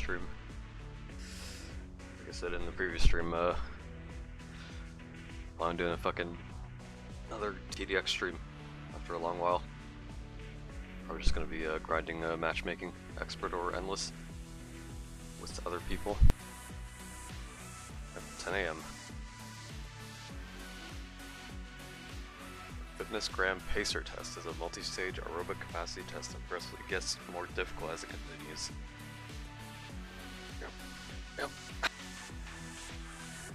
stream. Like I said in the previous stream, I'm doing a fucking another TDX stream after a long while. Probably just gonna be grinding matchmaking, expert or endless, with other people at 10 AM. Fitness Gram Pacer test is a multi-stage aerobic capacity test that progressively gets more difficult as it continues. Yep.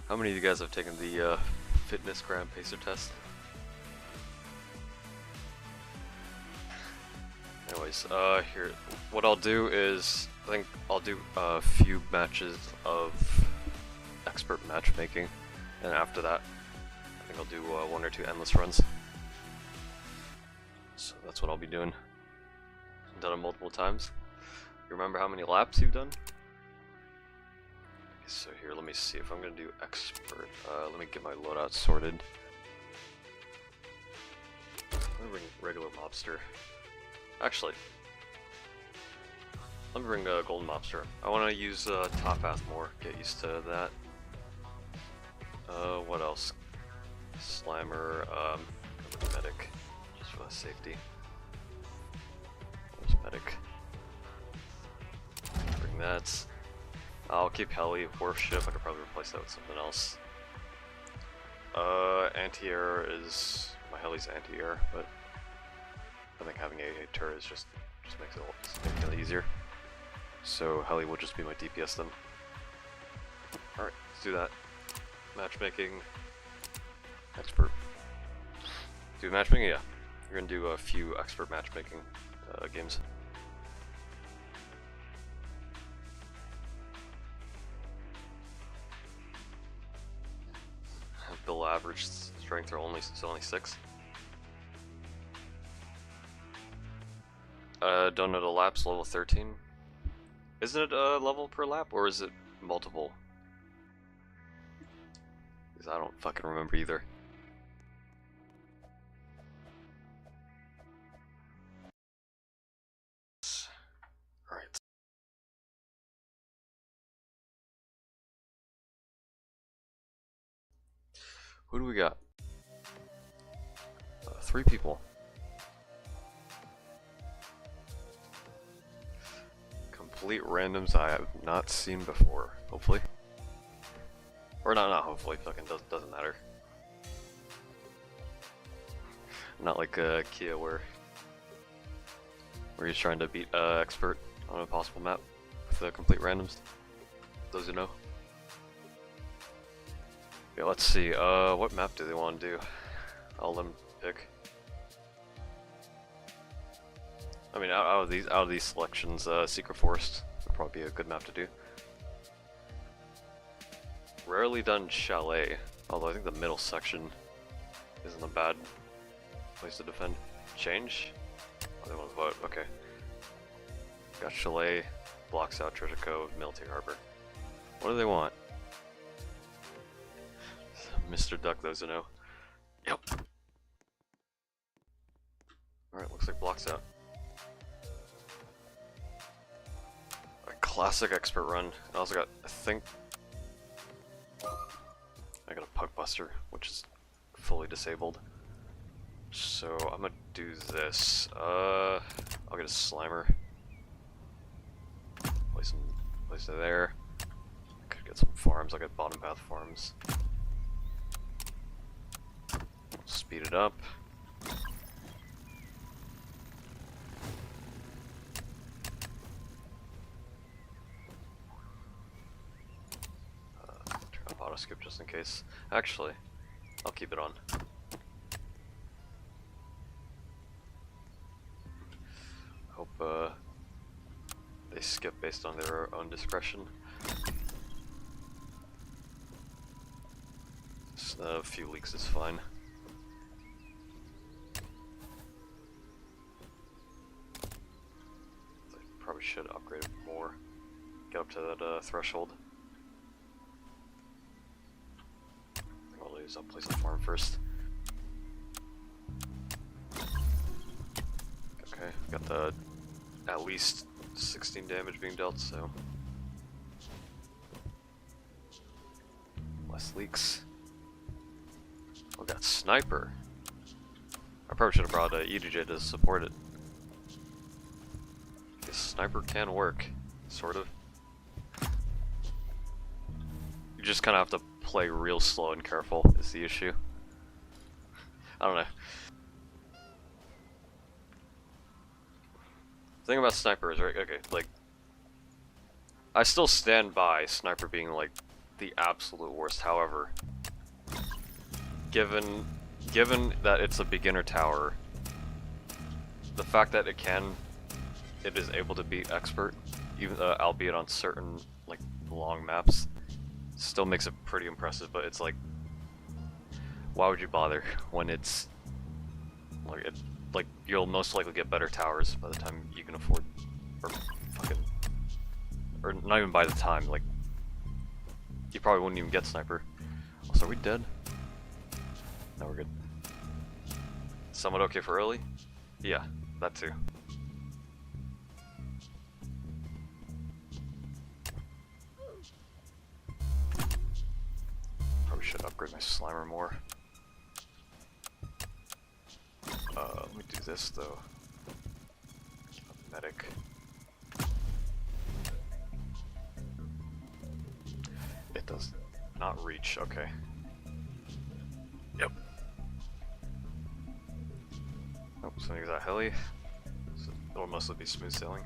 How many of you guys have taken the Fitness Gram Pacer test? Anyways, here, what I'll do is, I think I'll do a few matches of expert matchmaking, and after that, I think I'll do 1 or 2 endless runs. So that's what I'll be doing. I've done it multiple times. You remember how many laps you've done? So here, let me see if I'm gonna do expert. Let me get my loadout sorted. I'm gonna bring regular mobster. Actually, let me bring golden mobster. I want to use top path more. Get used to that. What else? Slammer. Medic, just for the safety. Where's medic? Bring that. I'll keep heli. Warship. I could probably replace that with something else. Anti-air is my heli's anti-air, but I think having a turret just makes it significantly easier. So heli will just be my DPS then. Alright, let's do that. Matchmaking. Expert. Do matchmaking? Yeah. We're gonna do a few expert matchmaking games. Bill average strength are only 6. Don't know the laps, level 13. Isn't it a level per lap, or is it multiple? Because I don't fucking remember either. Alright. Who do we got? 3 people. Complete randoms I have not seen before, hopefully. Or not hopefully, fucking doesn't matter. Not like Kia where he's trying to beat expert on a possible map with complete randoms. Those who know. Yeah, let's see, what map do they want to do? I'll let them pick. I mean, out of these selections, Secret Forest would probably be a good map to do. Rarely done Chalet, although I think the middle section isn't a bad place to defend. Change? Oh, they want to vote. Okay. Got Chalet, blocks out Treasure Cove, Military Harbor. What do they want? Mr. Duck, those who know. Yep. Alright, looks like blocks out. Classic expert run. I also got, I think, I got a Pug Buster, which is fully disabled. So I'm gonna do this. I'll get a Slimer. Place it there. Could get some farms. I'll get bottom path farms. Speed it up. Skip just in case. Actually, I'll keep it on. Hope they skip based on their own discretion. Just a few leaks is fine. I probably should upgrade it more. Get up to that threshold. I'll place a farm first. Okay, got the at least 16 damage being dealt, so Less leaks. We got sniper. I probably should have brought EDJ to support it. This sniper can work, sort of. You just kind of have to play real slow and careful is the issue. I don't know. The thing about snipers, right? Okay, like, I still stand by sniper being like the absolute worst. However, given that it's a beginner tower, the fact that it is able to beat expert, even albeit on certain like long maps, still makes it pretty impressive. But it's like, why would you bother when it's like you'll most likely get better towers by the time you can afford, or not even by the time, like you probably wouldn't even get sniper. Also, are we dead? No, we're good. Somewhat okay for early? Yeah, that too. Probably should upgrade my Slimer more. Let me do this though. Medic. It does not reach, okay. Yep. Oh, something got heli. So it'll mostly be smooth sailing.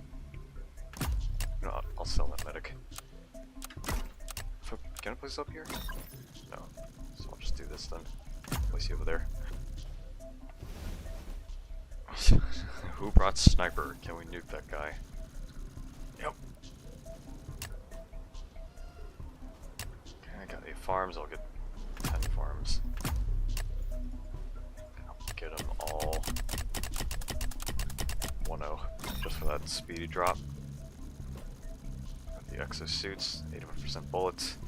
No, I'll sell that medic. Can I place up here? No. So I'll just do this then. Place you over there. Who brought sniper? Can we nuke that guy? Yep. Okay, I got 8 farms, I'll get 10 farms. I'll get them all 1-0, just for that speedy drop. Got the exosuits, 85% bullets,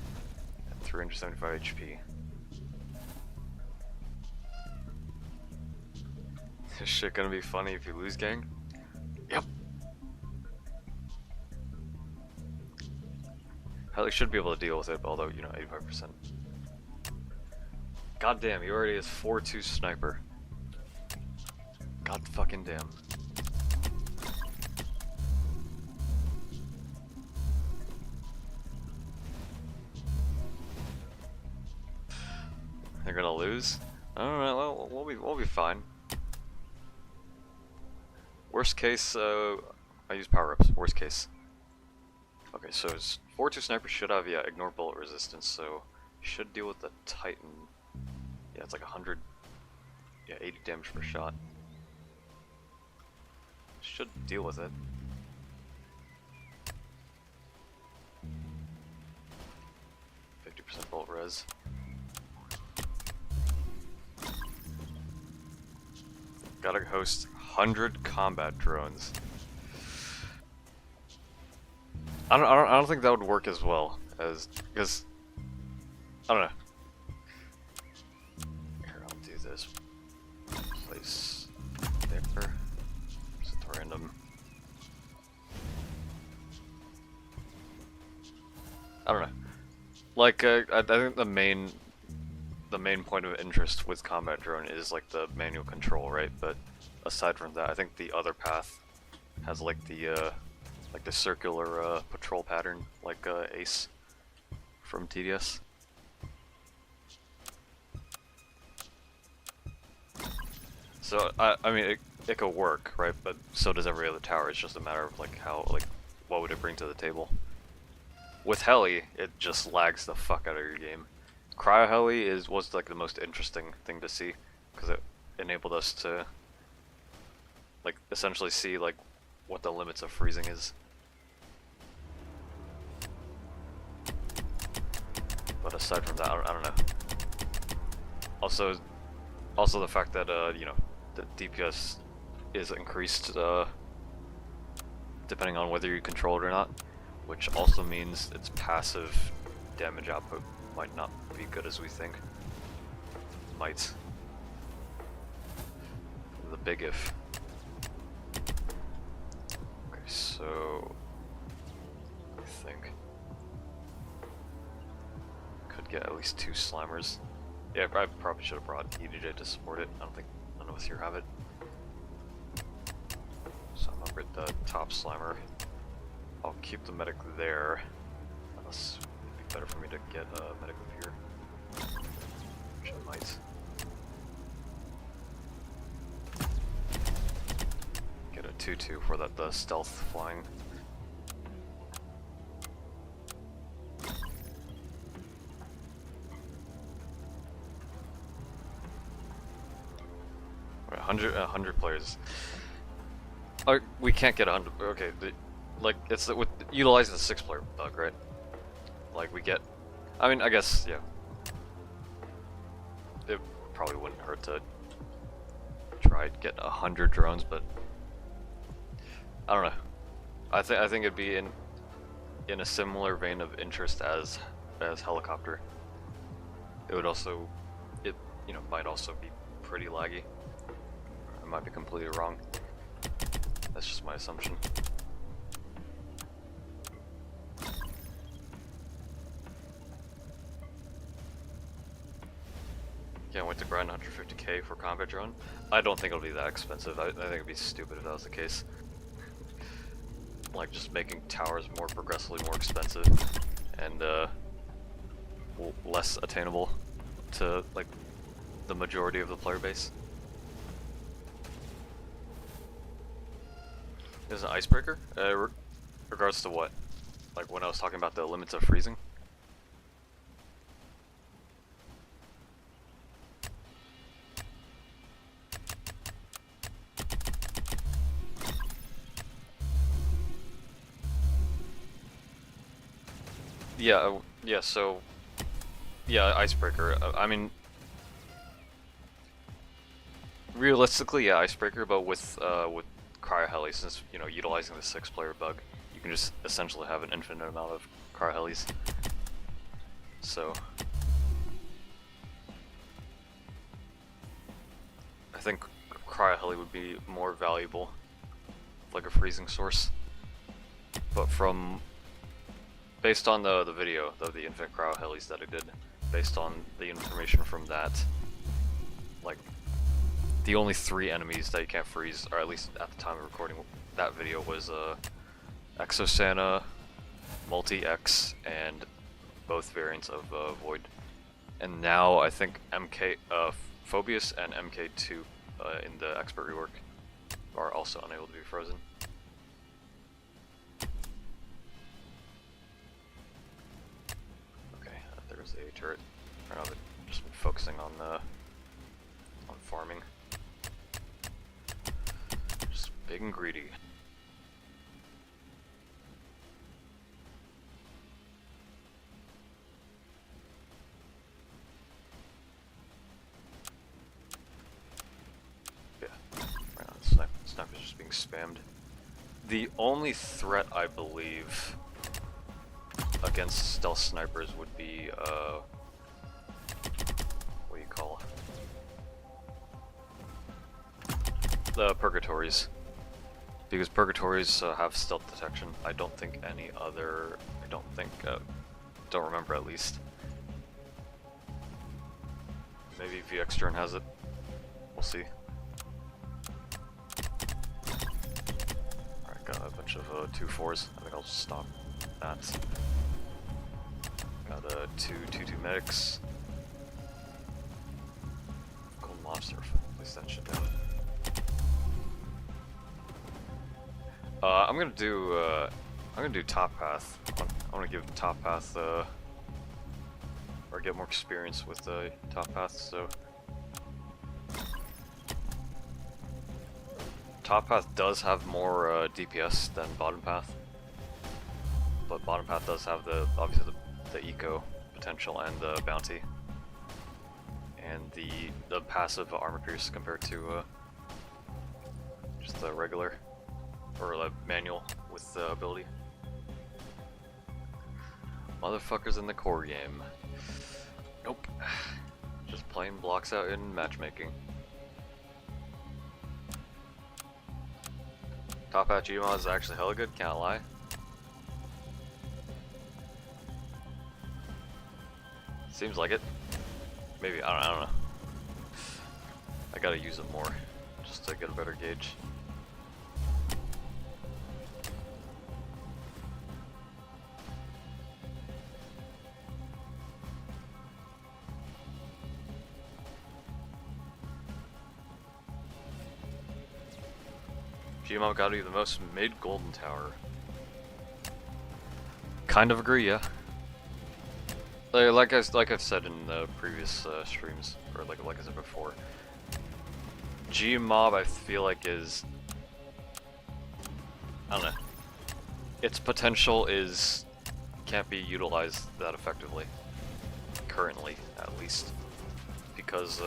and 375 HP. This shit gonna be funny if you lose, gang? Yep. Hell, he should be able to deal with it, although, you know, 85%. God damn, he already has 4-2 sniper. God fucking damn. They're gonna lose? I don't know, we'll be fine. Worst case, I use power-ups, worst case. Okay, so 4-2 sniper should have, yeah, ignore bullet resistance, so should deal with the Titan. Yeah, it's like 100, yeah, 80 damage per shot. Should deal with it. %50 bullet res. Gotta host 100 combat drones. I don't think that would work as well as, because I don't know. Here, I'll do this. Place there. Set to random. I don't know. Like I think the main point of interest with combat drone is like the manual control, right? But aside from that, I think the other path has like the circular patrol pattern, like Ace from TDS. So I mean it could work, right? But so does every other tower. It's just a matter of like how, like, what would it bring to the table. With heli, it just lags the fuck out of your game. Cryo heli was like the most interesting thing to see, because it enabled us to like essentially see like what the limits of freezing is. But aside from that, I don't know. Also the fact that you know, the DPS is increased depending on whether you control it or not, which also means its passive damage output might not be good as we think. Might. The big if. Okay, so I think could get at least 2 Slimers. Yeah, I probably should have brought EDJ to support it. I don't think none of us here have it. So I'm gonna get the top Slimer. I'll keep the medic there, unless it'd be better for me to get a medic up here. Which I might. Get a 2-2 for the stealth flying. Right, 100 players. We can't get 100. Okay, like it's with utilizing the 6-player bug, right? Like we get. I mean, I guess yeah. It probably wouldn't hurt to try to get 100 drones, but I don't know. I think it'd be in a similar vein of interest as helicopter. It would also, might also be pretty laggy. I might be completely wrong. That's just my assumption. Can't wait to grind 150k for combat drone. I don't think it'll be that expensive. I think it'd be stupid if that was the case. Like just making towers more progressively more expensive and less attainable to like the majority of the player base. Is an icebreaker? Regards to what? Like when I was talking about the limits of freezing? Yeah, so yeah, icebreaker. I mean, realistically, yeah, icebreaker, but with cryo heli, since utilizing the 6-player bug, you can just essentially have an infinite amount of cryo helis. So I think cryo heli would be more valuable, like a freezing source. But based on the video of the infinite cryo helis that I did, based on the information from that, like the only 3 enemies that you can't freeze, or at least at the time of recording that video, was Exosanta, Multi-X, and both variants of Void. And now I think Phobius and MK2 in the expert rework are also unable to be frozen. Okay, there's a turret. Right now they've just been focusing on farming. Just big and greedy. Yeah, right on. Sniper's just being spammed. The only threat, I believe, against stealth snipers would be what do you call the purgatories, because purgatories have stealth detection. I don't think any other. Don't remember at least. Maybe VX drone has it. We'll see. Alright, got a bunch of 2-4s. I think I'll just stop that. Got 2 medics. Cool lobster. Place that shit down. I'm gonna do top path. I want to give top path or get more experience with the top path. So top path does have more DPS than bottom path, but bottom path does have obviously the eco potential and the bounty and the passive armor pierce compared to just the regular or the manual with the ability. Motherfuckers in the core game. Nope. Just playing blocks out in matchmaking. Top hat Gmod is actually hella good, can't lie. Seems like it. Maybe, I don't know. I gotta use it more, just to get a better gauge. Gmo gotta be the most mid-golden tower. Kind of agree, yeah. Like I've said in the previous streams, or like I said before, Gmob I feel like is, I don't know, its potential can't be utilized that effectively, currently at least, because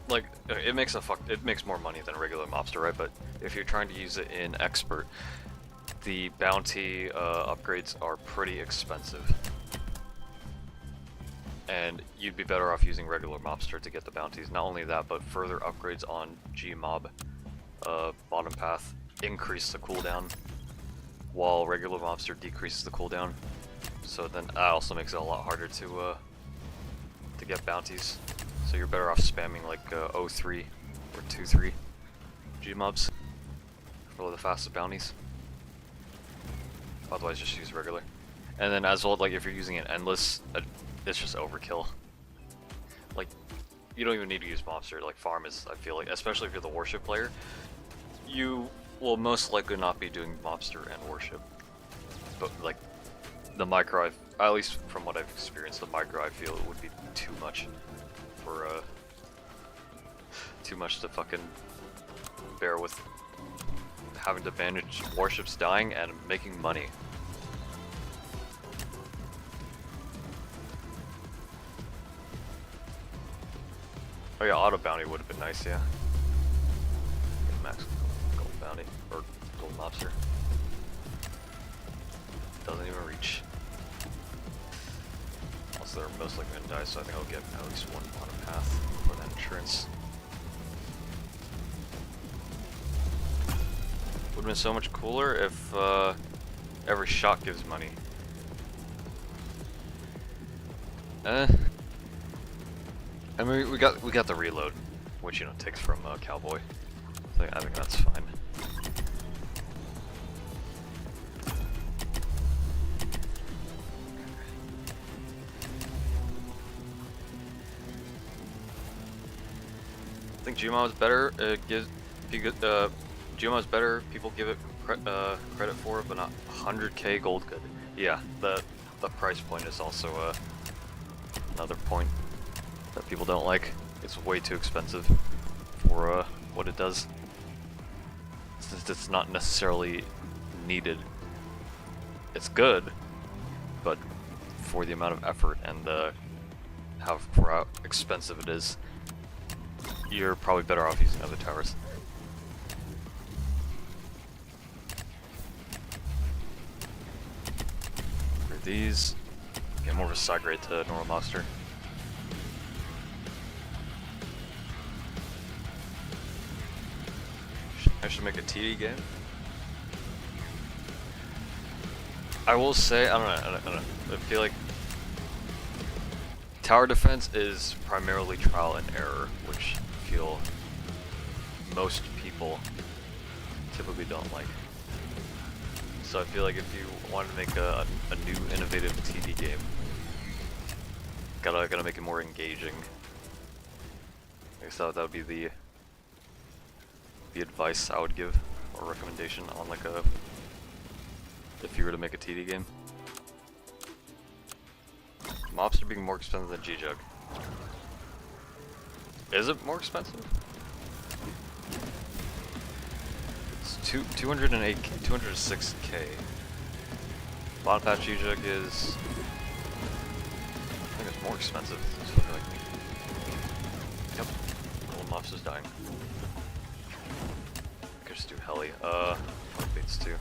like it makes more money than regular mobster, right? But if you're trying to use it in expert, the bounty upgrades are pretty expensive, and you'd be better off using regular mobster to get the bounties. Not only that, but further upgrades on Gmob bottom path increase the cooldown, while regular mobster decreases the cooldown. So then that also makes it a lot harder to get bounties. So you're better off spamming like 0.3 or 2.3 Gmobs for the fastest bounties. Otherwise, just use regular. And then as well, like if you're using an endless, it's just overkill. Like, you don't even need to use mobster. Like farm is, I feel like, especially if you're the warship player, you will most likely not be doing mobster and warship. But like the micro, at least from what I've experienced, the micro I feel it would be too much for too much to fucking bear with having to manage warships dying and making money. Oh yeah, auto bounty would have been nice, yeah. Max gold bounty, or gold mobster. Doesn't even reach. Also, they're most likely gonna die, so I think I'll get at least one bottom path for that insurance. Would have been so much cooler if every shot gives money. I mean, we got the reload, which you know takes from Cowboy. So I think that's fine. I think Gmo is better. Gmo is better. People give it credit for, but not 100k gold good. Yeah, the price point is also another point that people don't like. It's way too expensive for what it does. It's not necessarily needed. It's good, but for the amount of effort and how expensive it is, you're probably better off using other towers. For these, get more of a side grade to normal monster. I should make a TD game. I will say, I don't know. I feel like tower defense is primarily trial and error, which I feel most people typically don't like. So I feel like if you want to make a new innovative TD game, gotta make it more engaging. I guess that would be the advice I would give, or recommendation on like if you were to make a TD game. Mobster being more expensive than G-Jug. Is it more expensive? It's 208, 206k. Bottom patch G-Jug is, I think it's more expensive. It's looking like me. Yep, old Mobster's dying. I could just do heli. Fuck beats too.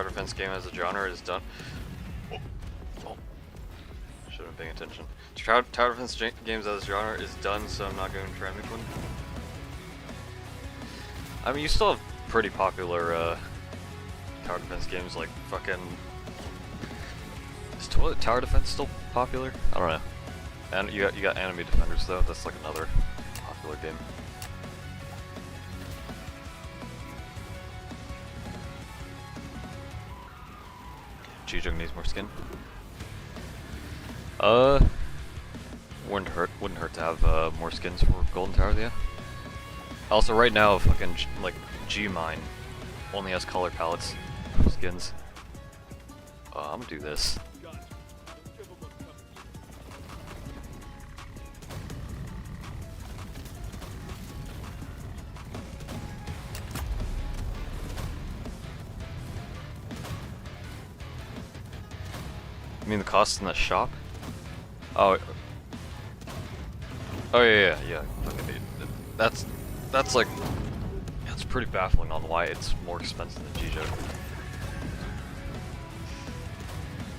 tower defense game as a genre is done. Oh. Should have been paying attention. Tower defense games as a genre is done, so I'm not going to try and make one. I mean, you still have pretty popular tower defense games like fucking. Is tower defense still popular? I don't know. And you got Enemy Defenders though. That's like another popular game. G-Jug needs more skin. Wouldn't hurt to have more skins for Golden Tower, yeah. Also, right now, fucking like G-Mine only has color palettes for skins. I'm gonna do this. You mean the cost in the shop? Oh. Oh yeah. Fucking dude. That's like, that's pretty baffling on why it's more expensive than G-Jug.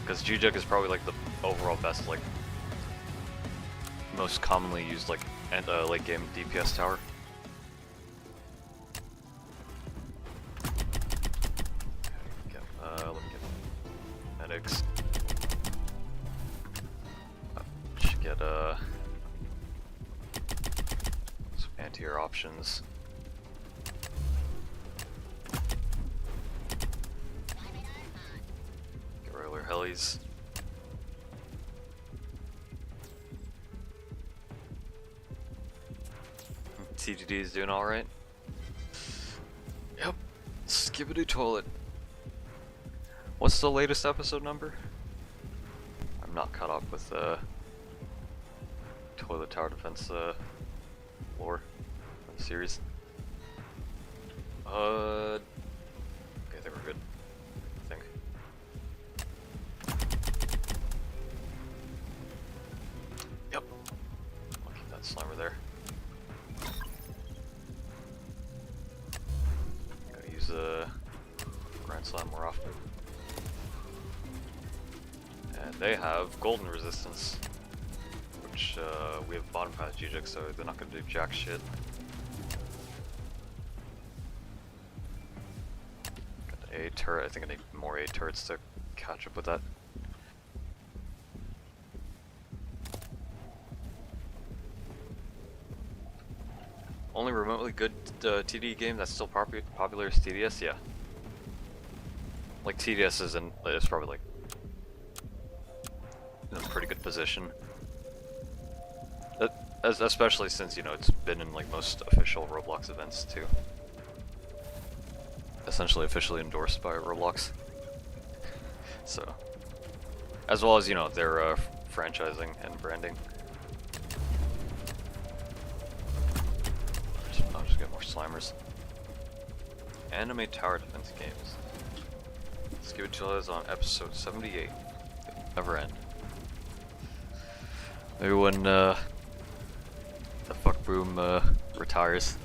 Because G-Jug is probably like the overall best, like, most commonly used like late game DPS tower. Let me get medics. Should get some anti-air options. Get regular helis. TGD is doing alright. Yep. Skibbity toilet. What's the latest episode number? I'm not caught up with toilet tower defense lore of the series. Okay, I think we're good. I think. Yep. I'll keep that slimer there. Gotta use Grand Slam more often. And they have golden resistance, which we have bottom path G-Jug, so they're not gonna do jack shit. Got the A turret. I think I need more A turrets to catch up with that. Only remotely good TD game that's still popular is TDS, yeah. Like TDS is probably like in a pretty good position. Especially since, you know, it's been in like most official Roblox events too. Essentially officially endorsed by Roblox. So, as well as, you know, their franchising and branding. I'll just get more slimers. Anime tower defense games. Let's give it to us on episode 78. Never end. Maybe when the fuck boom retires.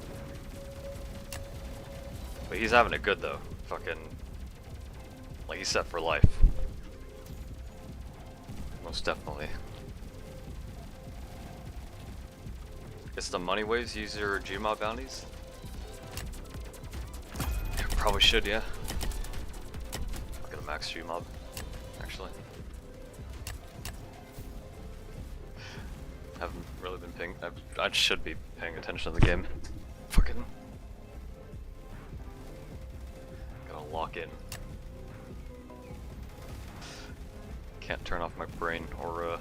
But he's having it good though. Fucking, like, he's set for life. Most definitely. It's the money ways. Use your Gmob bounties. Yeah, probably should, yeah. I'll get a max Gmob, actually. Haven't really been paying. I should be paying attention to the game. Fucking. Gotta lock in. Can't turn off my brain or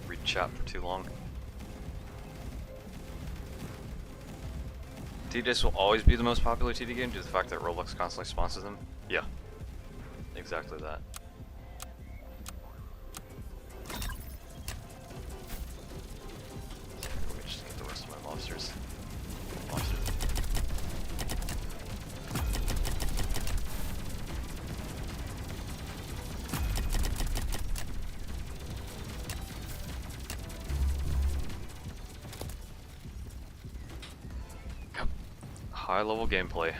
read chat for too long. TDS will always be the most popular TD game due to the fact that Roblox constantly sponsors them. Yeah, exactly that. Let me just get the rest of my monsters. High level gameplay.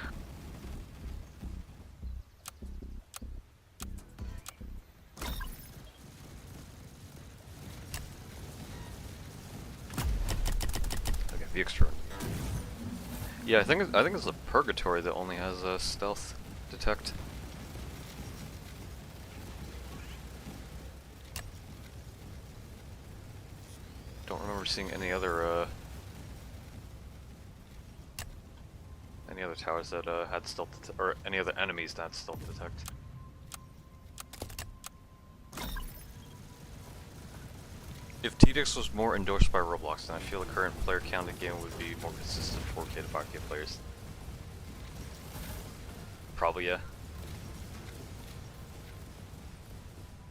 the extra. Yeah, I think it's the Purgatory that only has a stealth detect. Don't remember seeing any other towers that had stealth or any other enemies that had stealth detect. If TDX was more endorsed by Roblox, then I feel the current player count in the game would be more consistent 4K to 5K players. Probably, yeah.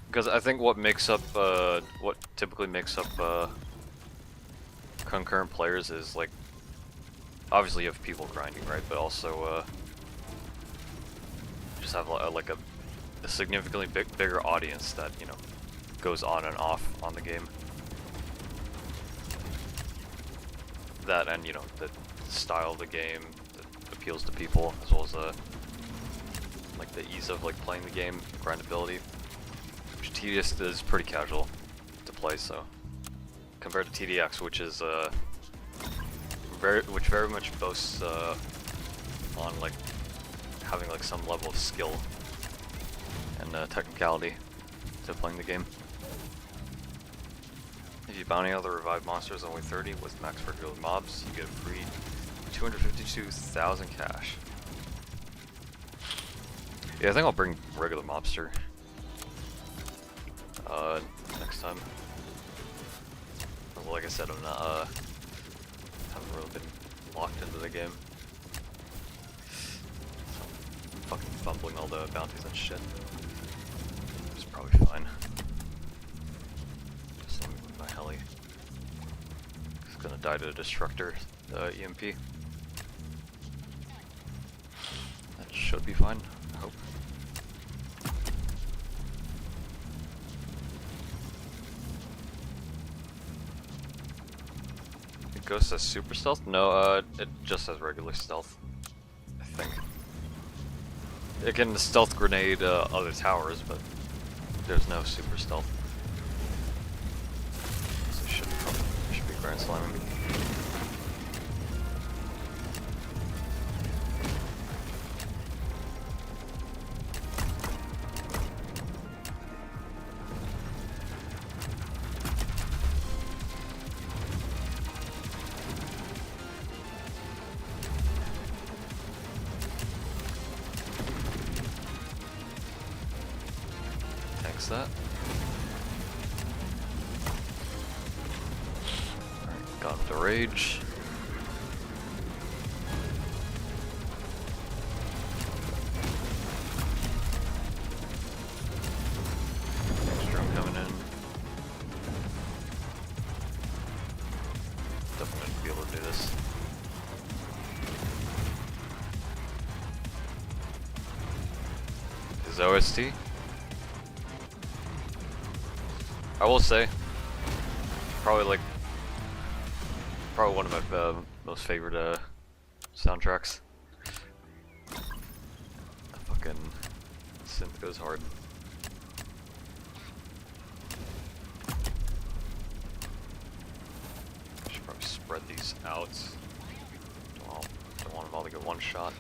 Because I think what typically makes up concurrent players is like, obviously you have people grinding, right? But also you just have like a significantly bigger audience that, you know, goes on and off on the game. That and, you know, the style of the game that appeals to people, as well as like the ease of like playing the game, grindability. Which TDX is pretty casual to play, so compared to TDX, which is very much boasts on like having like some level of skill and technicality to playing the game. If you bounty out the revived monsters only 30 with max regular mobs, you get a free 252,000 cash. Yeah, I think I'll bring regular mobster next time. Well, like I said, I'm not haven't really been locked into the game. So I'm fucking fumbling all the bounties and shit. It's probably fine. Just let me move my heli. It's gonna die to a destructor, the EMP. That should be fine, I hope. Ghost has super stealth? No, it just has regular stealth, I think. It can stealth grenade other towers, but there's no super stealth. So it should be grand slamming. That. Alright, got him to rage. Next drone coming in. Definitely gonna be able to do this. His OST? I will say, probably one of my most favorite soundtracks. That fucking synth goes hard. I should probably spread these out. Don't want them all to get one shot.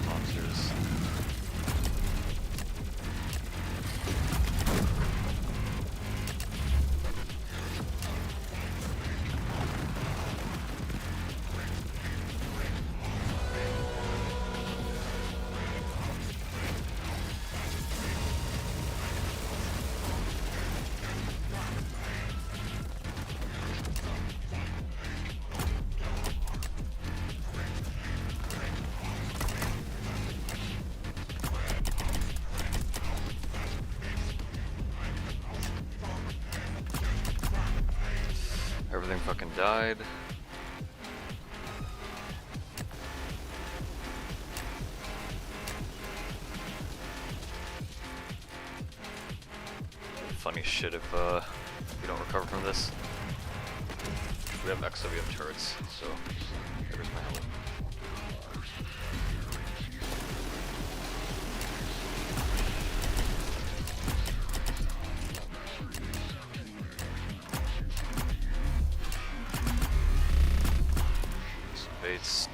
Monsters. Everything fucking died. Funny shit if you don't recover from this. We have XWM turrets, so there's my heli. Some baits.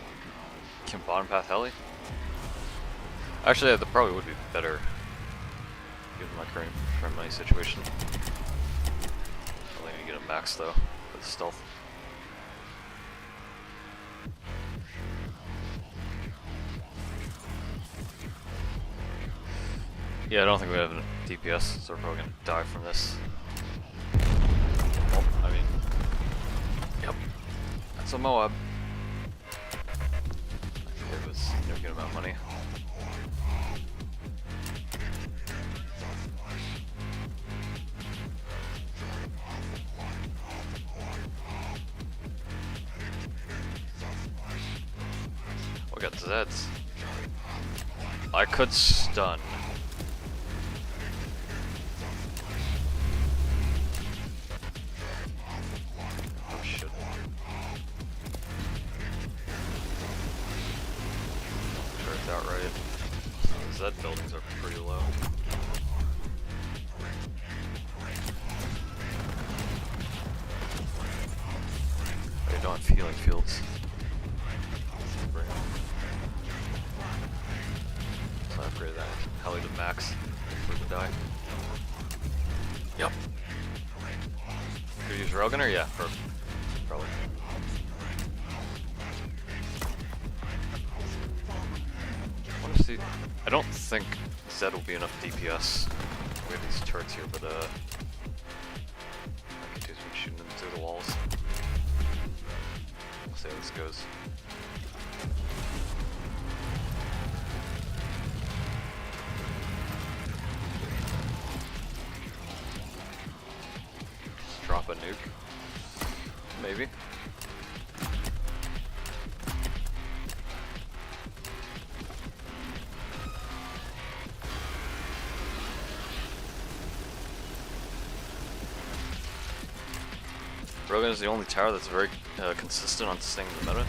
Can bottom path heli? Actually, yeah, that probably would be better given my current money situation. I'll need to get a max though with stealth. Yeah, I don't think we have a DPS, so we're probably gonna die from this. Well, I mean, yep, that's a Moab. I think it was a good amount of money. We got Zeds. I could stun. Oh shit. Sure it's outright. The Zed buildings are pretty low. They don't have healing fields. So I upgraded that heli to max for the die. Yep. Could use Railgunner? Yeah, probably. I want to see. I don't think Zed will be enough DPS. We have these turrets here, but I could do some shooting them through the walls. We'll see how this goes. Drop a nuke. Maybe. Rogan is the only tower that's very consistent on staying in the meta.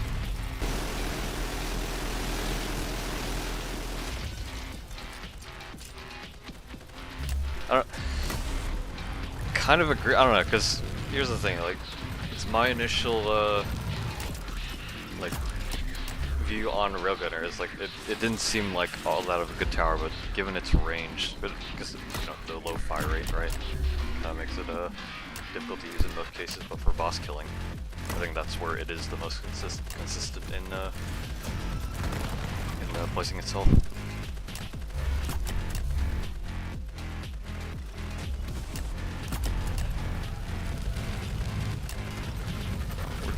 I don't kind of agree. I don't know, because here's the thing, like, it's my initial like view on Railgunner is like it didn't seem like all that of a good tower, but given its range, but because you know the low fire rate, right, kind of makes it difficult to use in most cases. But for boss killing, I think that's where it is the most consistent in placing itself.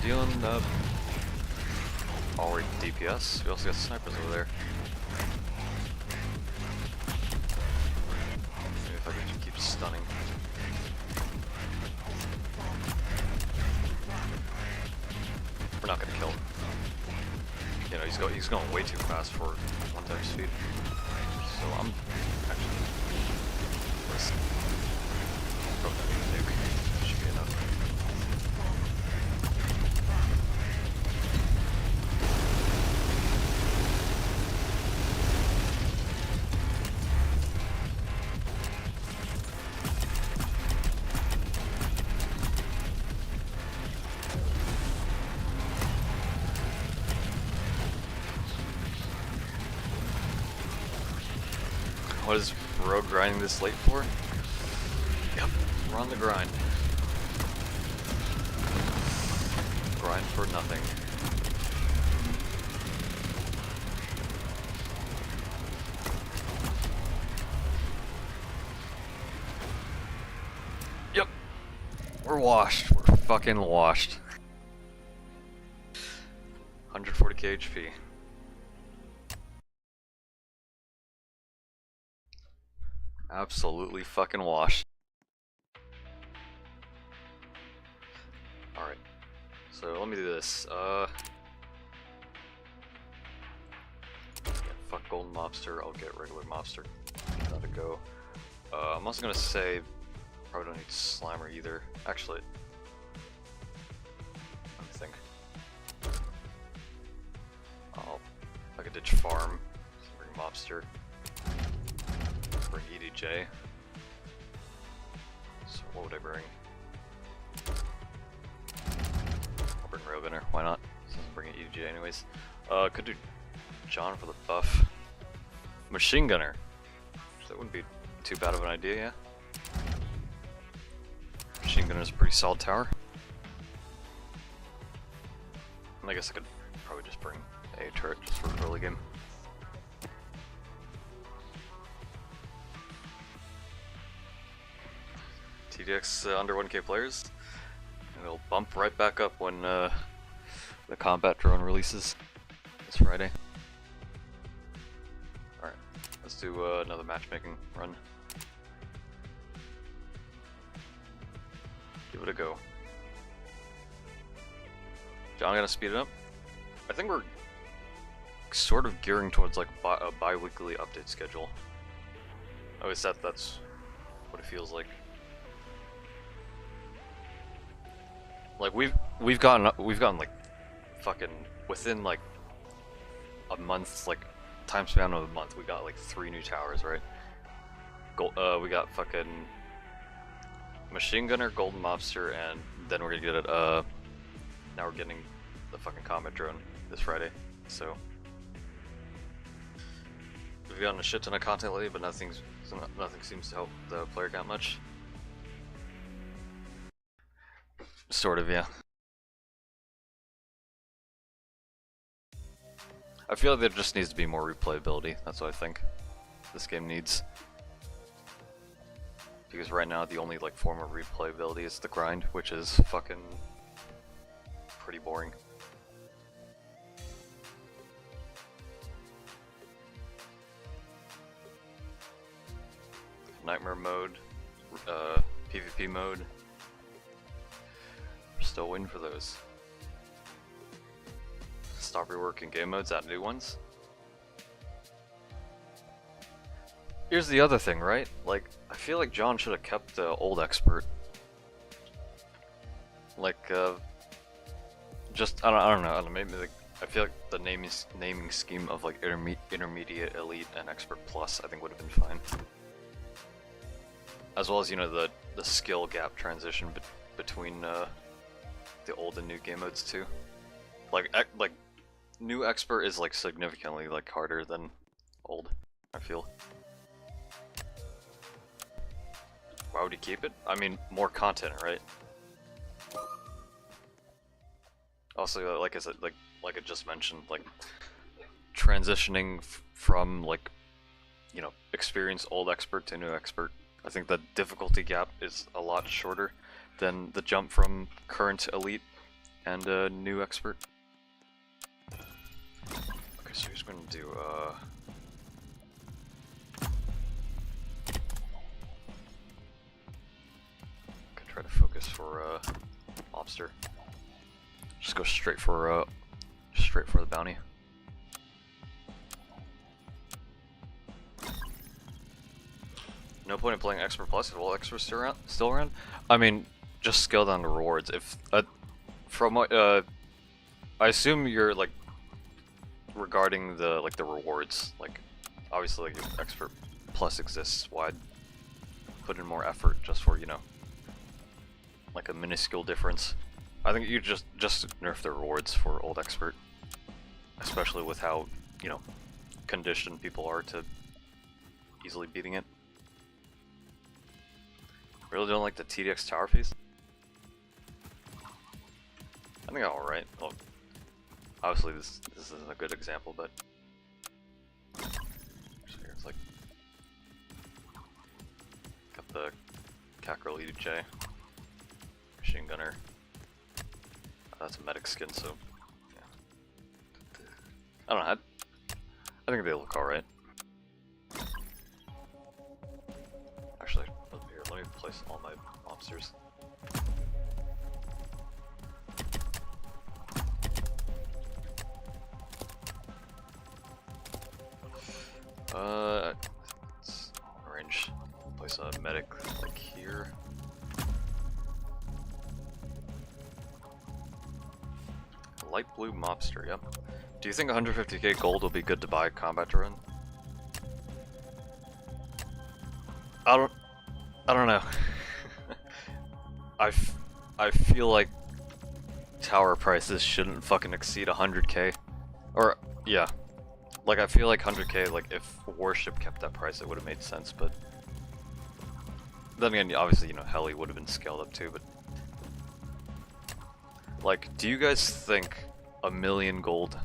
Dealing already DPS. We also got snipers over there. Maybe if I could keep stunning. We're not gonna kill him. You know, he's going way too fast for 1 speed. So I'm actually probably not even nuke. Should be enough. What is Rogue grinding this late for? Yep, we're on the grind. Grind for nothing. Yep, we're washed. We're fucking washed. 140k HP. Absolutely fucking washed. Alright. So let me do this. Yeah, fuck Golden Mobster, I'll get regular Mobster. Gotta go. I'm also gonna say, probably don't need Slimer either. Actually, let me think. I could ditch Farm, bring Mobster, bring EDJ. So what would I bring? I'll bring Railgunner, why not? Since I'm bringing EDJ anyways. Could do John for the buff. Machine Gunner. That wouldn't be too bad of an idea, yeah? Machine Gunner is a pretty solid tower. And I guess I could probably just bring a turret just for early game. TDX under 1k players. And it'll bump right back up when the combat drone releases this Friday. Alright, let's do another matchmaking run. Give it a go. John, gonna speed it up. I think we're sort of gearing towards like a bi-weekly update schedule. At least that's what it feels like. Like we've gotten like fucking within like a month, like time span of a month, we got like 3 new towers, right? We got fucking Machine Gunner, Golden Mobster, and then we're gonna get it. Now we're getting the fucking Comet Drone this Friday. So we've gotten a shit ton of content lately, but nothing seems to help the player count much. Sort of, yeah. I feel like there just needs to be more replayability. That's what I think this game needs. Because right now the only like form of replayability is the grind, which is fucking pretty boring. Nightmare mode, PvP mode. We're still waiting for those. Stop reworking game modes, add new ones. Here's the other thing, right? Like, I feel like John should have kept the old expert. Like, just I don't know. Maybe like, I feel like the naming scheme of like intermediate, elite, and expert plus, I think would have been fine. As well as, you know, the skill gap transition between the old and new game modes too. Like new expert is like significantly like harder than old, I feel. Why would he keep it? I mean, more content, right? Also, like I said, like I just mentioned, like transitioning from like, you know, experienced old expert to new expert. I think the difficulty gap is a lot shorter than the jump from current elite and new expert. Okay, so he's gonna do gonna try to focus for Lobster. Just go straight for the bounty. No point in playing Expert Plus if all experts still around. I mean, just scale down the rewards. If from what I assume you're like regarding the rewards. Like, obviously, like if Expert Plus exists, why'd put in more effort just for, you know, like a minuscule difference? I think you just nerf the rewards for old expert, especially with how, you know, conditioned people are to easily beating it. Really don't like the TDX tower piece? I think I'm alright. Well, obviously this isn't a good example, but it's like got the Cackerel EDJ, Machine Gunner. That's a medic skin, so yeah. I don't know. I think they look alright. Actually, here, let me place all my monsters. medic like here. Light blue mobster, yep. Do you think 150k gold will be good to buy combat drone? I don't know. I feel like tower prices shouldn't fucking exceed 100k. Or yeah. Like I feel like 100k, like if Warship kept that price it would have made sense, but then again obviously, you know, Heli would have been scaled up too, but like, do you guys think a 1,000,000 gold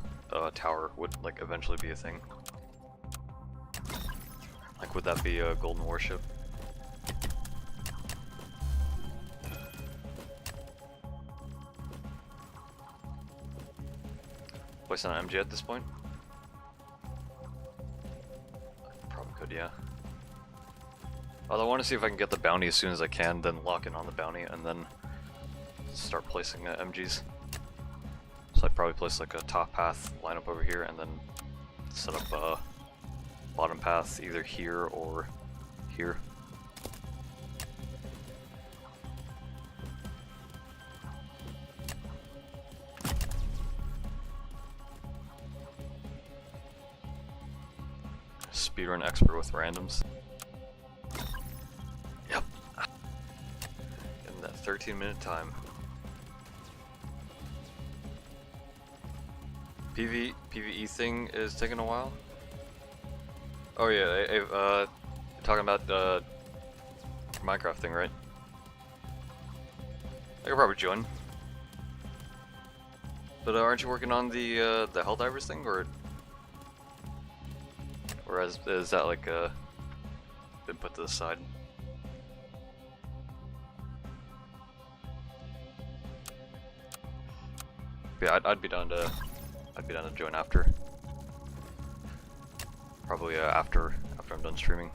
tower would like eventually be a thing? Like, would that be a golden warship? Place on MG at this point? Probably could, yeah. Although I want to see if I can get the bounty as soon as I can, then lock in on the bounty, and then start placing MGs. So I'd probably place like a top path lineup over here, and then set up a bottom path either here or here. Speedrun expert with randoms. Yep. In that 13-minute time. PvE thing is taking a while. Oh yeah, you're talking about the Minecraft thing, right? I could probably join. But aren't you working on the Helldivers thing, or is that like been put to the side? Yeah, I'd be down to join after. Probably after I'm done streaming.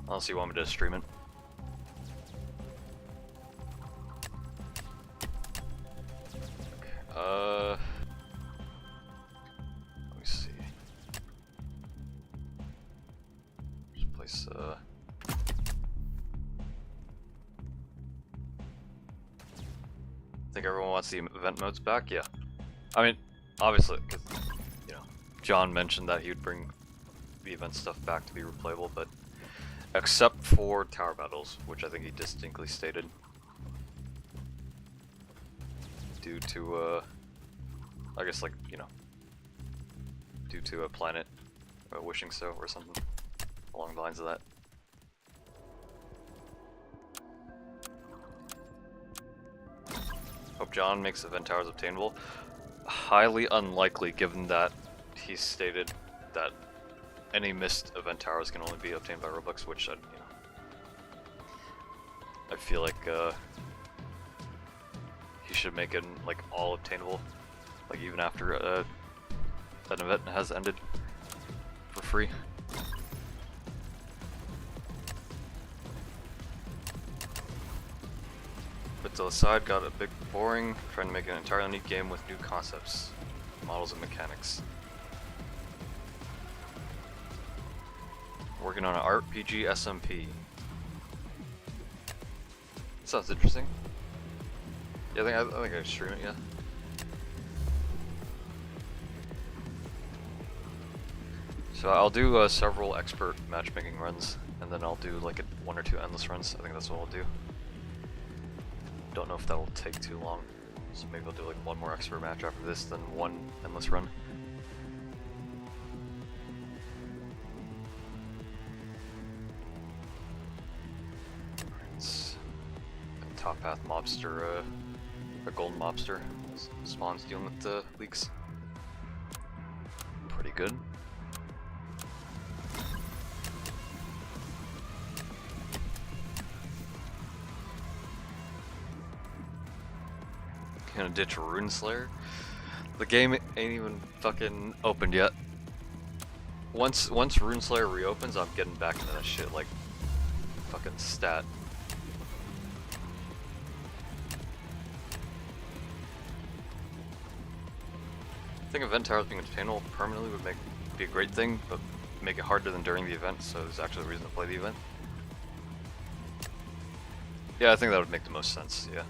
Unless you want me to stream it. Let me see. Just place think everyone wants the event modes back? Yeah. I mean, obviously, because, you know, John mentioned that he would bring the event stuff back to be replayable, but except for tower battles, which I think he distinctly stated, due to, I guess, like, you know, due to a planet wishing so or something along the lines of that. Hope John makes event towers obtainable. Highly unlikely, given that he stated that any missed event towers can only be obtained by Roblox, which I feel like he should make it like all obtainable, like even after an event has ended, for free. But to the side got a bit boring, trying to make an entirely neat game with new concepts, models, and mechanics. Working on an RPG SMP. Sounds interesting. Yeah, I think I stream it, yeah. So I'll do several expert matchmaking runs, and then I'll do like 1 or 2 endless runs. I think that's what I'll do. Don't know if that will take too long, so maybe I'll do like 1 more expert match after this, then 1 endless run. Top path mobster, a golden mobster spawns dealing with the leaks. Pretty good. Gonna ditch Rune Slayer. The game ain't even fucking opened yet. Once Rune Slayer reopens, I'm getting back into that shit like fucking stat. I think event towers being obtainable permanently would be a great thing, but make it harder than during the event, so there's actually a reason to play the event. Yeah, I think that would make the most sense, yeah.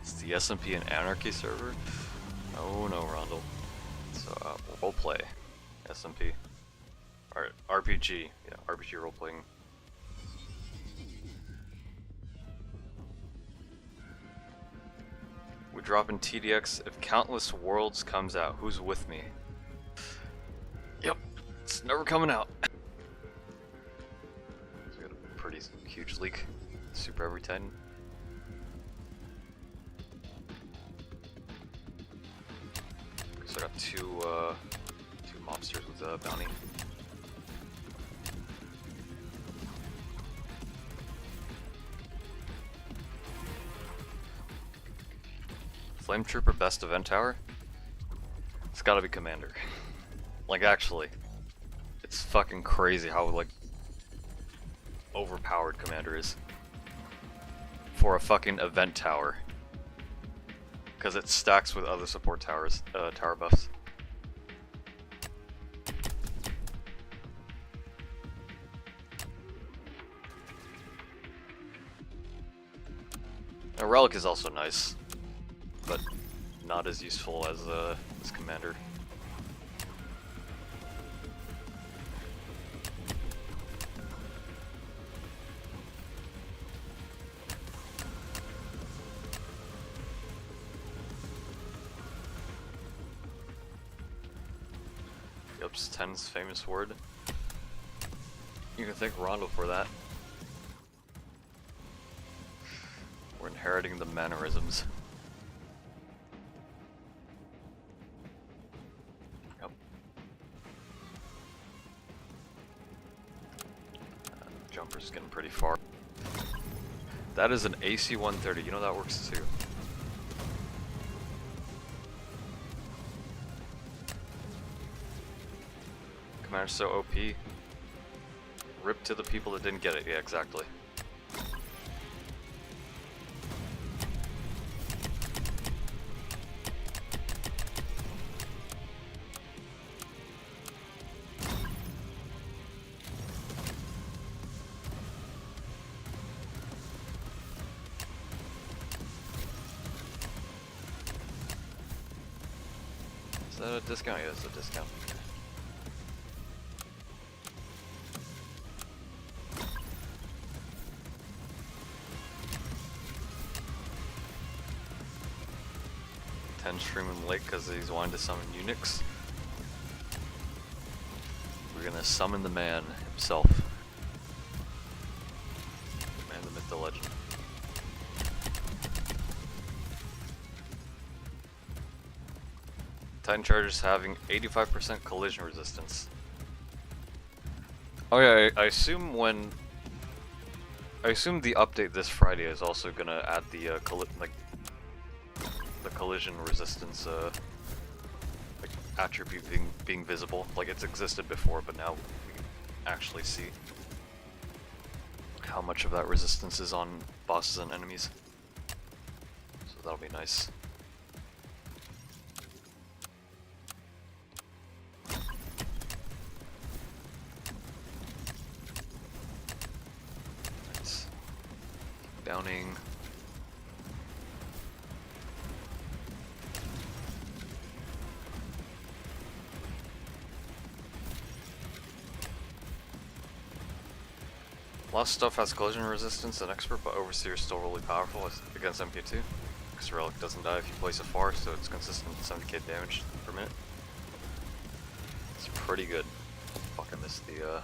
It's the SMP and Anarchy server? Oh no, Rondel. So, roleplay. SMP. Or RPG. Yeah, RPG roleplaying. We drop in TDX if Countless Worlds comes out. Who's with me? Yep, it's never coming out. So we got a pretty huge leak. Super every 10. So I got two mobsters with a bounty. Flame Trooper best event tower? It's gotta be Commander. Like actually. It's fucking crazy how like overpowered Commander is. For a fucking event tower. Because it stacks with other support towers, tower buffs. A Relic is also nice, but not as useful as Commander. Yup's 10's famous word. You can thank Rondo for that. We're inheriting the mannerisms. Yep. Jumper's getting pretty far. That is an AC 130. You know that works too. Commander's so OP. Rip to the people that didn't get it. Yeah, exactly. Is that a discount? Yeah, it's a discount. Streaming late because he's wanting to summon Unix. We're gonna summon the man himself. Man, the myth, the legend. Titan Charger's having 85% collision resistance. Oh yeah, I assume the update this Friday is also gonna add the collision resistance like attribute being visible. Like it's existed before, but now we can actually see how much of that resistance is on bosses and enemies. So that'll be nice. Nice. Downing. A lot of stuff has collision resistance and expert, but Overseer is still really powerful against MP2. Because Relic doesn't die if you place it far, so it's consistent 70k damage per minute. It's pretty good. Fuck, I missed the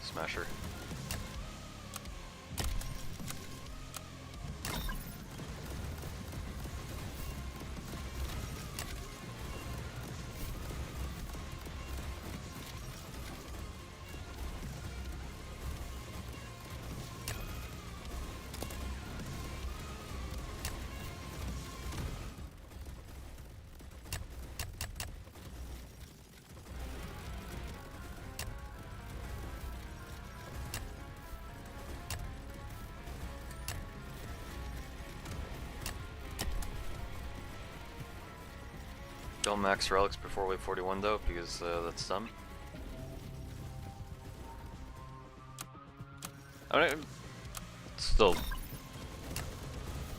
Smasher. Don't max relics before wave 41 though, because that's dumb. I mean, still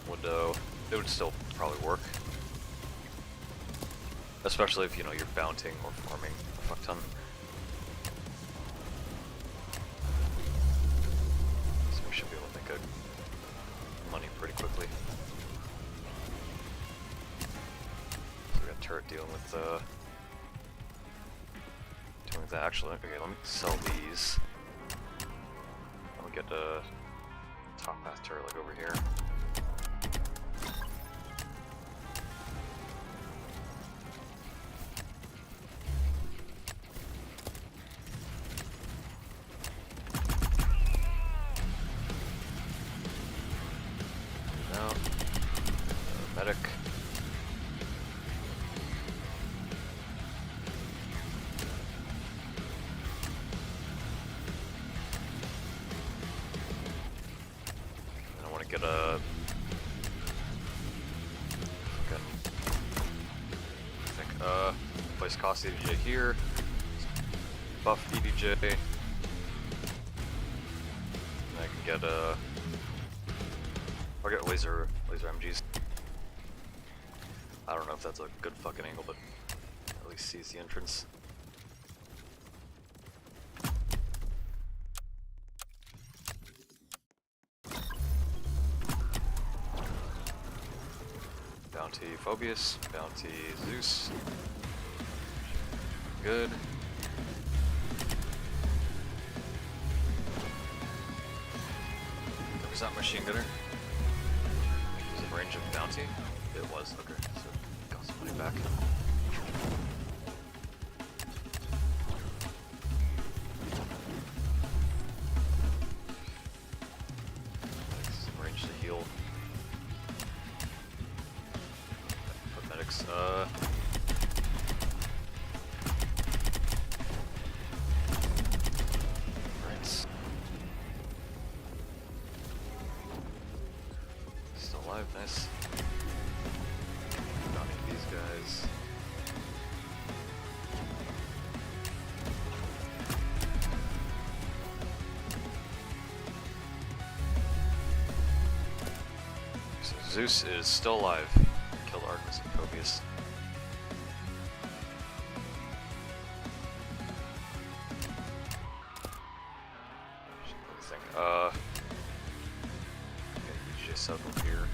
would it would still probably work, especially if, you know, you're bounting or farming a fuck ton. So we should be able to make money pretty quickly. So we got turret dealing with doing that. Actually, okay, let me sell these. Let me get a top path turret like over here. Now, medic. Get a fucking, I think place cost EDJ here, buff EDJ, and I can get I'll get laser MGs. I don't know if that's a good fucking angle, but at least sees the entrance. Bounty Phobius, Bounty Zeus. Good. Was that machine gunner? Was it range of bounty? It was, okay. So got some money back. Some range to heal. Medics, right. Still alive, nice. Don't need these guys. So Zeus is still alive. Killed Artemis and Phobius. Let me think. Okay, EJ sub up here.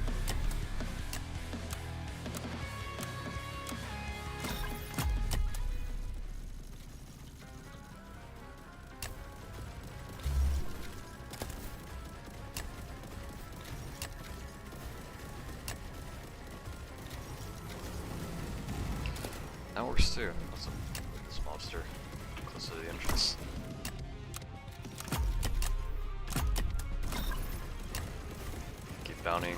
That works too. That's this monster close to the entrance. Keep bounting.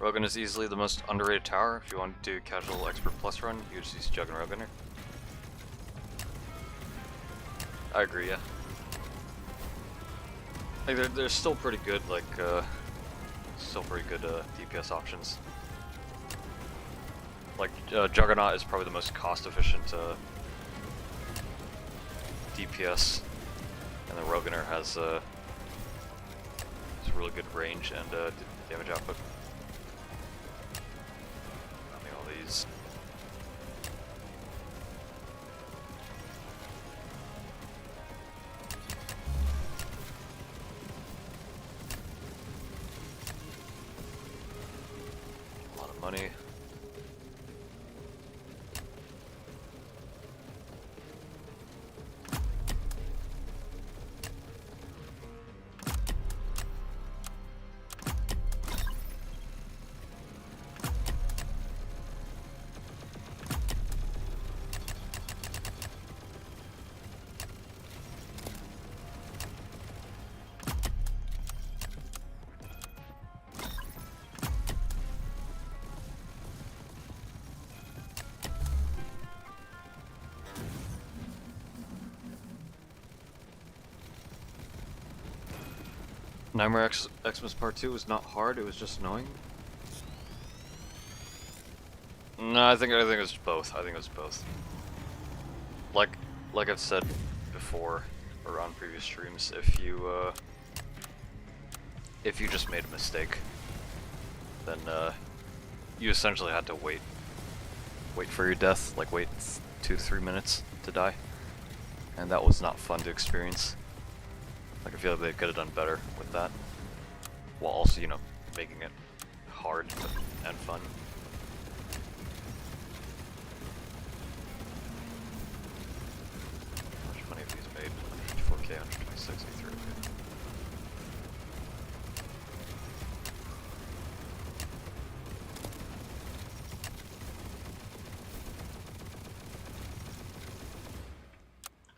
Rogan is easily the most underrated tower. If you want to do casual expert plus run, you just use Jug and Roganer. I agree, yeah. Like they're still pretty good, like still pretty good DPS options. Like Juggernaut is probably the most cost-efficient DPS, and the Roganer has really good range and damage output. A lot of money. Nightmare Xmas Part 2 was not hard, it was just annoying. No, I think it was both. I think it was both. Like I've said before, or on previous streams, if you just made a mistake, then you essentially had to wait for your death, like wait 2 to 3 minutes to die, and that was not fun to experience. Like I feel like they could have done better with that, while also, you know, making it hard and fun. How much money have these made? 154k, 126, 83.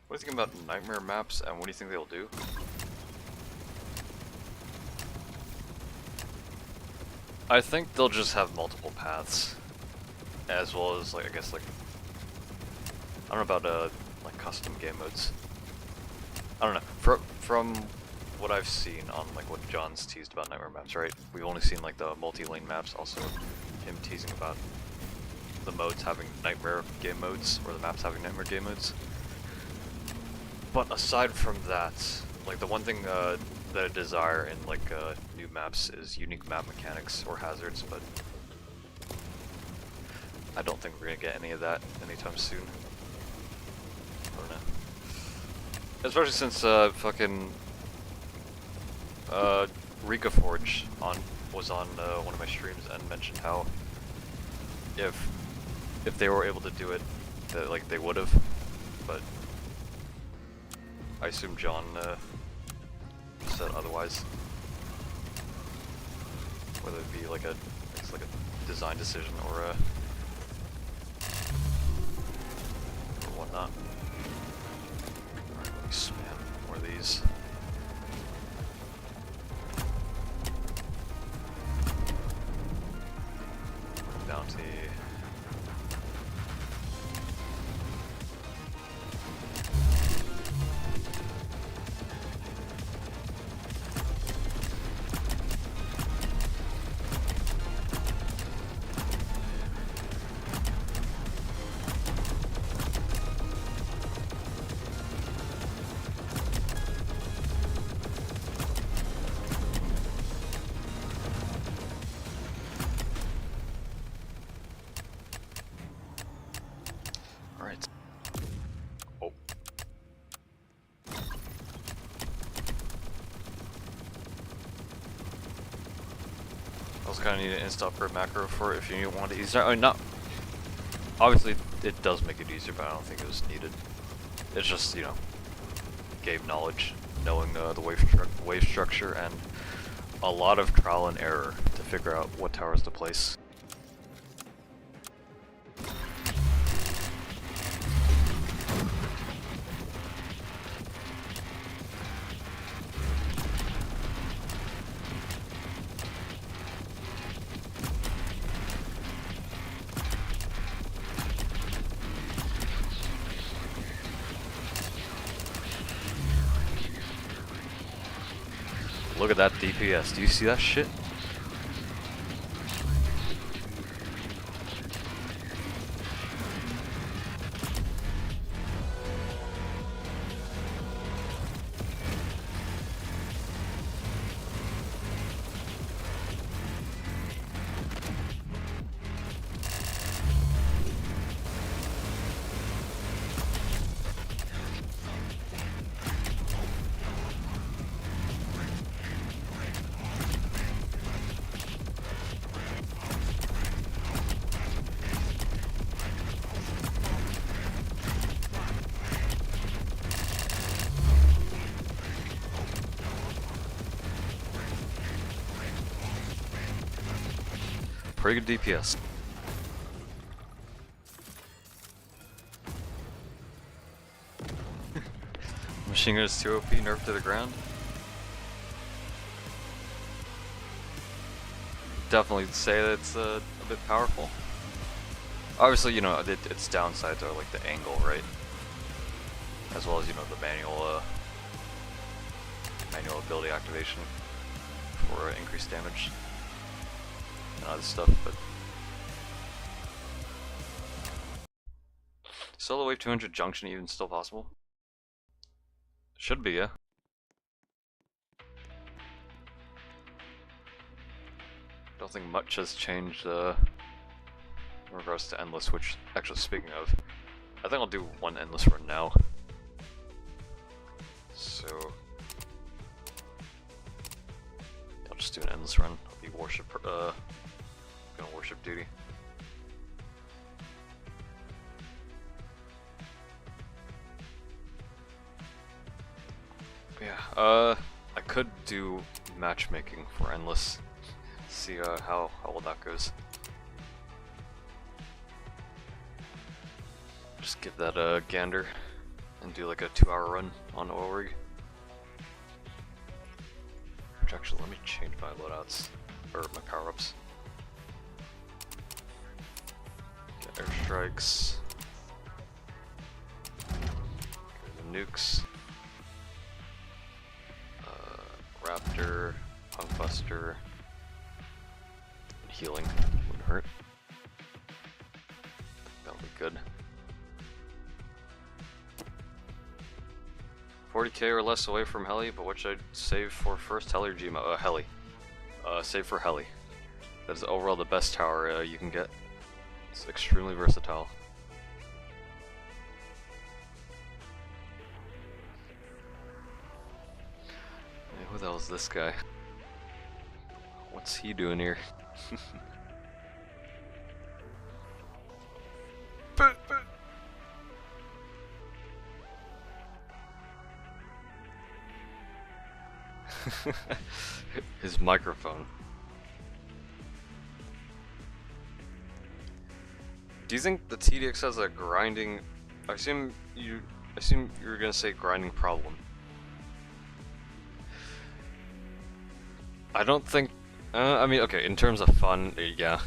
What do you think about nightmare maps, and what do you think they'll do? I think they'll just have multiple paths, as well as, like, I guess, like, I don't know about like custom game modes. I don't know. From what I've seen on like what John's teased about nightmare maps, right? We've only seen like the multi-lane maps. Also, him teasing about the modes having nightmare game modes, or the maps having nightmare game modes. But aside from that, like the one thing that I desire in like new maps is unique map mechanics or hazards, but I don't think we're gonna get any of that anytime soon. I don't know. Especially since fucking Rika Forge was on one of my streams and mentioned how if they were able to do it, that like they would have, but I assume John said otherwise. Whether it be like it's like a design decision or whatnot. Alright, let me spam more of these. Bounty. Alright. Oh. I also kind of need an insta-upgrade macro for it if you want to use it. I mean, not. Obviously, it does make it easier, but I don't think it was needed. It's just, you know, gave knowledge, knowing the wave structure, and a lot of trial and error to figure out what towers to place. Look at that DPS. Do you see that shit? Pretty good DPS. Machine gun is too OP, nerfed to the ground. Definitely say that it's a bit powerful. Obviously, you know, its downsides are like the angle, right? As well as, you know, the manual ability activation. for increased damage and other stuff, but Solo Wave 200 Junction even still possible? Should be, yeah. Don't think much has changed in regards to Endless, which, actually speaking of, I think I'll do one Endless run now. So I'll just do an Endless run. I'll be gonna worship duty. But yeah, I could do matchmaking for Endless. See how well that goes. Just give that a gander and do like a 2-hour run on Oil Rig. Which actually, let me change my loadouts, or my power-ups. Get airstrikes. Get the nukes. Raptor, Punkbuster, and healing wouldn't hurt. That'll be good. 40k or less away from Heli, but what should I save for first, Heli or Gmo? Heli. Save for Heli. That is overall the best tower you can get. It's extremely versatile. Hey, who the hell is this guy? What's he doing here? His microphone. Do you think the TDX has a grinding? I assume you were gonna say grinding problem. I don't think. I mean, okay. In terms of fun, yeah.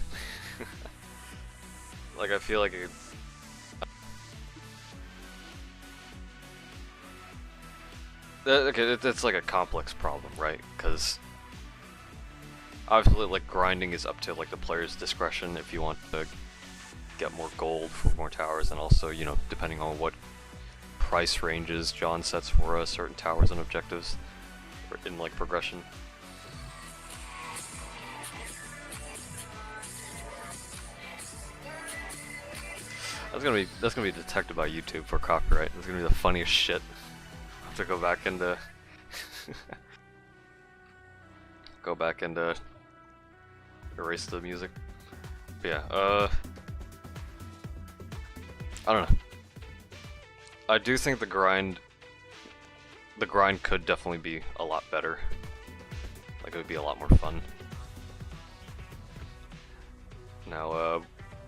Like, I feel like it. Okay, it's like a complex problem, right? Because obviously, like, grinding is up to like the player's discretion if you want to get more gold for more towers, and also, you know, depending on what price ranges John sets for certain towers and objectives in like progression. That's gonna be detected by YouTube for copyright. That's gonna be the funniest shit. I'll have to go back and erase the music. But yeah, I don't know. I do think the grind could definitely be a lot better. Like, it would be a lot more fun. Now,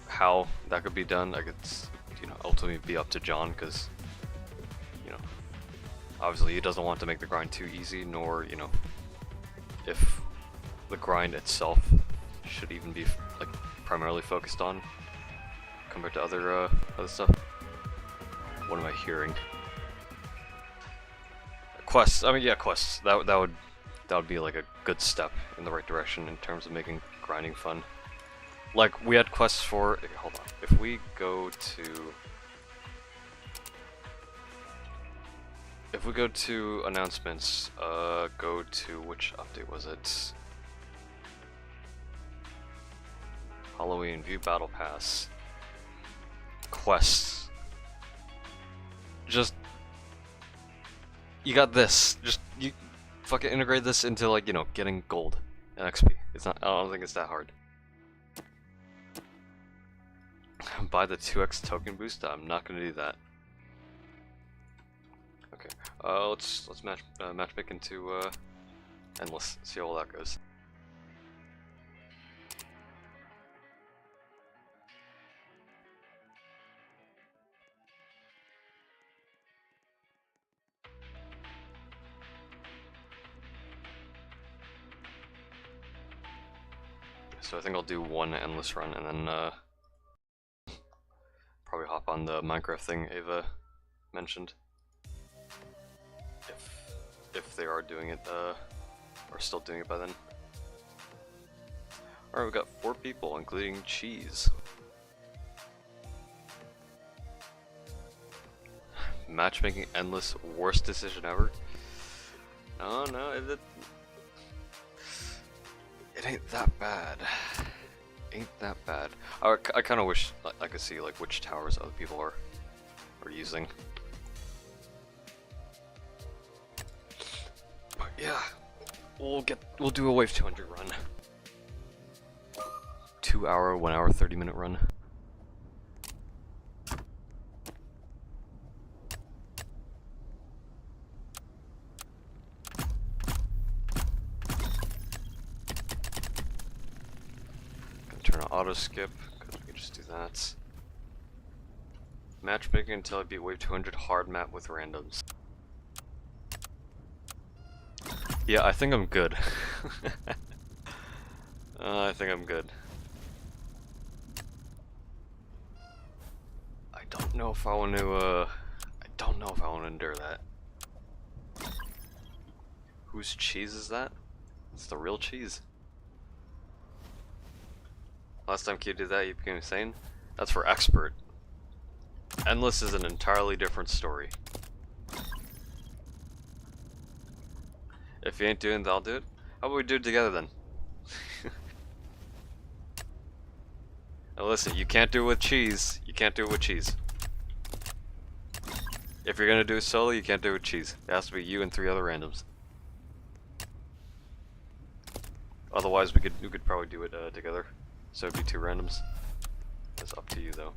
how that could be done, I could, you know, ultimately be up to John, because, you know, obviously he doesn't want to make the grind too easy, nor, you know, if the grind itself should even be like primarily focused on compared to other stuff. What am I hearing? Quests. I mean, yeah, quests. That would be like a good step in the right direction in terms of making grinding fun. Like, we had quests for. Okay, hold on. If we go to announcements, go to which update was it? Halloween View Battle Pass. Quests. Just, you got this. Just, you fucking integrate this into, like, you know, getting gold and XP. It's not. I don't think it's that hard. Buy the 2x token boost. I'm not gonna do that. Okay. Let's matchmake into Endless. See how well that goes. So I think I'll do one Endless run and then probably hop on the Minecraft thing Ava mentioned. If they are doing it, or still doing it by then. Alright, we got 4 people, including Cheese. Matchmaking endless, worst decision ever. No, it ain't that bad. Ain't that bad. I kind of wish I could see like which towers other people are using. But yeah, we'll do a wave 200 run. 2 hour, 1 hour, 30-minute run. Turn on auto skip, because we can just do that. Matchmaking until I beat wave 200 hard map with randoms. Yeah, I think I'm good. I think I'm good. I don't know if I want to, endure that. Whose cheese is that? It's the real cheese. Last time Q did that, you became insane? That's for expert. Endless is an entirely different story. If you ain't doing it, I'll do it. How about we do it together then? Now listen, you can't do it with cheese. You can't do it with cheese. If you're gonna do it solo, you can't do it with cheese. It has to be you and 3 other randoms. Otherwise, we could probably do it together. So it'd be 2 randoms. It's up to you though.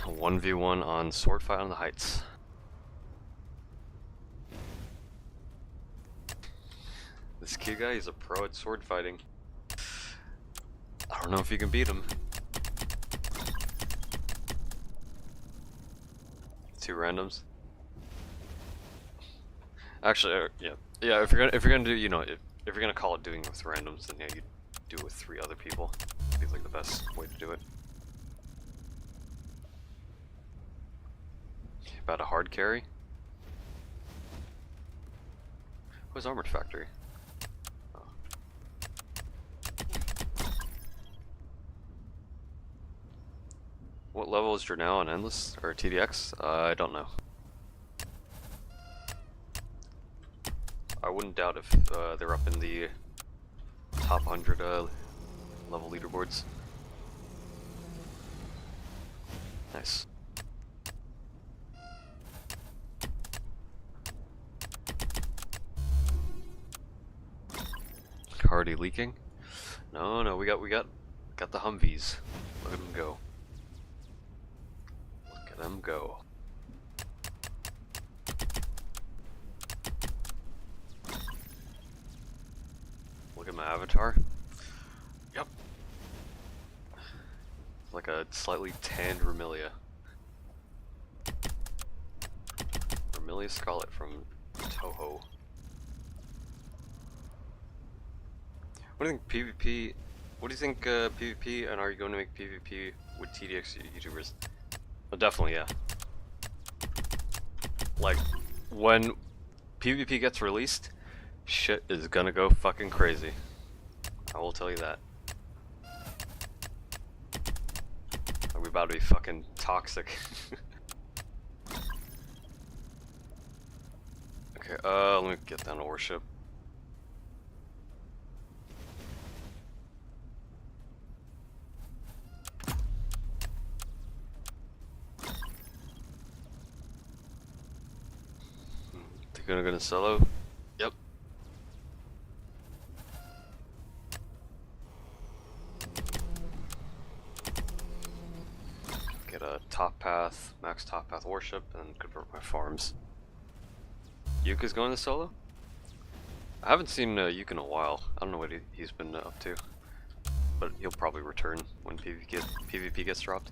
A 1v1 on sword fight on the heights. This kid guy, he's a pro at sword fighting. I don't know if you can beat him. 2 randoms. Actually, yeah. If you're gonna do, if you're gonna call it doing it with randoms, then yeah, you do it with 3 other people. Feels like the best way to do it. About a hard carry. Where's Armored Factory? Oh. What level is Journal on Endless or TDX? I don't know. I wouldn't doubt if they're up in the top 100 level leaderboards. Nice. Already leaking? No, we got the Humvees. Look at them go. Look at them go. Look at my avatar. Yep. Like a slightly tanned Remelia. Remelia Scarlet from Toho. What do you think PvP? What do you think PvP? And are you going to make PvP with TDX YouTubers? Oh, definitely, yeah. Like when PvP gets released, shit is gonna go fucking crazy. I will tell you that. Are we about to be fucking toxic? Okay, let me get down to worship. Gonna solo? Yep. Get a top path, max top path worship, and convert my farms. Yuka's going to solo? I haven't seen Yuka in a while. I don't know what he's been up to. But he'll probably return when PvP gets dropped.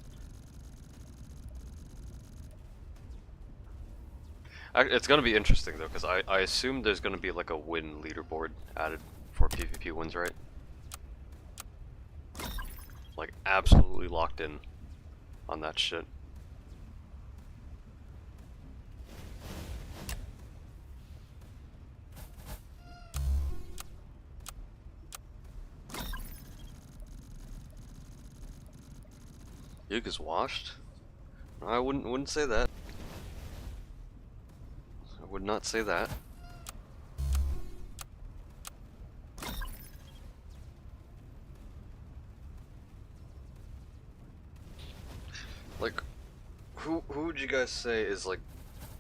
It's gonna be interesting though, because I assume there's gonna be like a win leaderboard added for PvP wins, right? locked in on that shit. Yuke is washed? I wouldn't say that. I would not say that. Like, who would you guys say is like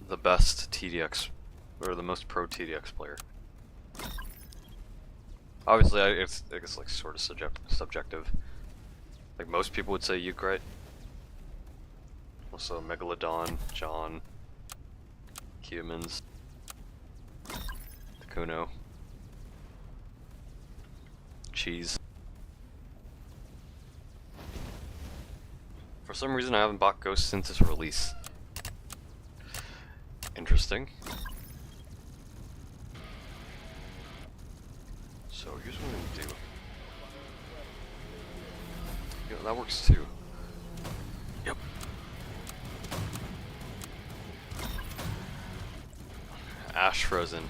the best TDX or the most pro TDX player? Obviously, it's like sort of subjective. Like most people would say Yuke, right? Also Megalodon, John, Humans, Takuno, Cheese. For some reason I haven't bought Ghost since its release. Interesting. So here's what I'm gonna do. Yeah, that works too. Yep. Ash Frozen.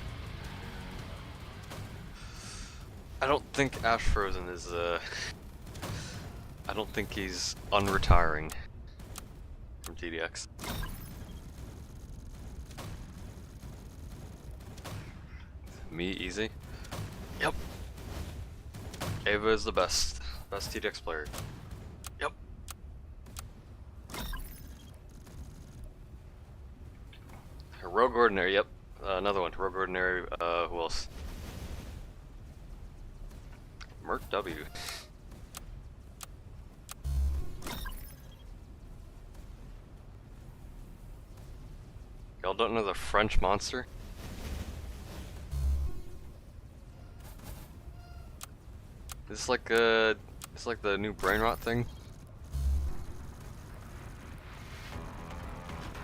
I don't think Ash Frozen is I don't think he's unretiring from TDX. Me easy. Yep. Ava is the best TDX player. Yep. Rogue Ordinary, yep. Another one, Rogue Ordinary, who else? Merc W. Y'all don't know the French monster? It's like the new brain rot thing.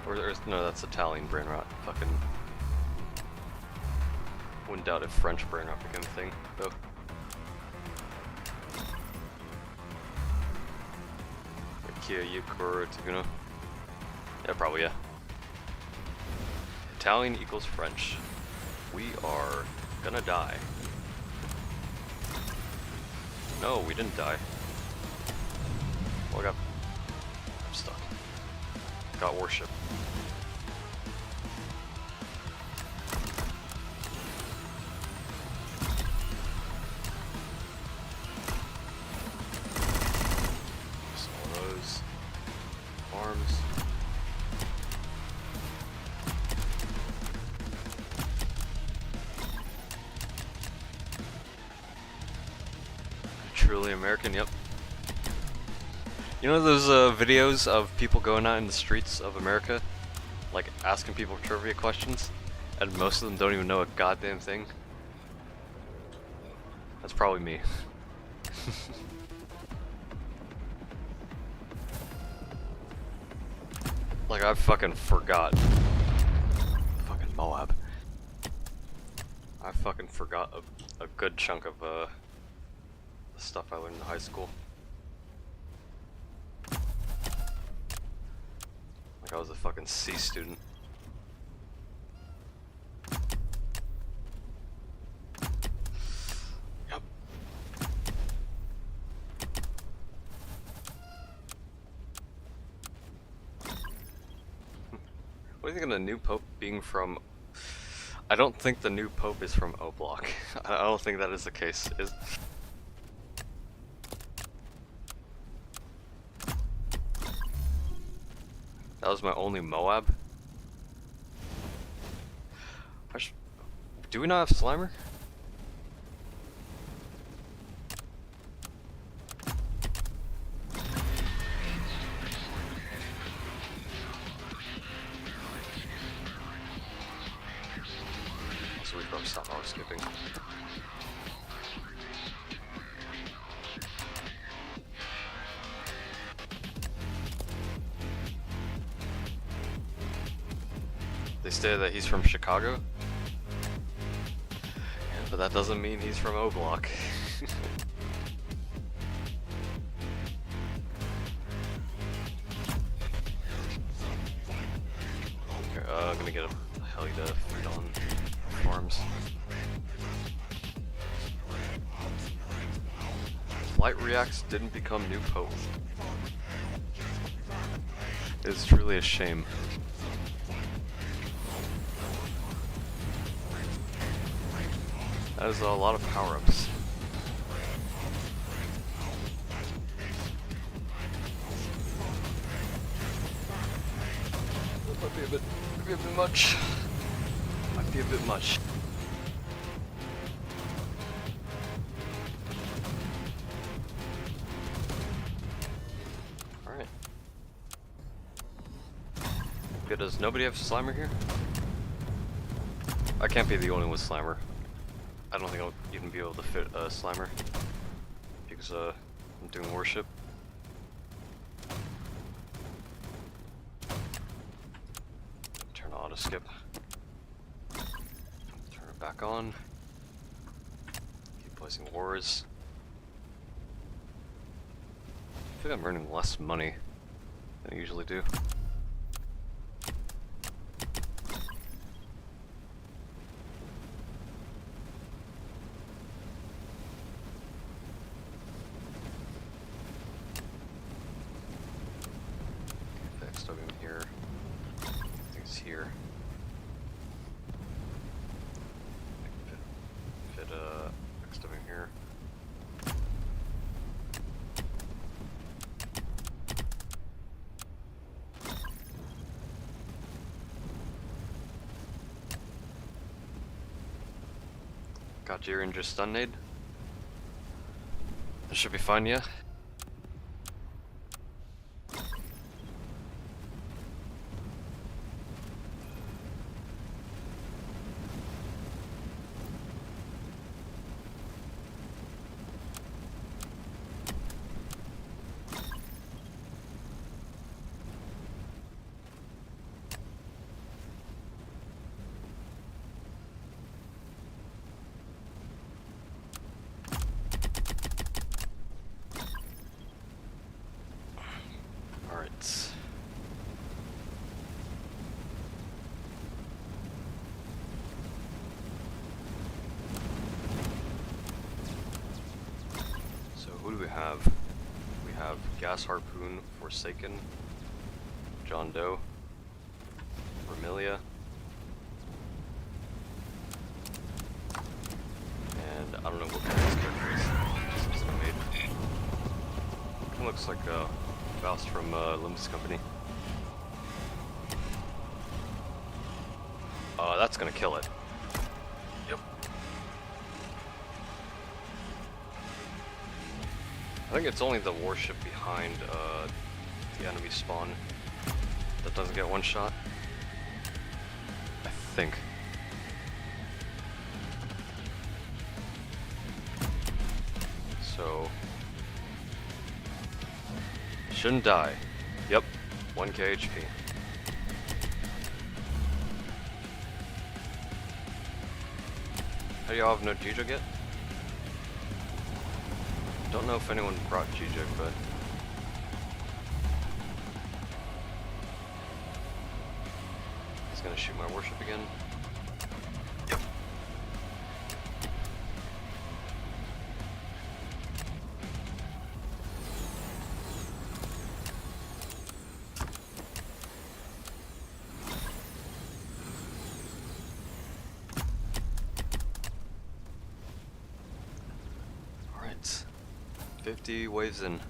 Or no, that's Italian brain rot. Fucking wouldn't doubt if French brain rot became a thing, though. Kia, Yuke, or Takuno? Yeah, probably, yeah. Italian equals French. We are gonna die. No, we didn't die. Well, I'm stuck. Got worship. Truly American, yep. You know those videos of people going out in the streets of America, like asking people trivia questions, and most of them don't even know a goddamn thing? That's probably me. Like I fucking forgot. Fucking Moab. I fucking forgot a good chunk of the stuff I learned in high school. Like I was a fucking C student. Yep. What do you think of the new pope being from... I don't think the new pope is from O-Block. I don't think that is the case. That was my only Moab. Do we not have Slimer? So we probably stop auto skipping. They say that he's from Chicago, but that doesn't mean he's from O-Block. gonna get a heli to feed on farms. Light reacts didn't become new pope. It's truly a shame. That is a lot of power-ups. Might be a bit much. Might be a bit much. Alright. Good, does nobody have Slimer here? I can't be the only one with Slimer. I don't think I'll even be able to fit Slimer. Because I'm doing worship. Turn auto skip. Turn it back on. Keep placing wars. I think I'm earning less money than I usually do. Stuff in here. I think it's here. Fit stuff in here. Got your injured stun nade. That should be fine, yeah. Who do we have? We have Gas Harpoon, Forsaken, John Doe, Vermilia, and I don't know what kind of this character is. Just made. It looks like Faust from Limbus Company. That's gonna kill it. Yep. I think it's only the warship behind the enemy spawn that doesn't get one shot. I think. So shouldn't die. Yep, 1k HP. How do y'all have no G-Jug yet? Don't know if anyone brought G-Jug, but he's gonna shoot my warship again. Yep. Alright. 50 waves in.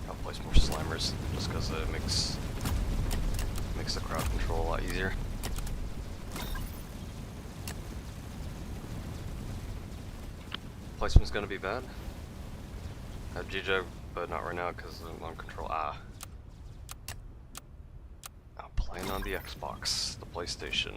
I'll place more Slimers just because it makes the crowd control a lot easier. Placement's gonna be bad. I have G-Jug, but not right now because I'm on control. Playing on the Xbox, the PlayStation.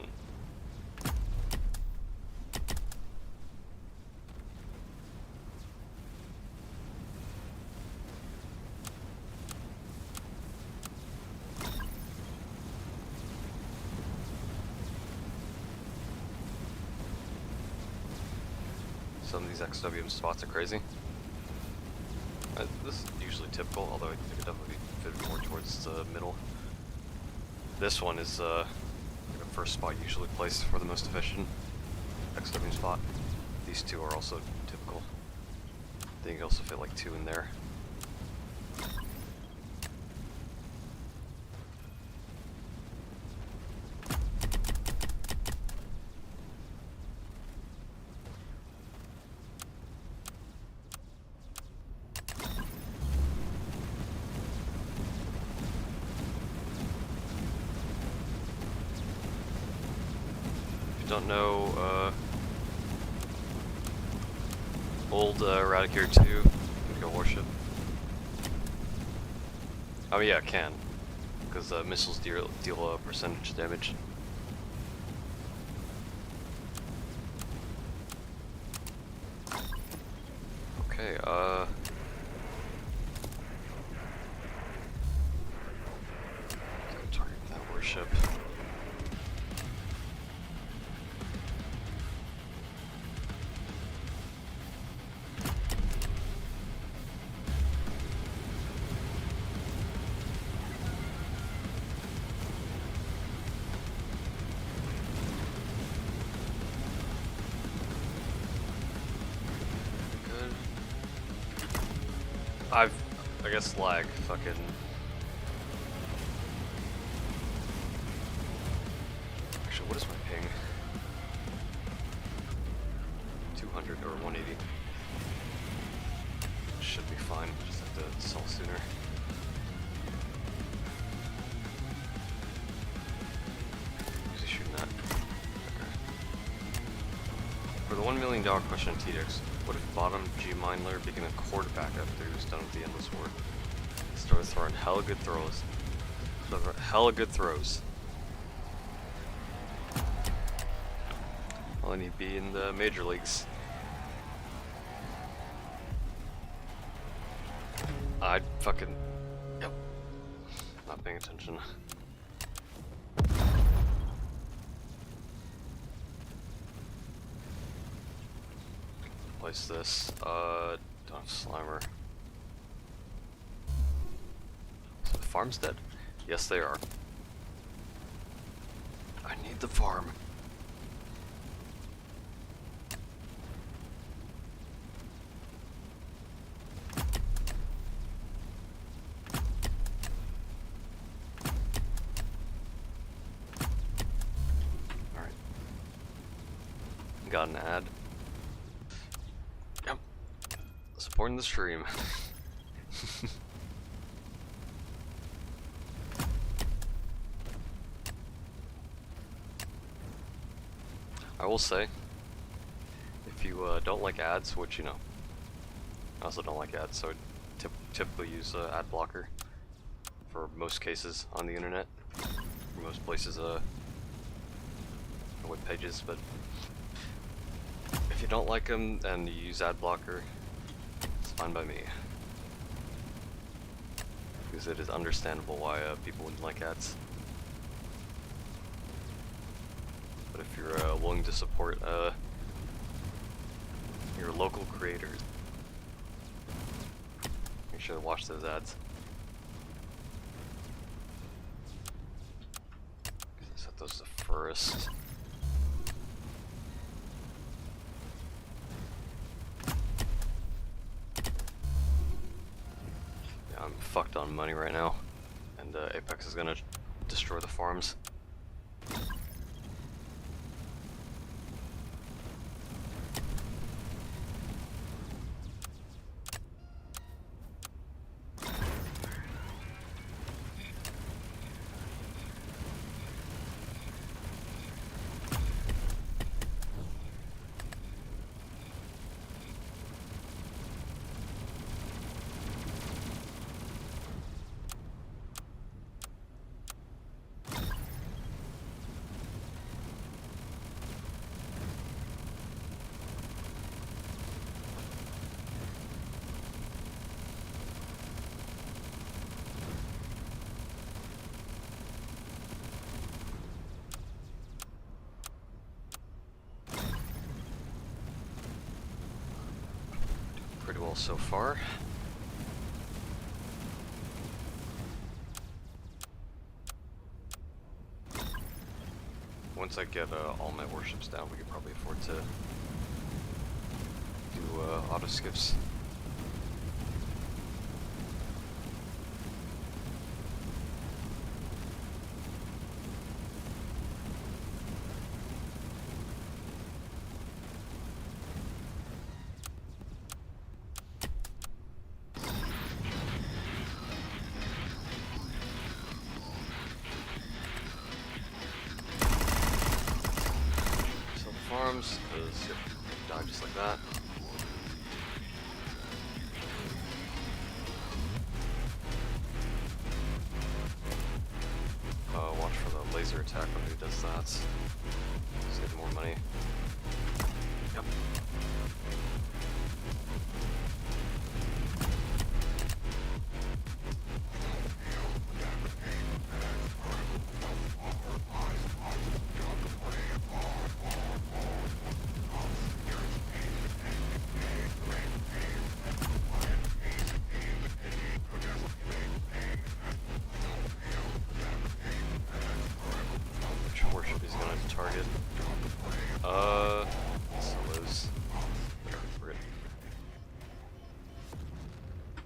some of these XWM spots are crazy. This is usually typical, although I think it definitely fit more towards the middle. This one is the first spot usually placed for the most efficient XW spot. These two are also typical. I think you also fit like 2 in there. Don't know, old Eradicator 2, can go warship. Oh yeah, it can, because missiles deal percentage damage. Okay, target that warship. I guess lag, fucking. Actually, what is my ping? 200 or 180. Should be fine, just have to install sooner. Who's he shooting at? Okay. For the $1 million question on TDX, what if bottom G Mindler became a quarterback after he was done with the Endless War? He started throwing hella good throws. Well, then he'd be in the major leagues. I'd fucking... Yep. Not paying attention. Place this. Don't have Slimer. So the farm's dead? Yes, they are. I need the farm. Alright. Got an ad. Yep. Supporting the stream. I will say, if you don't like ads, which you know, I also don't like ads, so I typically use ad blocker for most cases on the internet, for most places, web pages. But if you don't like them and you use ad blocker, it's fine by me, because it is understandable why people wouldn't like ads. But if you're willing to support your local creators, make sure to watch those ads. Set those to first. Yeah, I'm fucked on money right now, and Apex is gonna destroy the farms. well so far. Once I get all my warships down, we can probably afford to do auto skips. Farms, because you die just like that. Watch for the laser attack when he does that. Save more money. Yep. Target. Solos. Forget.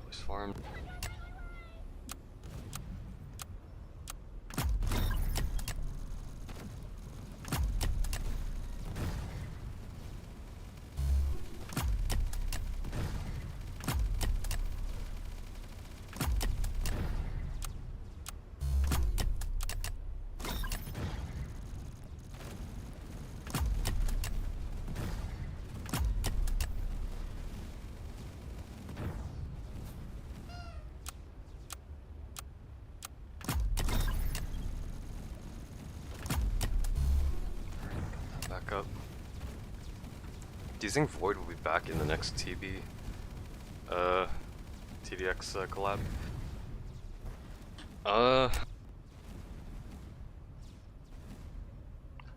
Place farm. Up. Do you think Void will be back in the next TDX collab?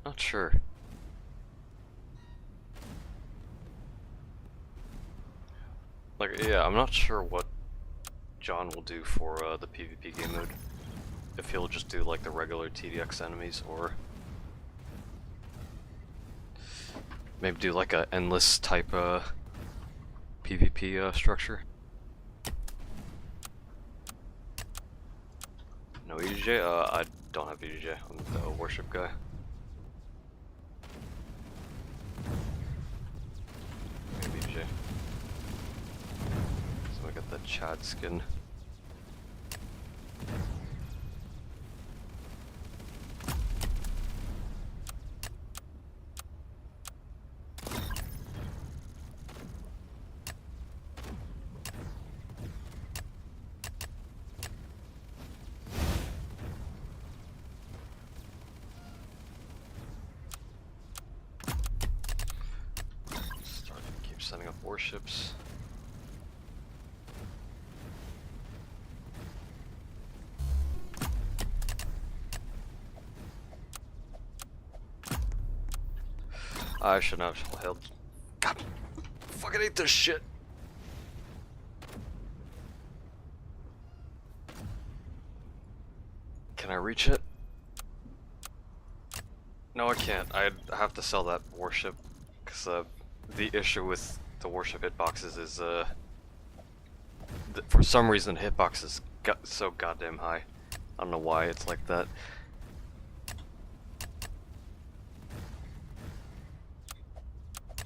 Not sure. Like, yeah, I'm not sure what John will do for the PvP game mode. If he'll just do like the regular TDX enemies, or maybe do like a endless type PvP structure. No EDJ? I don't have EDJ. I'm the worship guy. Maybe EDJ. So I got the Chad skin. Setting up warships. I shouldn't have held. God, fucking hate this shit. Can I reach it? No, I can't. I have to sell that warship because the issue with the warship hitboxes is, for some reason hitboxes got so goddamn high. I don't know why it's like that.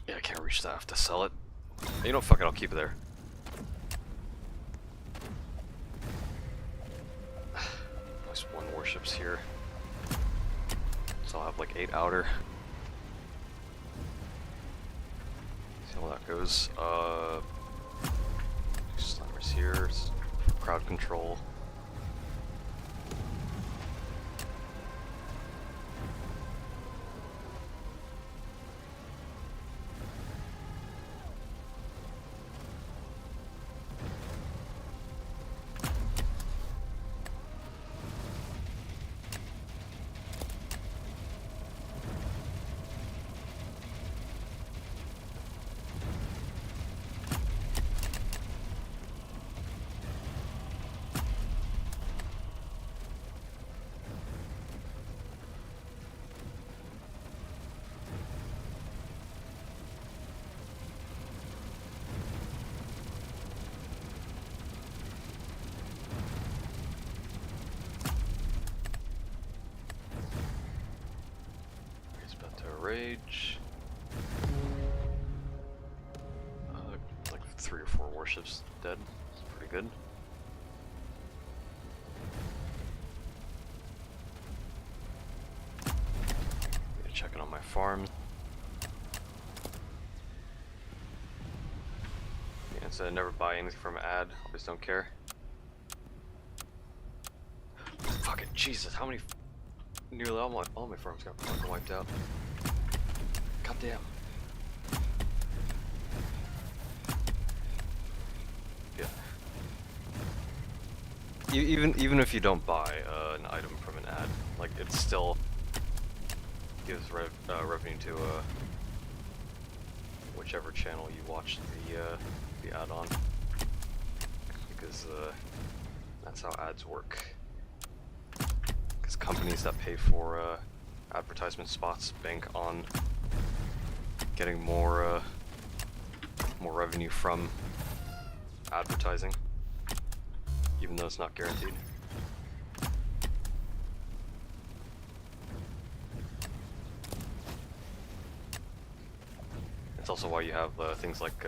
Yeah, I can't reach that. I have to sell it. You know, fuck it, I'll keep it there. There's one warship's here. So I'll have like 8 outer. See how that goes. Slammers here. Crowd control. rage. Like 3 or 4 warships dead. It's pretty good. Checking on my farms. Yeah, so I never buy anything from an ad. I just don't care. Fucking Jesus! How many? Nearly all my farms got fucking wiped out. God damn. Yeah. Even if you don't buy an item from an ad, like it still gives revenue to whichever channel you watch the ad on, because that's how ads work. Because companies that pay for advertisement spots bank on getting more revenue from advertising, even though it's not guaranteed. It's also why you have things like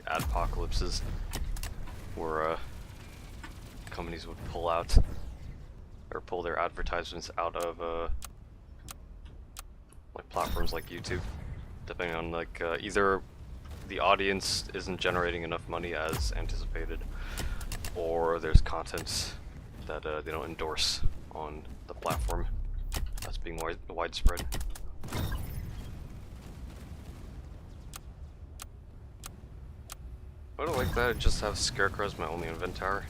adpocalypses, where companies would pull out or pull their advertisements out of like platforms like YouTube, depending on like either the audience isn't generating enough money as anticipated, or there's content that they don't endorse on the platform that's being widespread. I don't like that. I just have Scarecrow as my only event tower.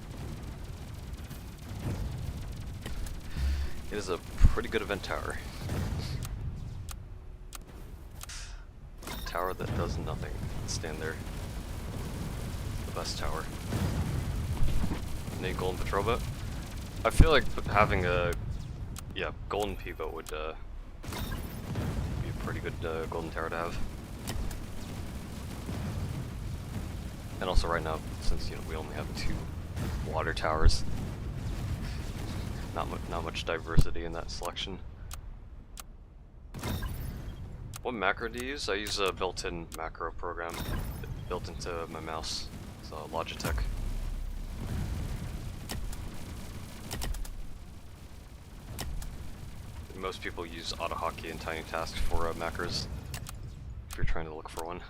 It is a pretty good event tower. Tower that does nothing. Stand there. The best tower. Any golden patrol boat? I feel like having a golden P boat would be a pretty good golden tower to have. And also right now, since we only have 2 water towers, not much diversity in that selection. What macro do you use? I use a built-in macro program built into my mouse. It's Logitech. Most people use AutoHotkey and Tiny Task for macros, if you're trying to look for one.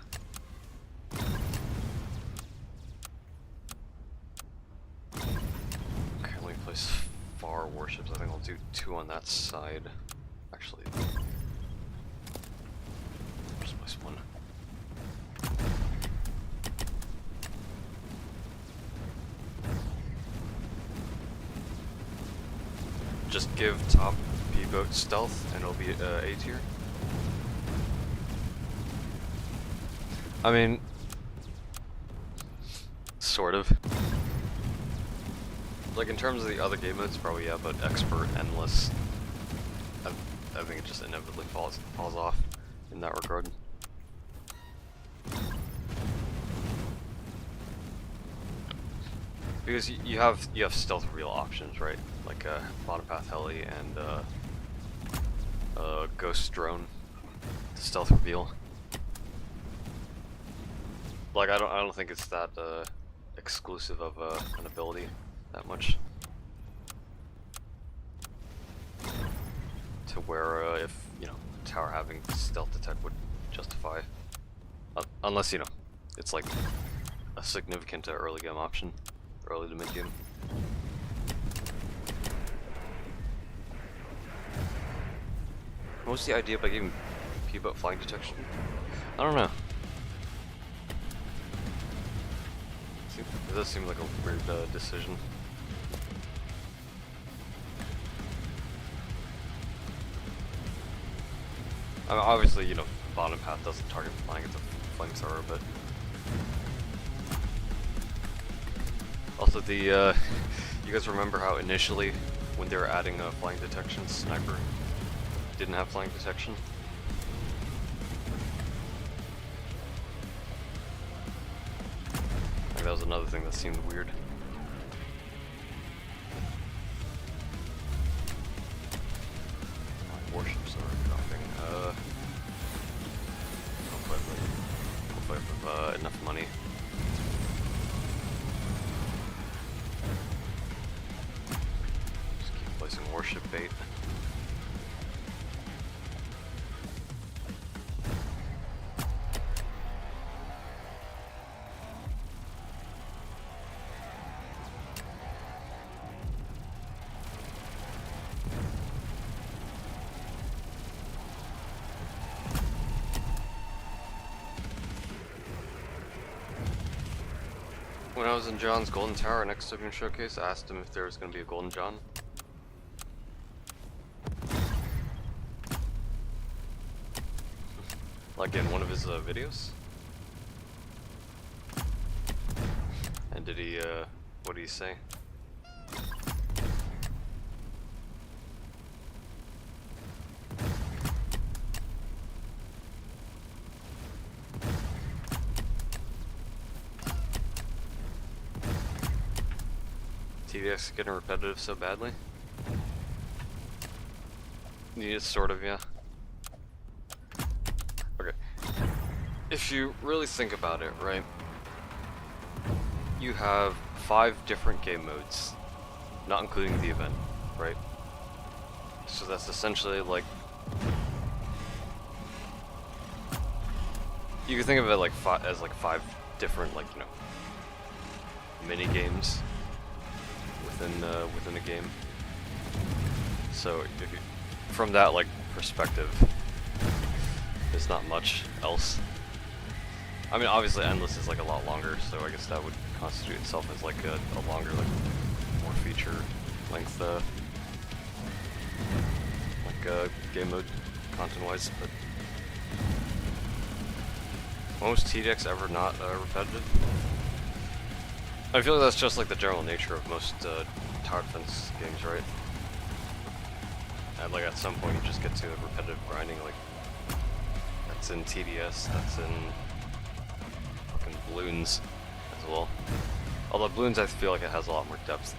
Far warships. I think I'll do 2 on that side. Actually, just place 1. Just give top B boat stealth, and it'll be A tier. I mean, sort of. Like in terms of the other game modes, probably yeah, but expert, endless, I think it just inevitably falls off in that regard. Because you have stealth real options, right? Like bottom path heli and ghost drone, stealth reveal. Like I don't think it's that exclusive of an ability. That much to where if tower having stealth detect would justify, unless it's like a significant early game option, early to mid game. What was the idea by giving P-boat flying detection? I don't know. It does seem like a weird decision. I mean, obviously, bottom path doesn't target flying, it's a flamethrower, but also the you guys remember how initially when they were adding flying detection, sniper didn't have flying detection? Like that was another thing that seemed weird. Warships are dropping. wave of enough money. Just keep placing warship bait. When I was in John's Golden Tower next to him showcase, I asked him if there was going to be a Golden John. Like in one of his videos. And did he, what did he say? TDX getting repetitive so badly? Yeah, sort of, yeah. Okay. If you really think about it, right? You have 5 different game modes, not including the event, right? So that's essentially like... You can think of it like as like 5 different, like, you know, mini games within a game. So if you, from that like perspective, there's not much else. I mean, obviously Endless is like a lot longer, so I guess that would constitute itself as like a longer, like more feature length like game mode content wise. But when was TDX ever not repetitive? I feel like that's just like the general nature of most tower defense games, right? And like at some point you just get to repetitive grinding, like that's in TDS, that's in fucking Bloons as well. Although Bloons I feel like it has a lot more depth,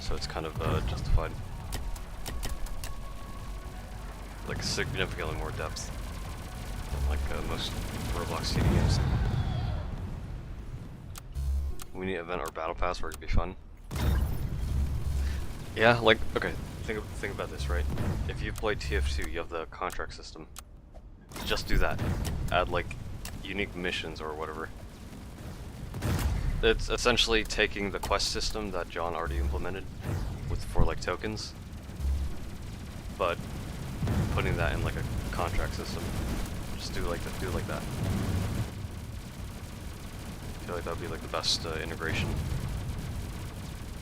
so it's kind of justified. Like significantly more depth than like most Roblox CD games. We need event or battle pass where it could be fun. Yeah, like, okay, think about this, right? If you play TF2, you have the contract system. Just do that. Add like unique missions or whatever. It's essentially taking the quest system that John already implemented for like tokens, but putting that in like a contract system. Just do like that. I feel like that would be like the best integration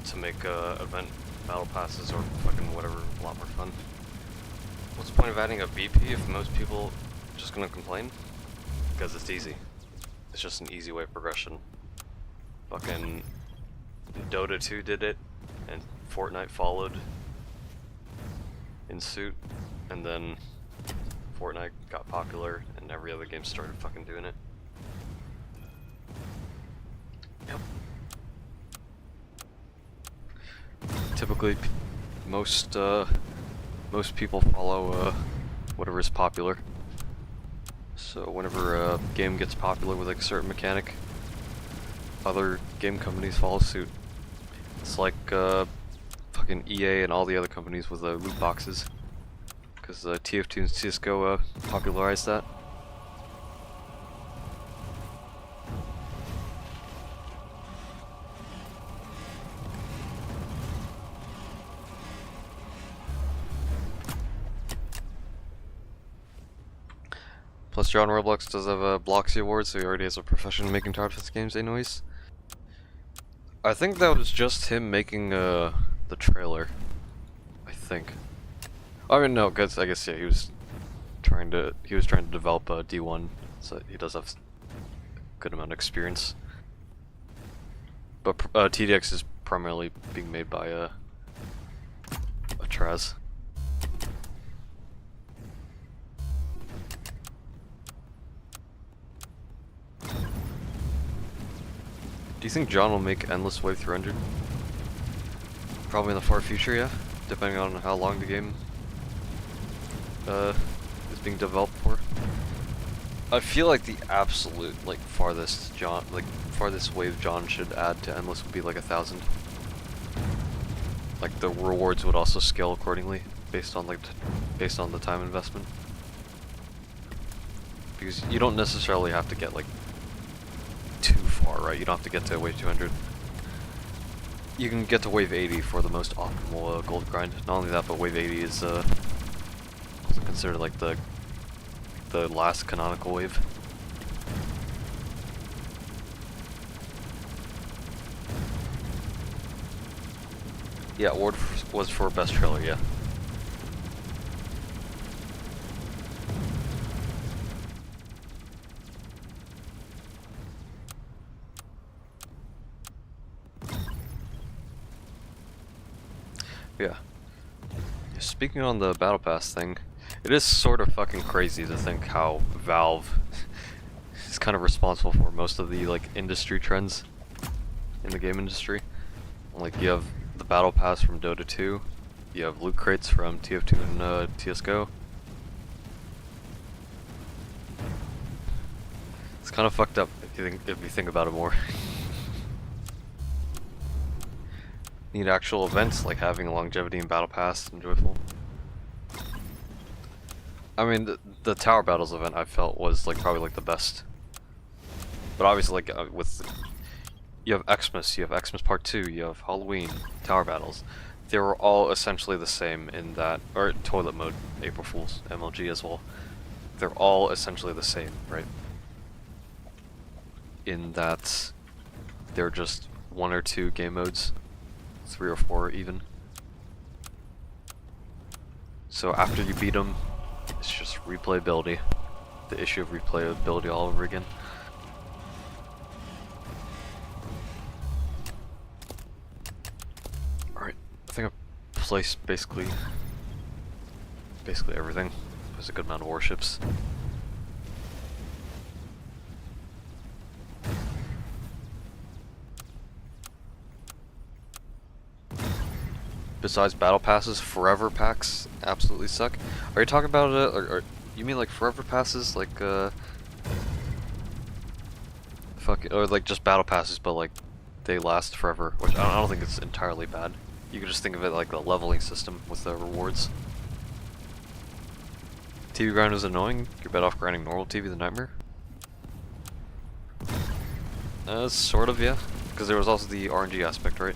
to make event battle passes or fucking whatever a lot more fun. What's the point of adding a BP if most people are just gonna complain? Because it's easy. It's just an easy way of progression. Fucking Dota 2 did it, and Fortnite followed in suit, and then Fortnite got popular, and every other game started fucking doing it. Yep. Typically, most people follow whatever is popular. So whenever a game gets popular with like a certain mechanic, other game companies follow suit. It's like fucking EA and all the other companies with loot boxes, because TF2 and CS:GO popularized that. Plus, John Roblox does have a Bloxy Award, so he already has a profession making tower defense games anyways. I think that was just him making the trailer. I think. I mean, no, cause I guess yeah, he was trying to develop D1, so he does have a good amount of experience. But TDX is primarily being made by a Traz. Do you think John will make Endless Wave 300? Probably in the far future, yeah. Depending on how long the game is being developed for. I feel like the absolute like farthest wave John should add to endless would be like 1,000. Like the rewards would also scale accordingly based on based on the time investment. Because you don't necessarily have to get like too far, right? You don't have to get to wave 200. You can get to wave 80 for the most optimal gold grind. Not only that, but wave 80 is also considered like the last canonical wave. Yeah, award was for best trailer, yeah. Yeah. Speaking on the Battle Pass thing, it is sort of fucking crazy to think how Valve is kind of responsible for most of the like industry trends in the game industry. Like you have the Battle Pass from Dota 2, you have loot crates from TF2 and CSGO. It's kind of fucked up if you think about it more. Need actual events like having longevity and Battle Pass and joyful. I mean, the Tower Battles event I felt was like probably like the best. But obviously, like you have Xmas Part 2, you have Halloween, Tower Battles. They were all essentially the same in that, or Toilet Mode, April Fool's, MLG as well. They're all essentially the same, right? In that they're just 1 or 2 game modes, 3 or 4 even. So after you beat them, it's just replayability. The issue of replayability all over again. Alright, I think I've placed basically everything. There's a good amount of warships. Besides battle passes, forever packs absolutely suck. Are you talking about or you mean like forever passes, like or like just battle passes, but like they last forever? Which I don't think it's entirely bad. You can just think of it like a leveling system with the rewards. TV grind is annoying. You're better off grinding normal TV than Nightmare. Sort of, yeah. Because there was also the RNG aspect, right?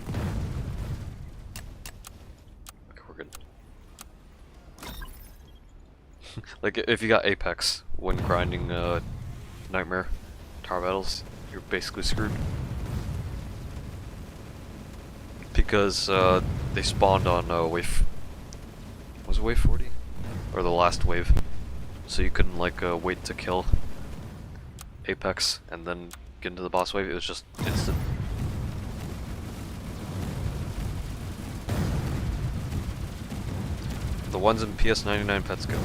Like, if you got Apex when grinding Nightmare Tower Battles, you're basically screwed. Because they spawned on wave... Was it wave 40? Or the last wave. So you couldn't, like, wait to kill Apex and then get into the boss wave, it was just instant. The ones in PS99 Pets Go.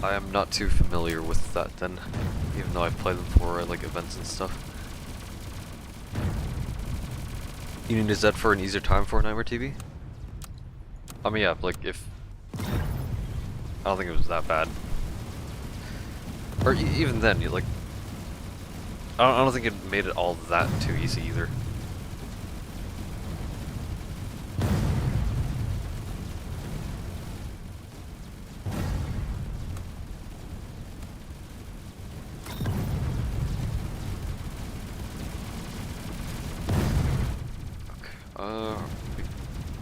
I am not too familiar with that then, even though I've played them for like events and stuff. You need a Z for an easier time for Nightmare TV? I mean, yeah, like if... I don't think it was that bad. Or even then, you like... I don't think it made it all that too easy either. I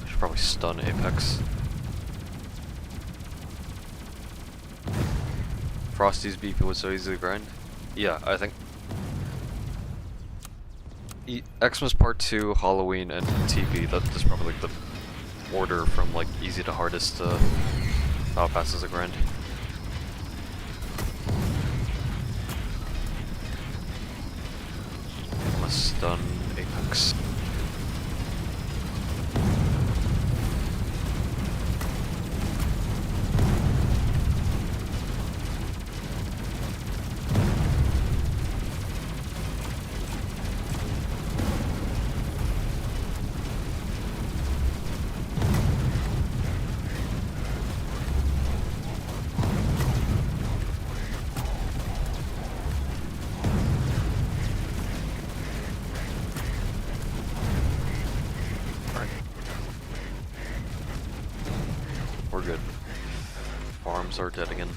should probably stun Apex. Frosty's BP was so easy to grind? Yeah, I think... Xmas Part 2, Halloween, and TP, that's probably like the order from like easy to hardest battle passes to grind. I'm gonna stun Apex. start dead again.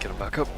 Get him back up.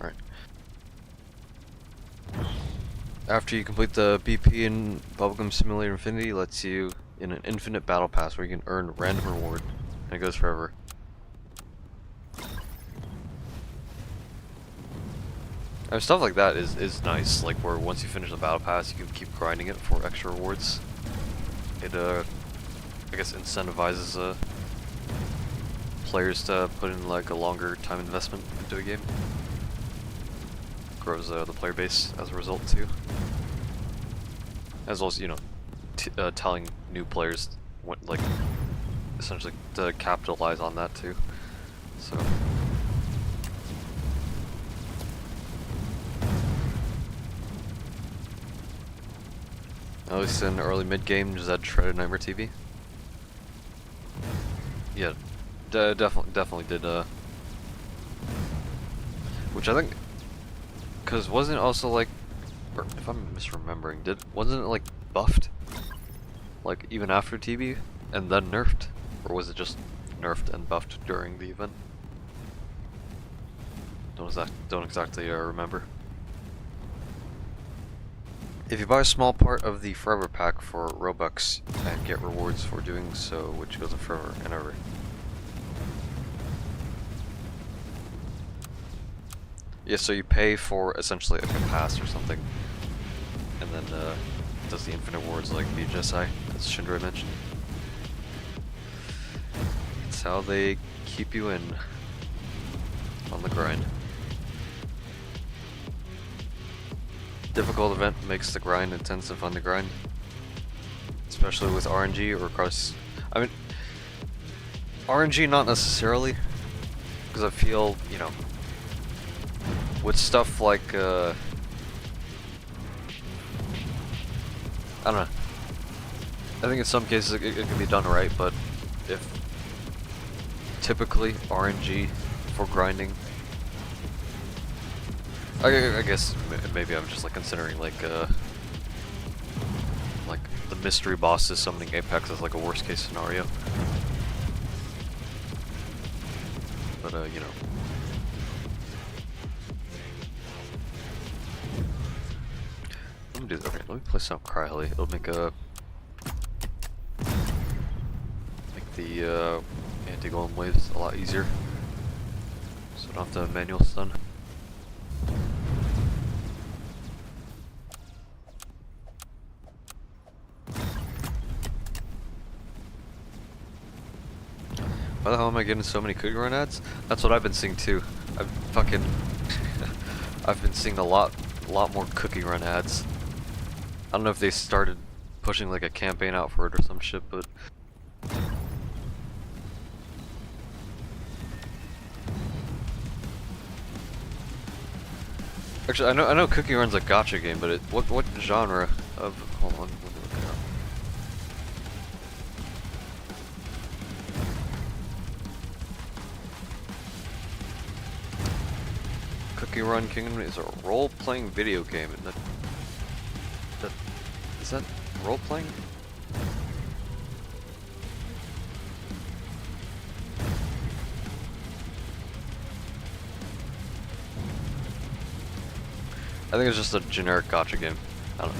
Alright. After you complete the BP in Bubblegum Simulator Infinity, lets you in an infinite battle pass where you can earn random reward, and it goes forever. Stuff like that is nice, like where once you finish the battle pass you can keep grinding it for extra rewards. It I guess incentivizes players to put in like a longer time investment into a game. Grows the player base as a result too. As well as, you know, telling new players what, like, essentially to capitalize on that too. So at least in early mid game, Zed shredded Nightmare TV. Yeah, definitely did. Which I think, because wasn't it also like, or if I'm misremembering, wasn't it like buffed, like even after TV and then nerfed, or was it just nerfed and buffed during the event? Don't exactly remember. If you buy a small part of the Forever Pack for Robux and get rewards for doing so, which goes on forever and ever. Yeah, so you pay for essentially like a pass or something, and then does the infinite rewards like BGSI, as Shindra mentioned. It's how they keep you in on the grind. Difficult event makes the grind intensive on the grind, especially with RNG or across. I mean, RNG not necessarily, because I feel, you know, with stuff like I don't know. I think in some cases it can be done right, but if typically RNG for grinding. I guess maybe I'm just like considering like the mystery bosses summoning Apex as like a worst case scenario. But you know. Let me do that. Okay, let me play some Cryheli. It'll make the anti-golem waves a lot easier. So I don't have to manual stun. Why the hell am I getting so many cookie run ads? That's what I've been seeing too. I've been seeing a lot more cookie run ads. I don't know if they started pushing like a campaign out for it or some shit, but actually I know Cookie Run's a gacha game, but what genre of, hold on, let me look it up. Cookie Run Kingdom is a role-playing video game, and is that role-playing? I think it's just a generic gacha game. I don't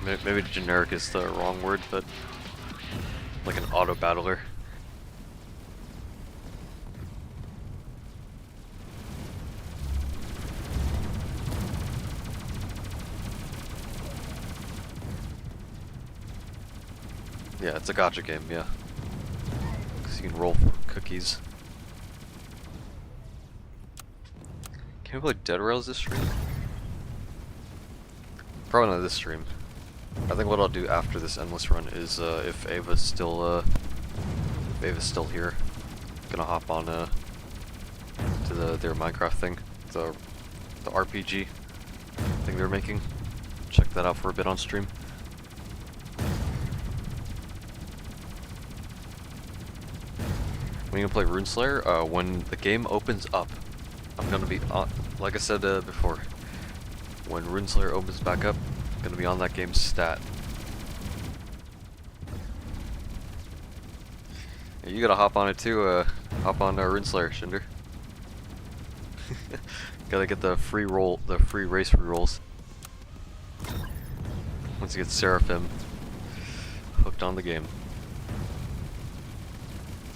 know. Maybe generic is the wrong word, but like an auto battler. Yeah, it's a gacha game, yeah. Because you can roll cookies. Can we play Dead Rails this stream? Probably not this stream. I think what I'll do after this endless run is if Ava's still here, gonna hop on to their Minecraft thing, the RPG thing they're making. Check that out for a bit on stream. When you play RuneSlayer, when the game opens up, I'm gonna be on, like I said before, when RuneSlayer opens back up, I'm gonna be on that game's stat. You gotta hop on it too, hop on RuneSlayer, Shinder. Gotta get the free race rerolls. Once you get Seraphim hooked on the game.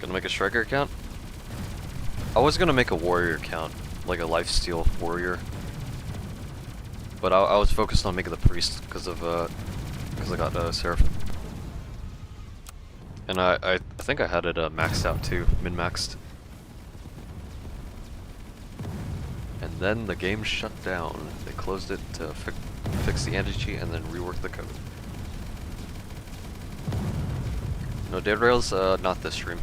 Gonna make a striker account? I was gonna make a warrior account, like a lifesteal warrior. But I was focused on making the priest because I got Seraphim. And I think I had it maxed out too, min-maxed. And then the game shut down. They closed it to fix the anti-cheat and then rework the code. No dead rails, not this stream.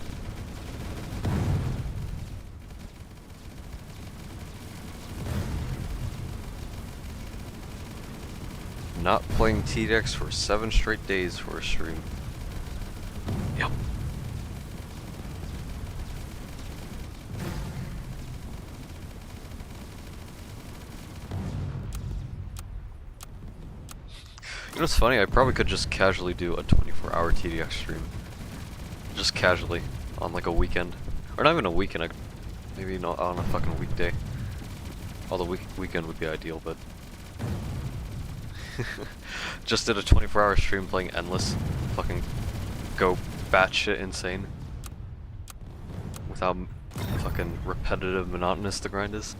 Not playing TDX for 7 straight days for a stream. Yep. You know what's funny? I probably could just casually do a 24-hour TDX stream. Just casually. On like a weekend. Or not even a weekend, maybe not on a fucking weekday. Although weekend would be ideal, but... just did a 24-hour stream playing Endless. Fucking go batshit insane. With how fucking repetitive, monotonous the grind is.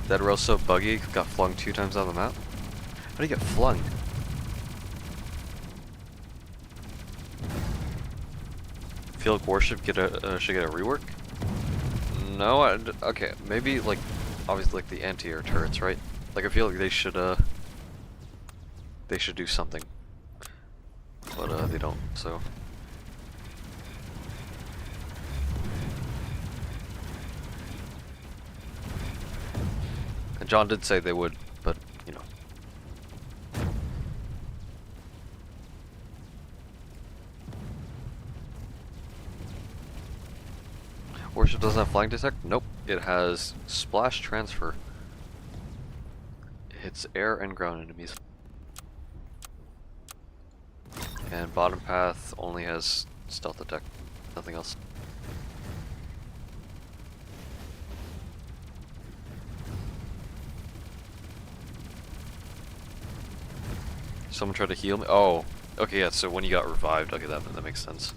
That rail's so buggy, got flung 2 times out of the map. How do you get flung? Feel like Warship should get a rework? No, okay, maybe like, obviously like the anti-air turrets, right? Like I feel like they should do something. But they don't, so. And John did say they would, but you know. Warship doesn't have flying detect? Nope. It has splash transfer. It hits air and ground enemies. And bottom path only has stealth attack. Nothing else. Someone tried to heal me? Oh. Okay, yeah, so when you got revived, okay, that makes sense.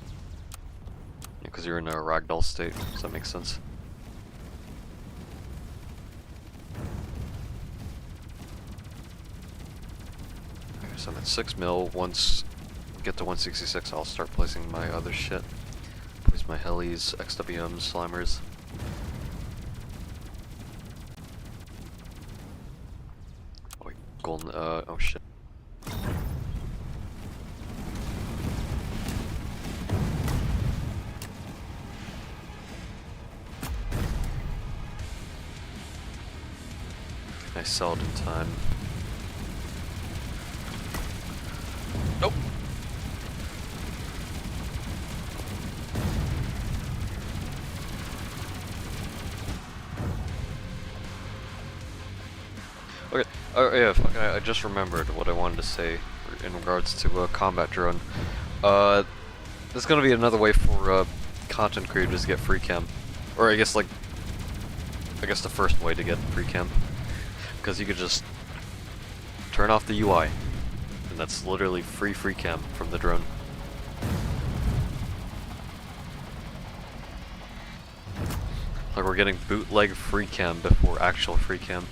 Because you're in a ragdoll state, so that makes sense. Okay, so I'm at 6 mil. Once I get to 166, I'll start placing my other shit. Place my helis, XWMs, slimers. Oh wait, golden, oh shit. I sell it in time. Nope. Okay. Oh yeah. Fuck, I just remembered what I wanted to say in regards to combat drone. There's gonna be another way for content creators to get free cam, or I guess the first way to get free cam. Because you could just turn off the UI, and that's literally free cam from the drone. Like we're getting bootleg free cam before actual free cam.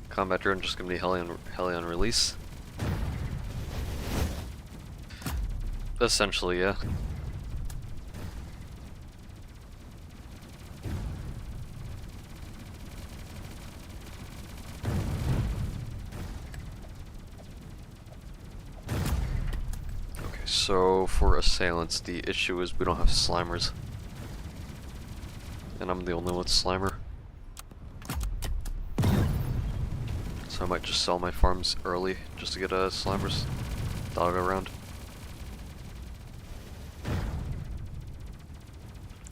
Combat drone just gonna be heli on release. Essentially, yeah. Okay, so for assailants, the issue is we don't have slimers. And I'm the only one with slimer. So I might just sell my farms early just to get slimers. That'll go around.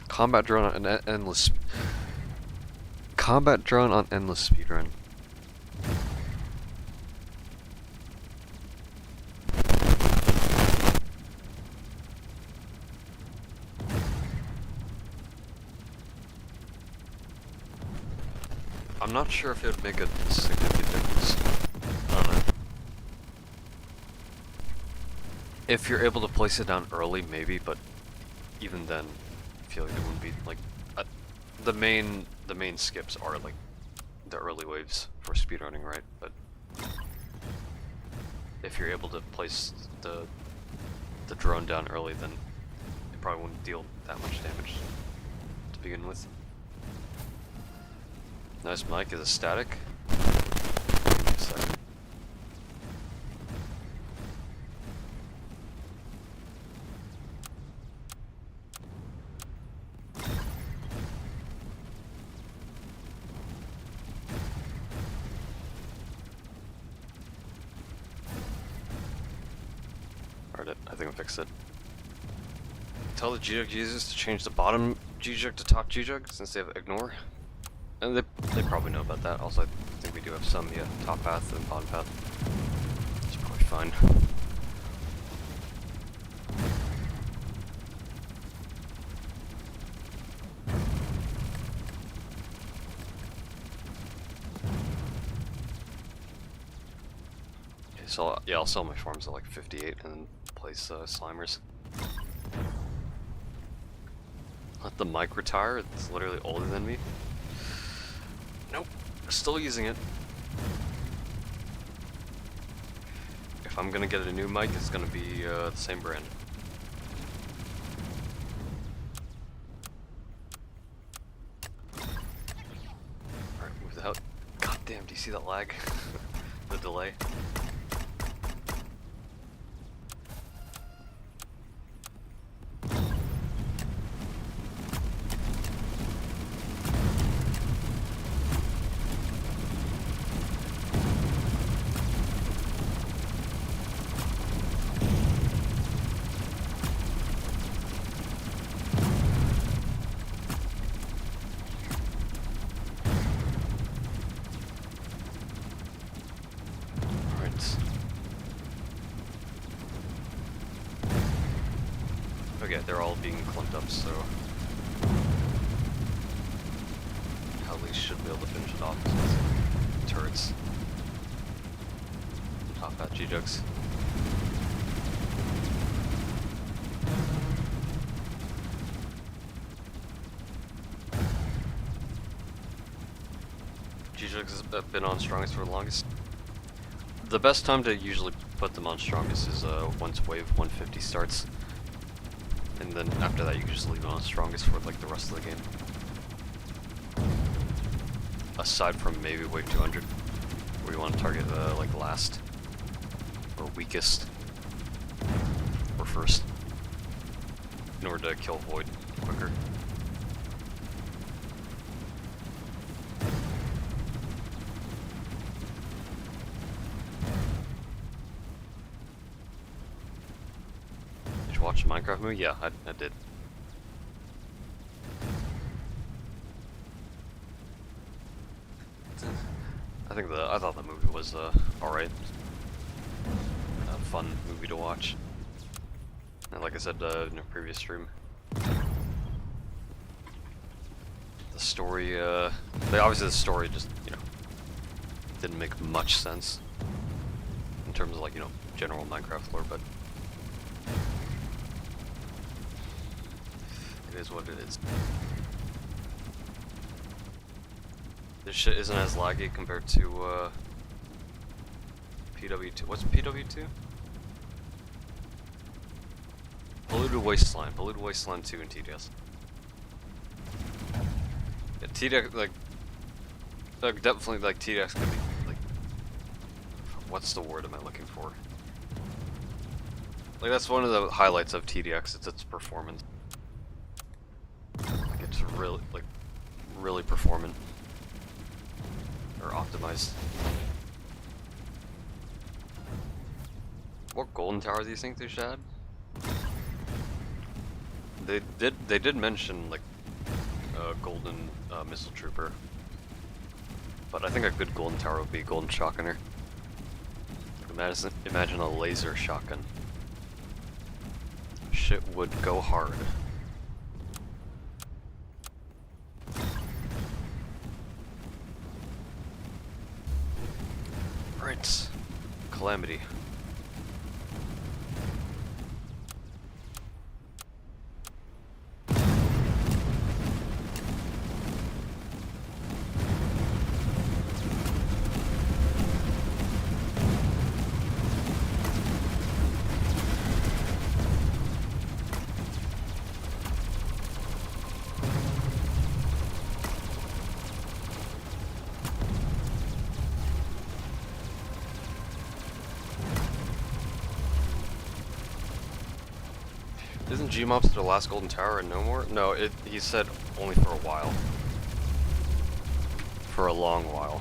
Combat drone on an endless speedrun. I'm not sure if it would make a significant difference. I don't know. If you're able to place it down early, maybe, but even then, I feel like it wouldn't be like the main skips are like the early waves for speedrunning, right? But if you're able to place the drone down early, then it probably wouldn't deal that much damage to begin with. Nice mic, is it static? Alright, I think I fixed it. Tell the G-Jug users to change the bottom G-Jug to top G-Jug since they have ignore. And they probably know about that. Also, I think we do have some, yeah, top path and bottom path. It's probably fine. Okay, so yeah, I'll sell my farms at like 58 and then place slimers. Let the mic retire. It's literally older than me. Nope, still using it. If I'm gonna get a new mic, it's gonna be the same brand. Alright, move the hell. God damn, do you see that lag? The delay. Okay, they're all being clumped up, so at least should be able to finish it off with turrets. Top hat G-Jugs. G-Jugs has been on strongest for the longest. The best time to usually put them on strongest is once wave 150 starts. And then after that you can just leave it on strongest for like the rest of the game. Aside from maybe wave 200, where you want to target like last, or weakest, or first, in order to kill Void quicker. Watch a Minecraft movie? Yeah, I did. I thought the movie was alright. A fun movie to watch. And like I said in a previous stream, the story, obviously the story just, you know, didn't make much sense in terms of like, you know, general Minecraft lore, but it is what it is. This shit isn't as laggy compared to PW2. What's PW2? Polluted Wasteland. Polluted Wasteland 2 and TDS. Yeah, TDX, like definitely, like, TDX could be, like, what's the word am I looking for? Like, that's one of the highlights of TDX, it's its performance. Like, it's really performant. Or optimized. What golden tower do you think they should add? They did mention, like, golden missile trooper. But I think a good golden tower would be a golden shotgunner. Imagine a laser shotgun. Shit would go hard. Right. Calamity. Isn't G-Mobs the last golden tower and no more? No, he said only for a while. For a long while.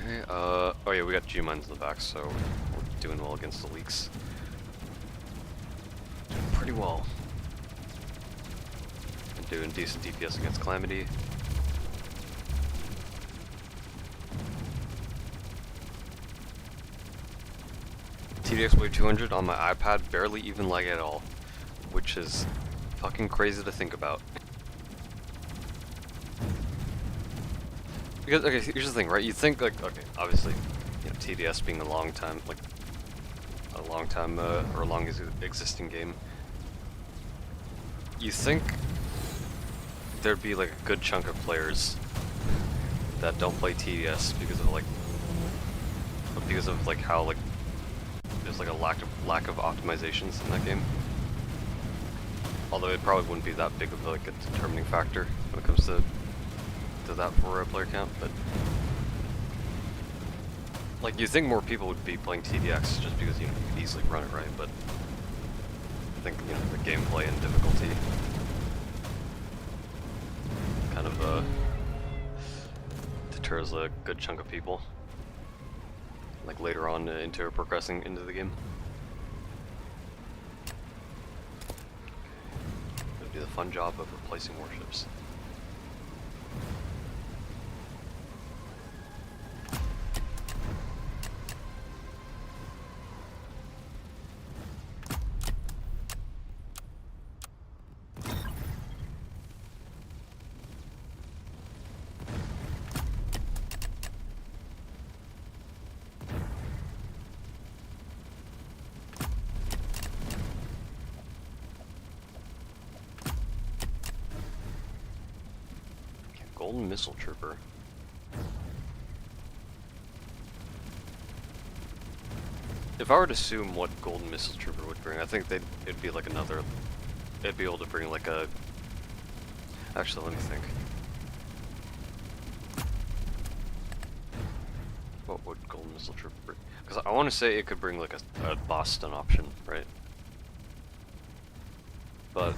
Okay, oh yeah, we got G-Mines in the back, so we're doing well against the leaks. Doing pretty well. Doing decent DPS against Calamity. TDX Wave 200 on my iPad, barely even lag at all, which is fucking crazy to think about. Because, okay, here's the thing, right? You think, like, okay, obviously, you know, TDS being a long time or long existing game, you think there'd be like a good chunk of players that don't play TDS because of how like there's like a lack of optimizations in that game. Although it probably wouldn't be that big of like a determining factor when it comes to that for a player count, but like you think more people would be playing TDX just because you know you could easily run it right, but I think you know the gameplay and difficulty kind of deters a good chunk of people, like later on into progressing into the game. Gonna do the fun job of replacing warships. Golden Missile Trooper. If I were to assume what Golden Missile Trooper would bring, I think it'd be like another. It'd be able to bring like a. Actually, let me think. What would Golden Missile Trooper bring? Because I want to say it could bring like a boss stun option, right? But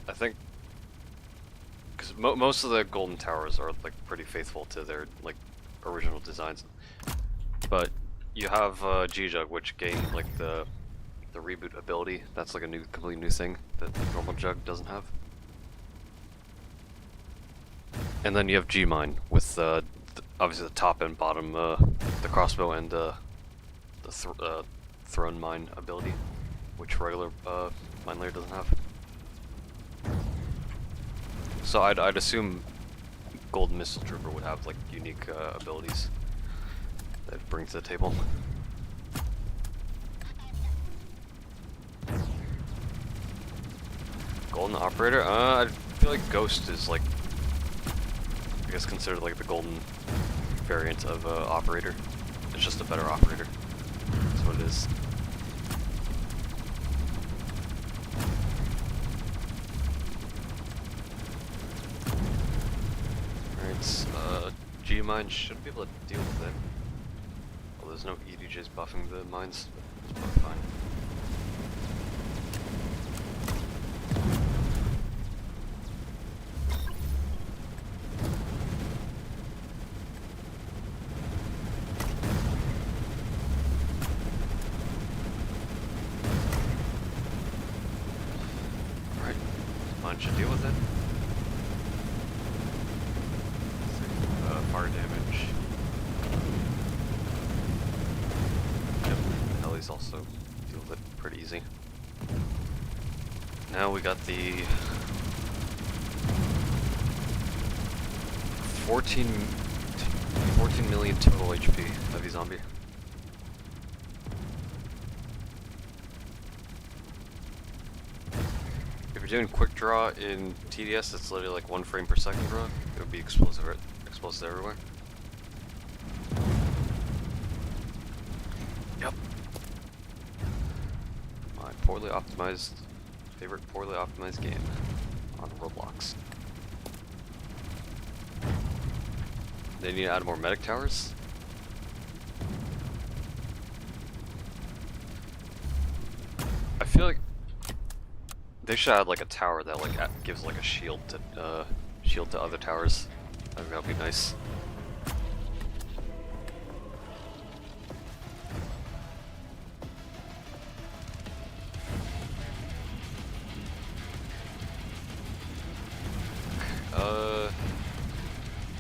I think. Because most of the golden towers are like pretty faithful to their like original designs, but you have G-Jug, which gained like the reboot ability. That's like a completely new thing that normal Jug doesn't have. And then you have G-Mine with obviously the top and bottom, the crossbow and the Throne Mine ability, which regular mine layer doesn't have. So I'd assume Golden Missile Trooper would have like unique abilities that it brings to the table. Golden operator? I feel like Ghost is like, I guess considered like the golden variant of operator. It's just a better operator. That's what it is. Alright, G-Mine should be able to deal with it. Well, there's no EDJs buffing the mines, but it's probably fine. Alright, mine should deal with it. Fire damage. Yep, Ellie's also deal with it pretty easy. Now we got the 14 million total HP heavy zombie. If you're doing quick draw in TDS, it's literally like 1 frame per second draw. It would be explosive everywhere. Yep. My favorite poorly optimized game on Roblox. They need to add more medic towers. I feel like they should add like a tower that like gives like a shield to other towers. I think that would be nice.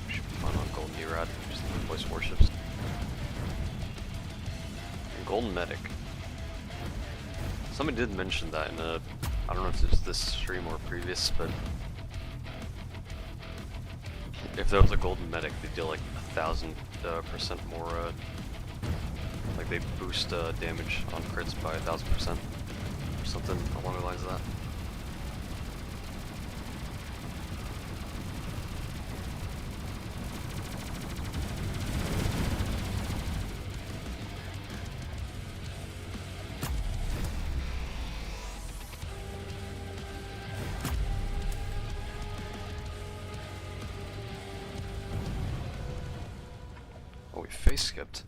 Should be fun on Golden Erad, just replace warships. And Golden Medic. Somebody did mention that in a, I don't know if it was this stream or previous, but if there was a Golden Medic, they deal like 1,000% more, like they boost damage on crits by 1,000%, or something along the lines of that. Oh, we face skipped.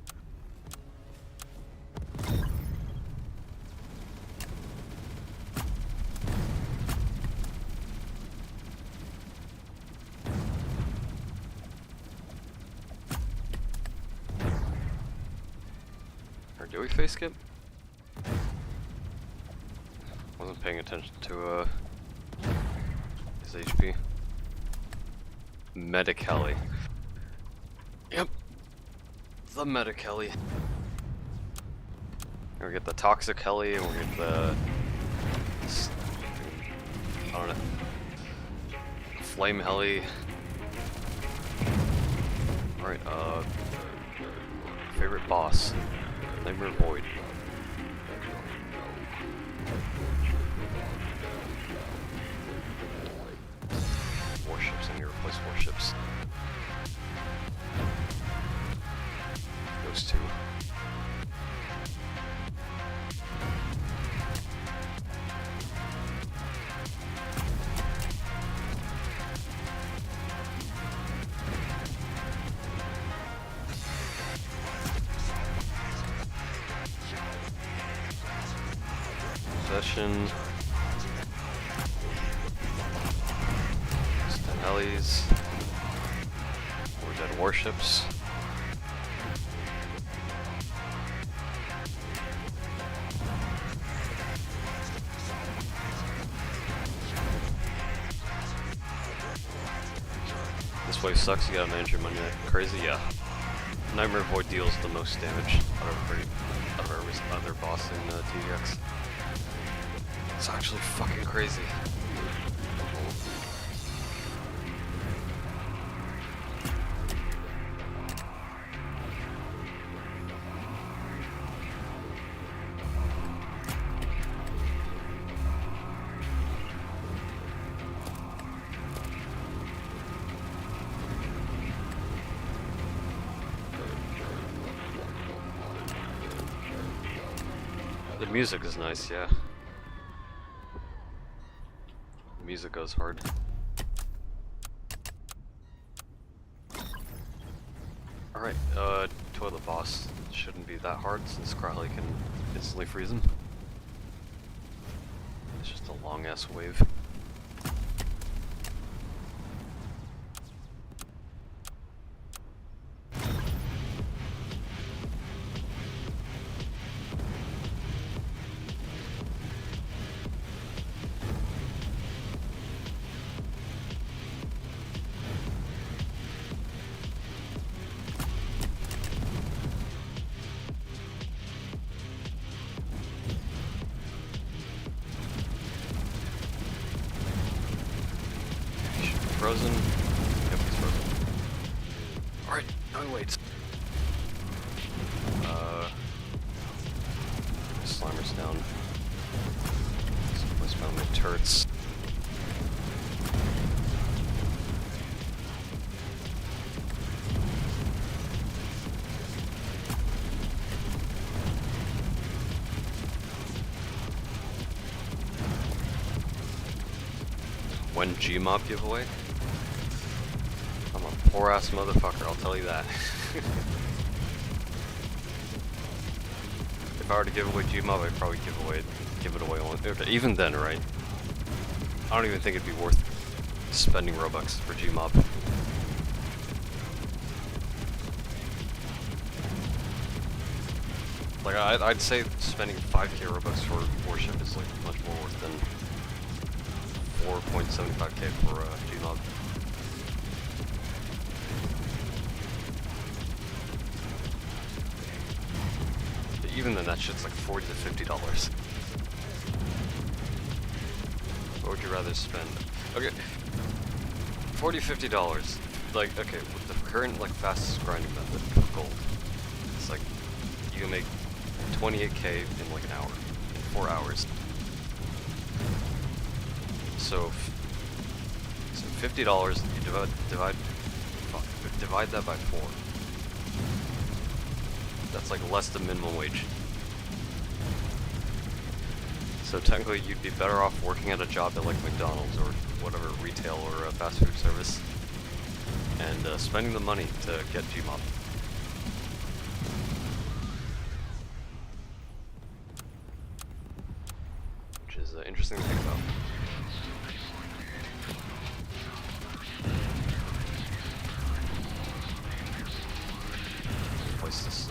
Or do we face skip? Wasn't paying attention to his HP. Medic heli. Yep. The medic heli. And we get the toxic heli, and we get the, I don't know, flame heli. Alright, favorite boss, Nightmare Void. Warships, I need to replace warships. Those two. Possession. Just 10 helis. More dead warships. This wave sucks, you gotta manage your money like crazy, yeah. Nightmare Void deals the most damage out of every other boss in TDX. It's actually fucking crazy. Music is nice, yeah. Music goes hard. Alright, toilet boss shouldn't be that hard since Crowley can instantly freeze him. It's just a long ass wave. Frozen? Yep, he's frozen. Alright, now he waits. Slimer's down. Let's found my turrets. When Gmob giveaway? I'm a poor ass motherfucker, I'll tell you that. If I were to give away Gmob, I'd probably give it away only. Even then, right? I don't even think it'd be worth spending Robux for Gmob. Like, I'd say spending 5k Robux for Worship is like much more worth than 4.75k for Gmob. Even then, that shit's like $40 to $50. What would you rather spend? Okay, $40, $50. Like, okay, with the current like fastest grinding method for gold, it's like you can make 28k in like an hour, in 4 hours. So $50, you divide that by 4. That's like less than minimum wage. So technically you'd be better off working at a job at like McDonald's or whatever retail or a fast food service and spending the money to get Gmob. Which is interesting to think about. Place this,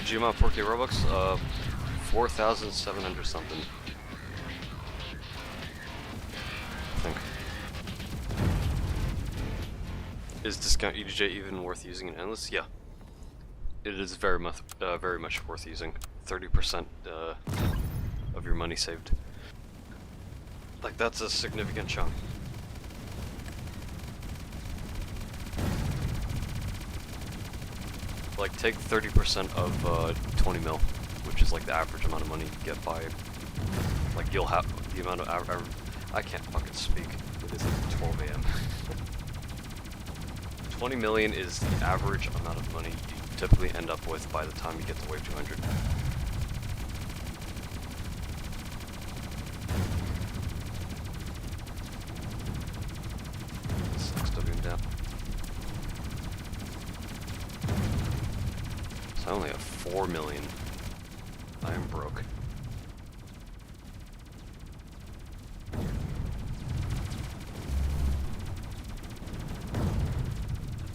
Gmob 4K Robux, 4,700 something. I think. Is discount EDJ even worth using in Endless? Yeah. It is very much worth using. 30% of your money saved. Like, that's a significant chunk. Like, take 30% of 20 mil, which is like the average amount of money you get by, like, you'll have the amount of I can't fucking speak. It is like 12 AM. 20 million is the average amount of money you typically end up with by the time you get to wave 200. Sucks to being down. So I only have 4 million. I am broke.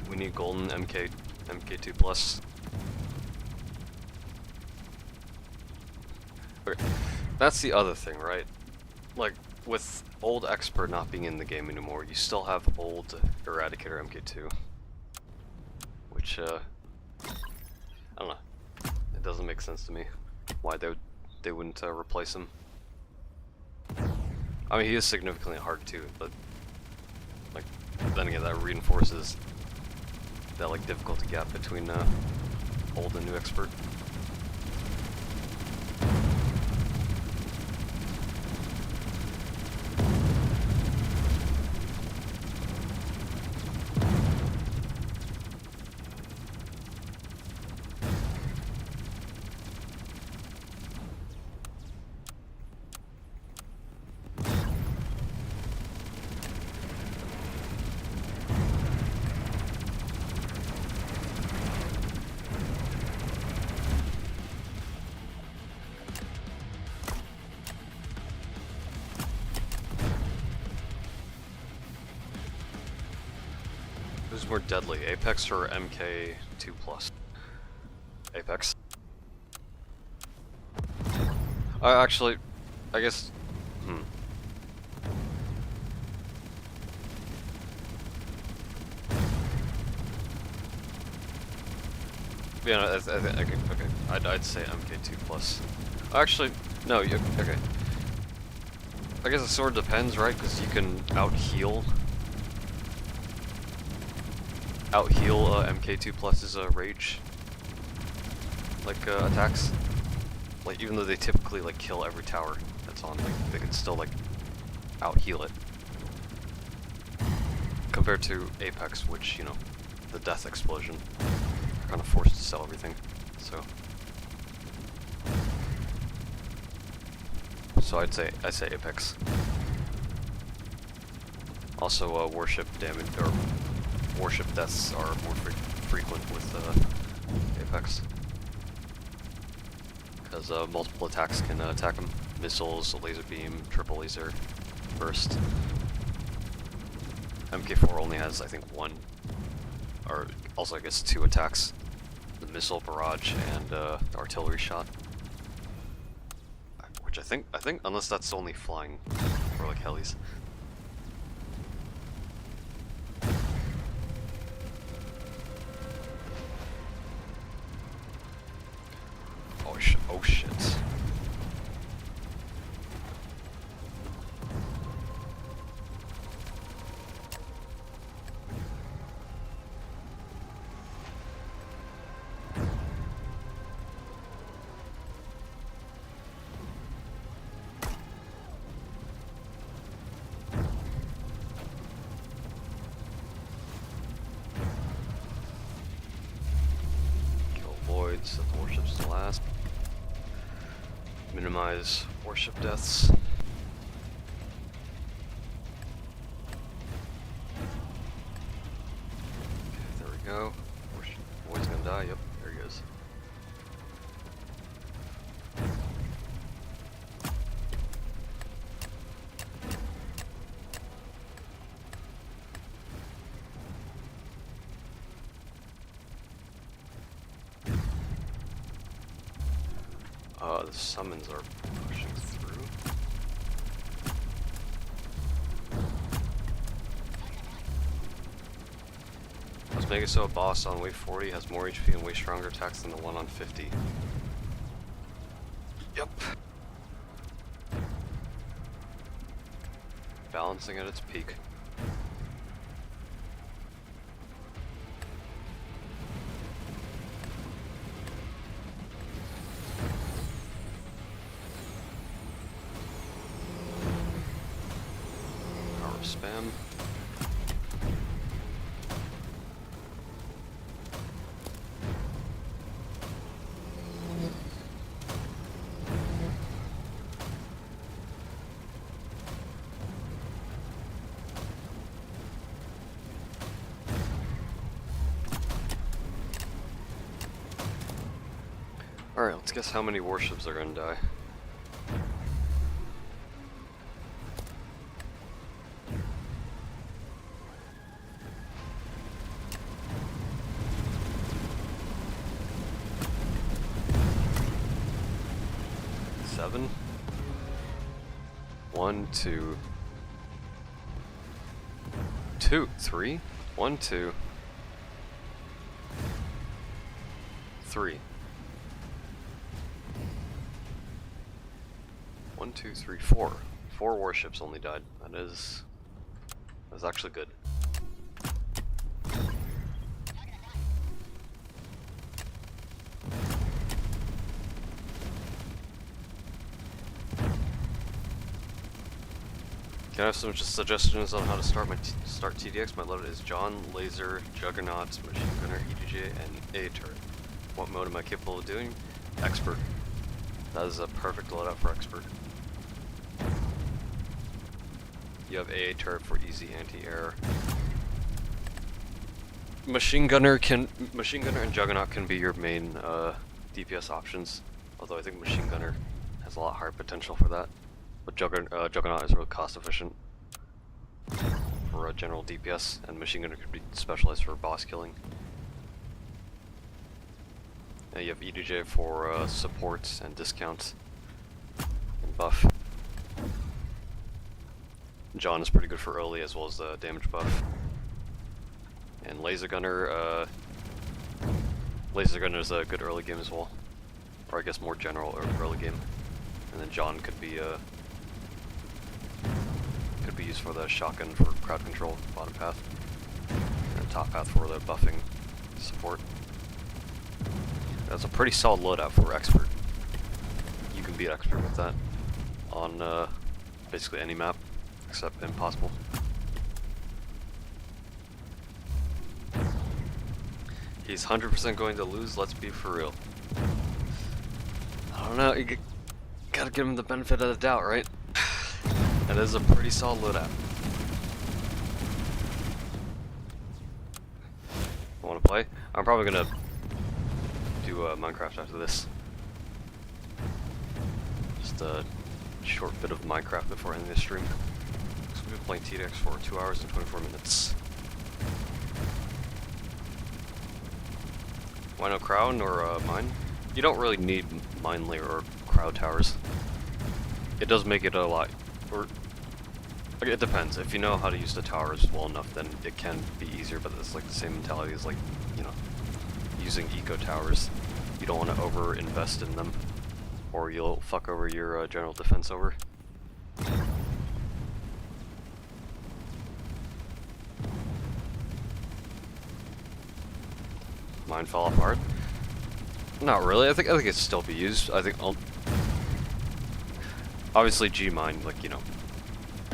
We need golden MK2 plus. Okay. That's the other thing, right? Like, with old expert not being in the game anymore, you still have old Eradicator MK2. Which, I don't know. It doesn't make sense to me why they wouldn't replace him. I mean, he is significantly hard too, but like, then again, that reinforces that like difficulty gap between old and new expert. more deadly, Apex or MK2+? Apex. Actually, I guess. Yeah, no, okay. I'd say MK2+. Actually, no. Okay. I guess it sort of depends, right? Because you can out-heal MK2+'s rage, like attacks. Like even though they typically like kill every tower that's on, like, they can still like out-heal it. Compared to Apex, which, you know, the death explosion, you're kind of forced to sell everything. So I'd say Apex. Also, warship damage or warship deaths are more frequent with Apex, because multiple attacks can attack them. Missiles, laser beam, triple laser, burst. MK4 only has, I think, one, or also I guess 2 attacks: the missile barrage and artillery shot. Which I think unless that's only flying for like helis. Oh shit. Set the warships to last. Minimize warship deaths. Okay, there we go. Boy's gonna die. Yep, there he goes. The summons are pushing through. This Megaso boss on wave 40 has more HP and way stronger attacks than the one on 50. Yep. Balancing at its peak. Spam. Alright, let's guess how many warships are gonna die. Seven. 1, 2, 2, 3. 1, 2, 3. 1, 2, 3, 4. 4 warships only died. That's actually good. Can I have some suggestions on how to start TDX? My loadout is John, Laser, Juggernaut, Machine Gunner, EDJ, and A turret. What mode am I capable of doing? Expert. That is a perfect loadout for Expert. You have AA turret for easy anti-air. Machine Gunner and Juggernaut can be your main DPS options. Although I think Machine Gunner has a lot higher potential for that. But Juggernaut is really cost efficient. for general DPS, and machine gunner could be specialized for boss killing. And you have EDJ for support and discount and buff. John is pretty good for early as well as the damage buff. And laser gunner is a good early game as well, or I guess more general or early game. And then John could be used for the shotgun for crowd control, bottom path, and top path for the buffing support. That's a pretty solid loadout for expert. You can be expert with that on basically any map except impossible. He's 100% going to lose, let's be for real. I don't know, you gotta give him the benefit of the doubt, right? That is a pretty solid loadout. Wanna play? I'm probably gonna do Minecraft after this. Just a short bit of Minecraft before ending the stream. So we've been playing TDX for 2 hours and 24 minutes. Why no crown or mine? You don't really need mine layer or crowd towers. It does make it a lot, or like, it depends. If you know how to use the towers well enough, then it can be easier. But it's like the same mentality as, like, you know, using eco towers. You don't want to over invest in them, or you'll fuck over your general defense over. Mine fell apart. Not really. I think it still be used. I think obviously G mine, like, you know,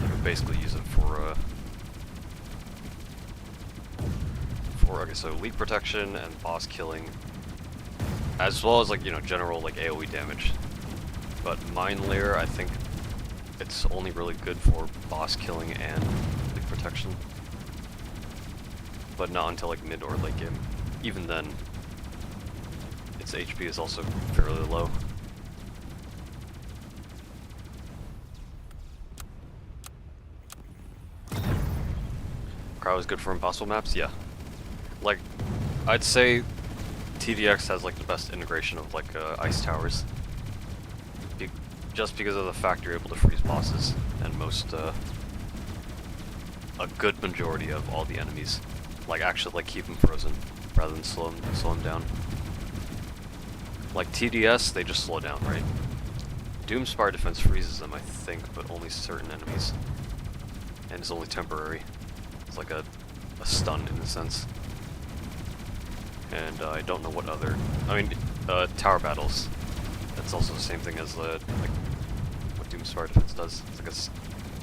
you can basically use it for okay, so leak protection and boss killing, as well as, like, you know, general, like, AoE damage. But mine layer, I think it's only really good for boss killing and leak protection, but not until, like, mid or late game. Even then, its HP is also fairly low. Crowd is good for impossible maps? Yeah. Like, I'd say TDX has, like, the best integration of, like, ice towers. Just because of the fact you're able to freeze bosses and most, a good majority of all the enemies. Like, actually, like, keep them frozen rather than slow them down. Like TDS, they just slow down, right? Doomspire defense freezes them, I think, but only certain enemies. And it's only temporary. It's like a stun in a sense. And I don't know what other... I mean, tower battles. That's also the same thing as like what Doomspire defense does. It's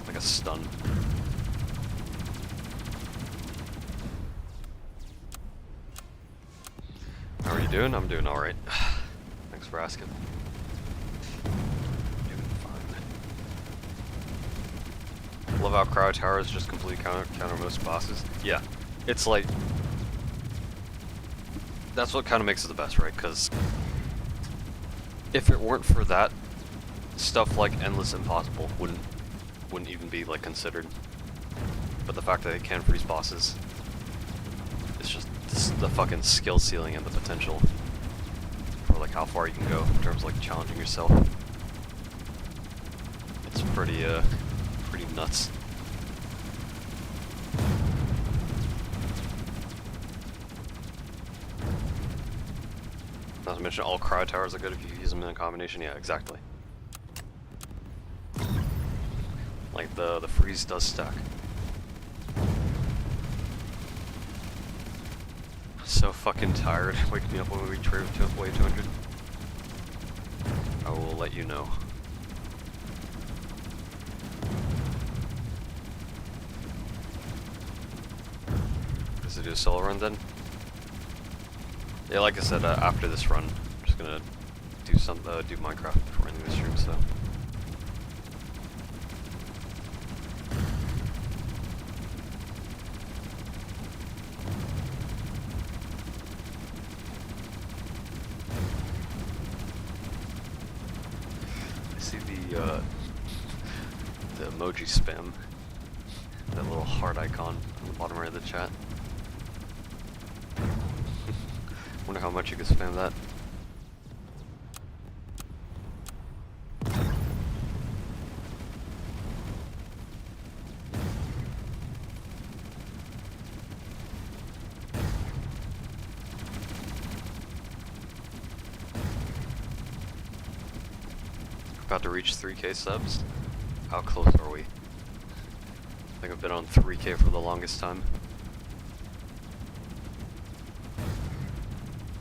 like a stun. How are you doing? I'm doing alright. Thanks for asking. Doing fine. Love how crowd towers just completely counter most bosses. Yeah, it's like... That's what kind of makes it the best, right? Because if it weren't for that, stuff like Endless Impossible wouldn't even be, like, considered. But the fact that it can freeze bosses, it's just the fucking skill ceiling and the potential for, like, how far you can go in terms of, like, challenging yourself. It's pretty nuts. Not to mention all crowd towers are good if you use them in a combination. Yeah, exactly. Like, the freeze does stack. So fucking tired. Wake me up when we trade to way 200. I will let you know. Does it do a solo run then? Yeah, like I said, after this run, I'm just gonna do do Minecraft before ending the stream. So. I see the emoji spam. That little heart icon on the bottom right of the chat. Wonder how much you could spam that. About to reach 3K subs. How close are we? I think I've been on 3K for the longest time.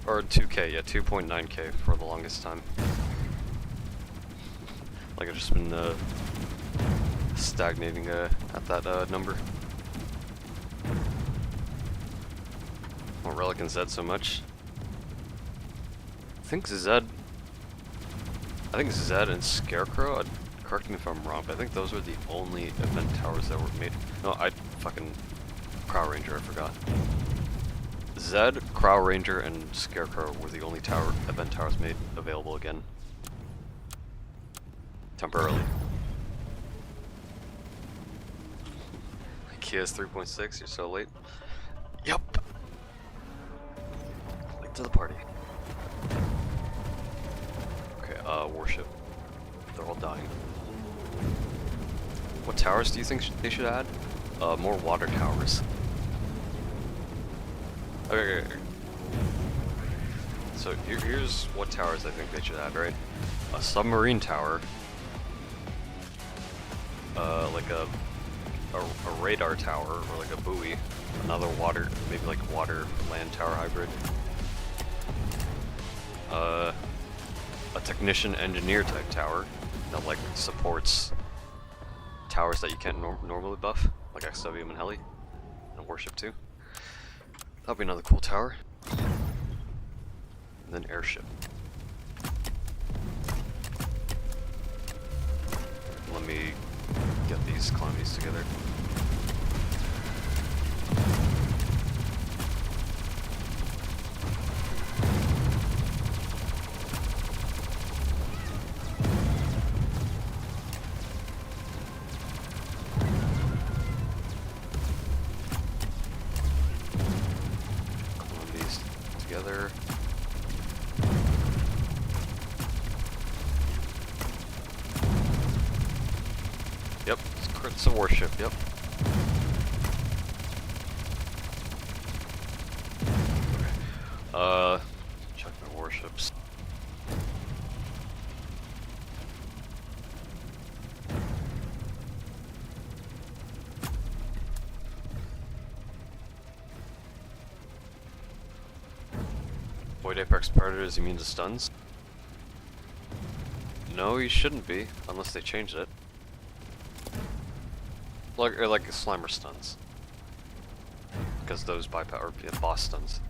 Or 2K, yeah, 2.9K for the longest time. Like I've just been stagnating at that number. Won't Relic and Zed so much. I think Zed and Scarecrow, correct me if I'm wrong, but I think those were the only event towers that were made. No, Crow Ranger, I forgot. Zed, Crow Ranger, and Scarecrow were the only event towers made available again. Temporarily. Kia's 3.6, you're so late. Yup! Late to the party. Warship. They're all dying. What towers do you think they should add? More water towers. Okay. So here's what towers I think they should add, right? A submarine tower. Like a radar tower, or like a buoy. Another water, maybe like water land tower hybrid. A technician engineer type tower that like supports towers that you can't normally buff, like XWM and Heli, and Warship too. That'll be another cool tower. And then airship. Let me get these calamities together. Together. Yep, it's a warship, yep. Okay. Check my warships. Void Apex Predators, you mean the stuns? No, you shouldn't be, unless they changed it. Like Slimer stuns. Because those boss stuns.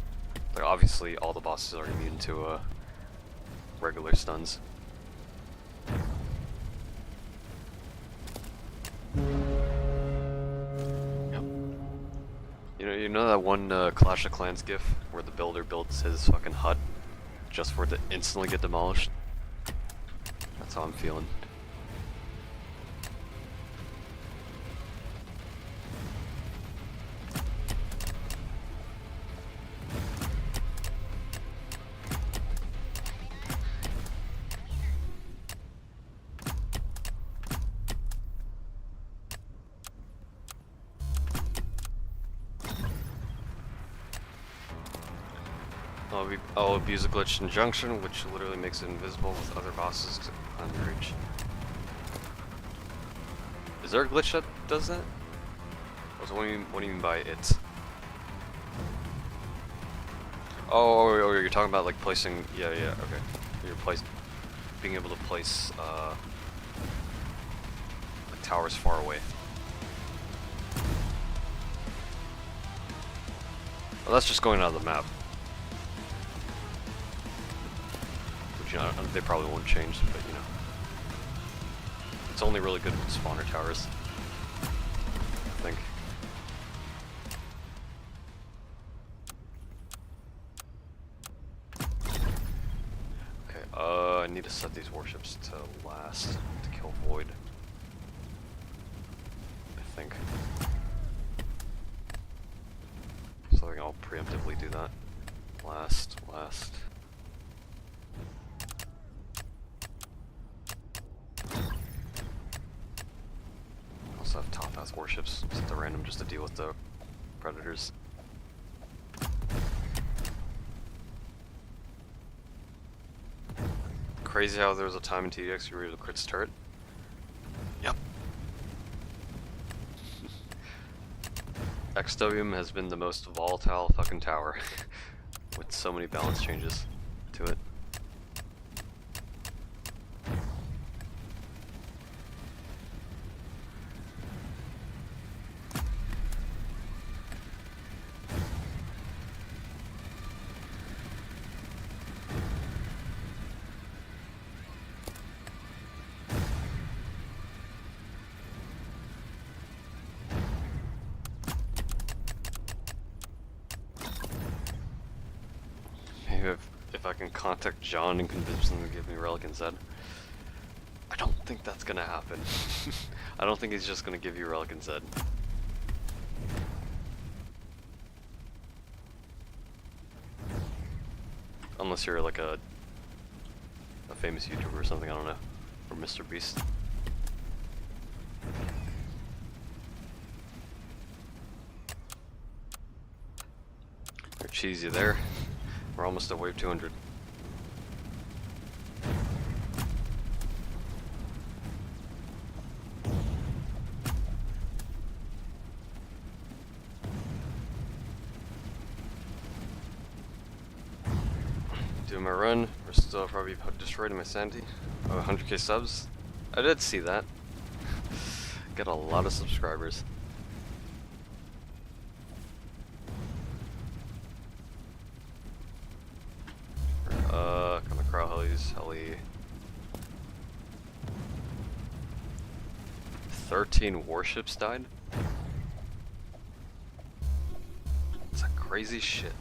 Like obviously all the bosses are immune to regular stuns. Yep. You know that one Clash of Clans gif where the builder builds his fucking hut just for it to instantly get demolished? That's how I'm feeling. I'll abuse a glitched injunction, which literally makes it invisible with other bosses on your reach. Is there a glitch that does that? So what do you mean by it? Oh, you're talking about like placing. Yeah, okay. Being able to place like towers far away. Well, that's just going out of the map. Which, you know, they probably won't change, but you know. It's only really good with spawner towers, I think. Okay, I need to set these warships to last to kill Void. I think. think I'll preemptively do that. Last. Also have top path warships set to random just to deal with the predators. Crazy how there was a time in TDX you were able to crit turret. Yep. XWM has been the most volatile fucking tower with so many balance changes to it. If I can contact John and convince him to give me Relic and Zed. I don't think that's gonna happen. I don't think he's just gonna give you Relic and Zed. Unless you're like a famous YouTuber or something, I don't know. Or Mr. Beast. Or Cheese, you there? We're almost at wave 200. Doing my run, we're still probably destroyed in my sanity. Oh, 100k subs? I did see that. Got a lot of subscribers. Coming crow helis, heli. 13 warships died? That's a crazy shit.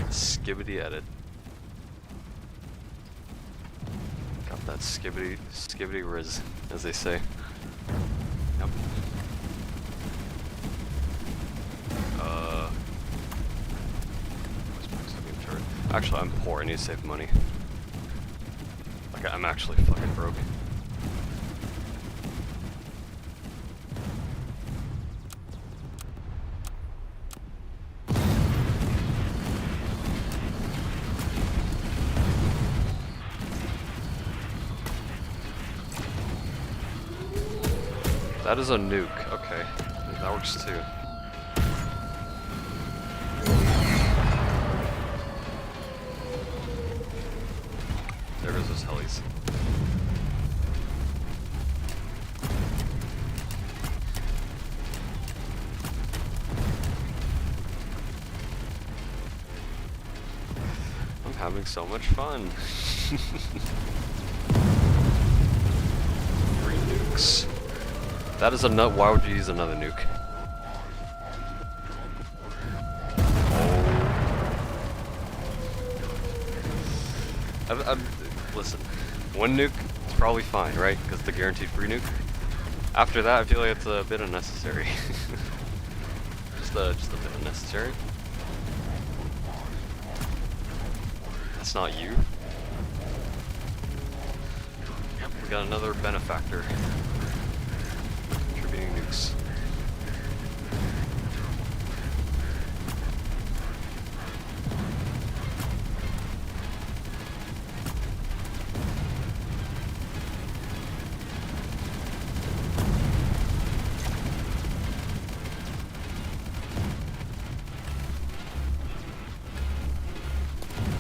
Skibbity edit. Got that skibbity riz, as they say. Yep. Where's my sodium turret? Actually, I'm poor. I need to save money. Like, I'm actually fucking broke. That is a nuke. Okay, that works too. There goes those helis. I'm having so much fun. 3 nukes. That is a nut. Why would you use another nuke? Listen, 1 nuke is probably fine, right? Because the guaranteed free nuke. After that, I feel like it's a bit unnecessary. just a bit unnecessary. That's not you. Yep, we got another benefactor. Nukes.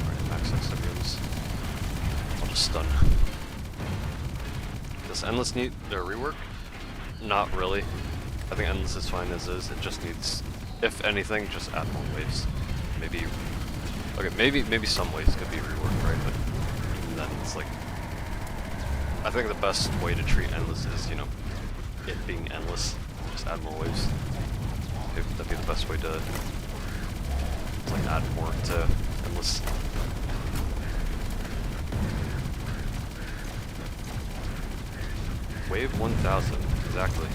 Alright, max XWs. I'll just stun. Does Endless need a rework? Not really. I think Endless is fine as is. It just needs, if anything, just add more waves. Maybe, okay, maybe some waves could be reworked, right? But then it's like, I think the best way to treat Endless is, you know, it being endless. Just add more waves. That'd be the best way to like add more to Endless. Wave 1000, exactly.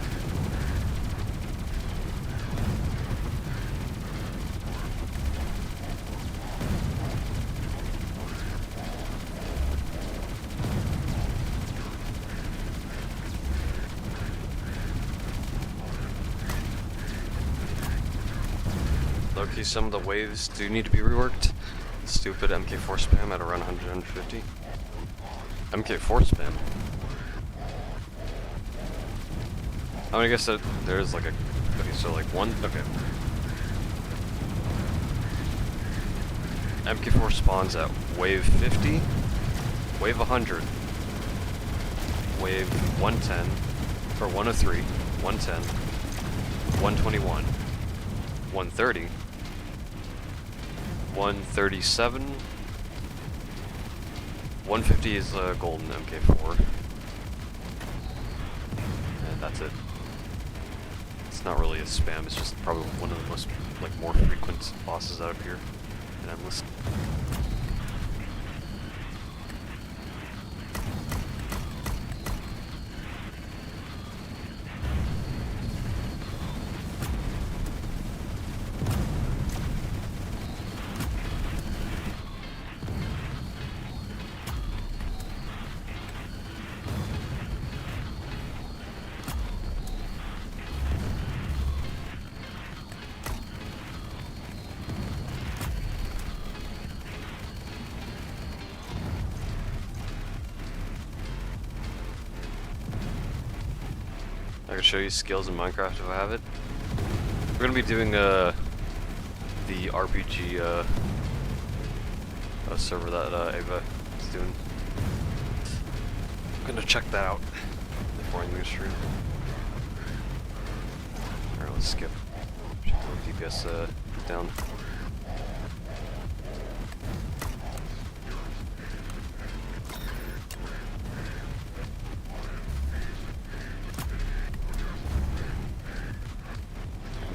Low-key, some of the waves do need to be reworked. Stupid MK4 spam at around 150. MK4 spam. I mean, I guess that there's like a... Okay, so like one... Okay. MK4 spawns at wave 50, wave 100, wave 110, or 103, 110, 121, 130, 137, 150 is a golden MK4, and that's it. It's not really a spam, it's just probably one of the most, like, more frequent bosses out of here in Endless. I can show you skills in Minecraft if I have it. We're gonna be doing the RPG server that Ava is doing. I'm gonna check that out before ending the stream. Alright, let's skip. Check the DPS down.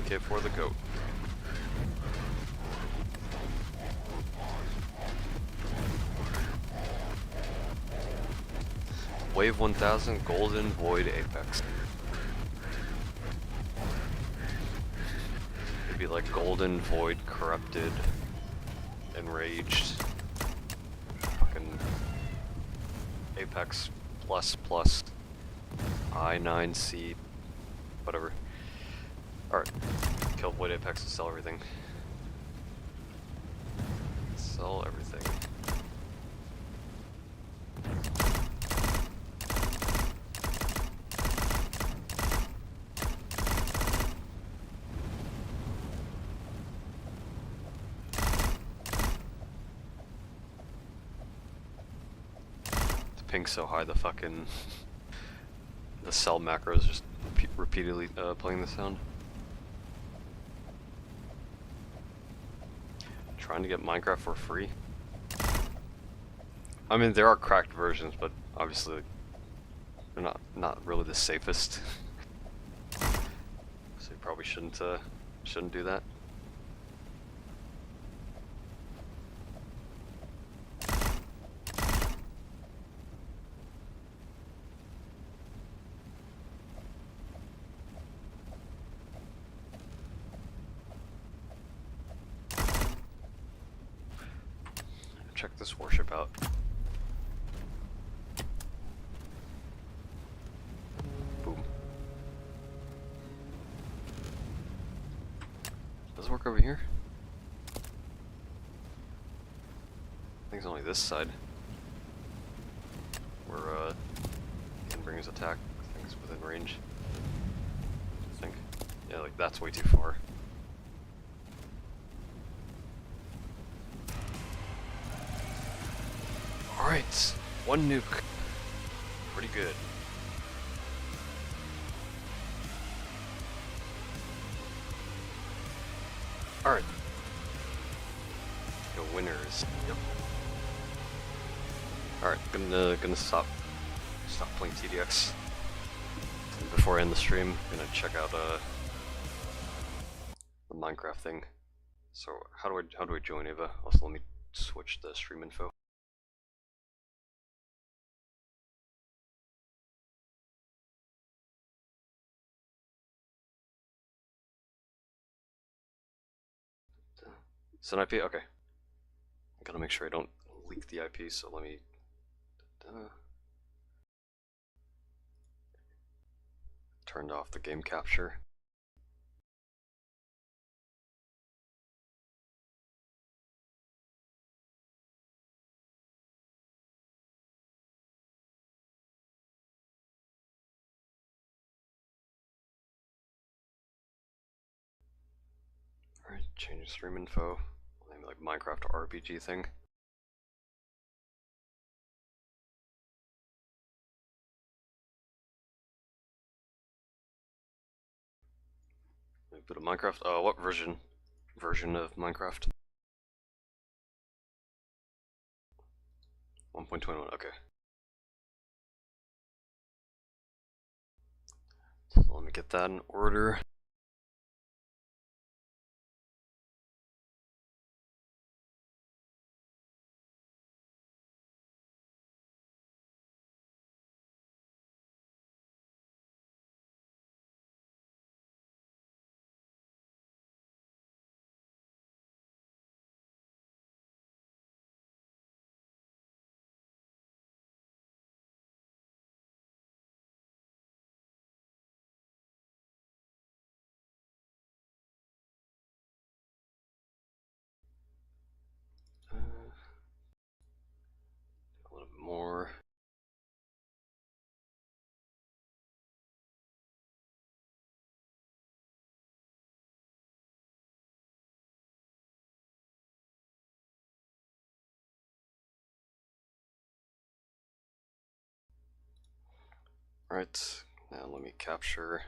Okay, for the goat. Wave 1000 Golden Void Apex. It'd be like Golden Void Corrupted, Enraged, fucking Apex plus plus I9C, whatever. Alright, kill Void Apex and sell everything. Sell everything. The ping's so high, the fucking... the cell macro is just repeatedly playing the sound. Trying to get Minecraft for free. I mean, there are cracked versions, but obviously they're not really the safest. So you probably shouldn't do that. Check this warship out. Boom. Does it work over here? I think it's only this side. Where he can bring his attack things within range. I think. Yeah, like that's way too far. Alright, one nuke. Pretty good. Alright. The winners. Yep. Alright, gonna stop playing TDX. And before I end the stream, I'm gonna check out the Minecraft thing. So how do I join Ava? Also, let me switch the stream info. It's an IP? Okay. I gotta make sure I don't leak the IP, so let me... turned off the game capture. Alright, change stream info. Maybe like Minecraft RPG thing. Maybe a bit of Minecraft. What version? Version of Minecraft? 1.21, okay. So let me get that in order. A little bit more. Alright, now let me capture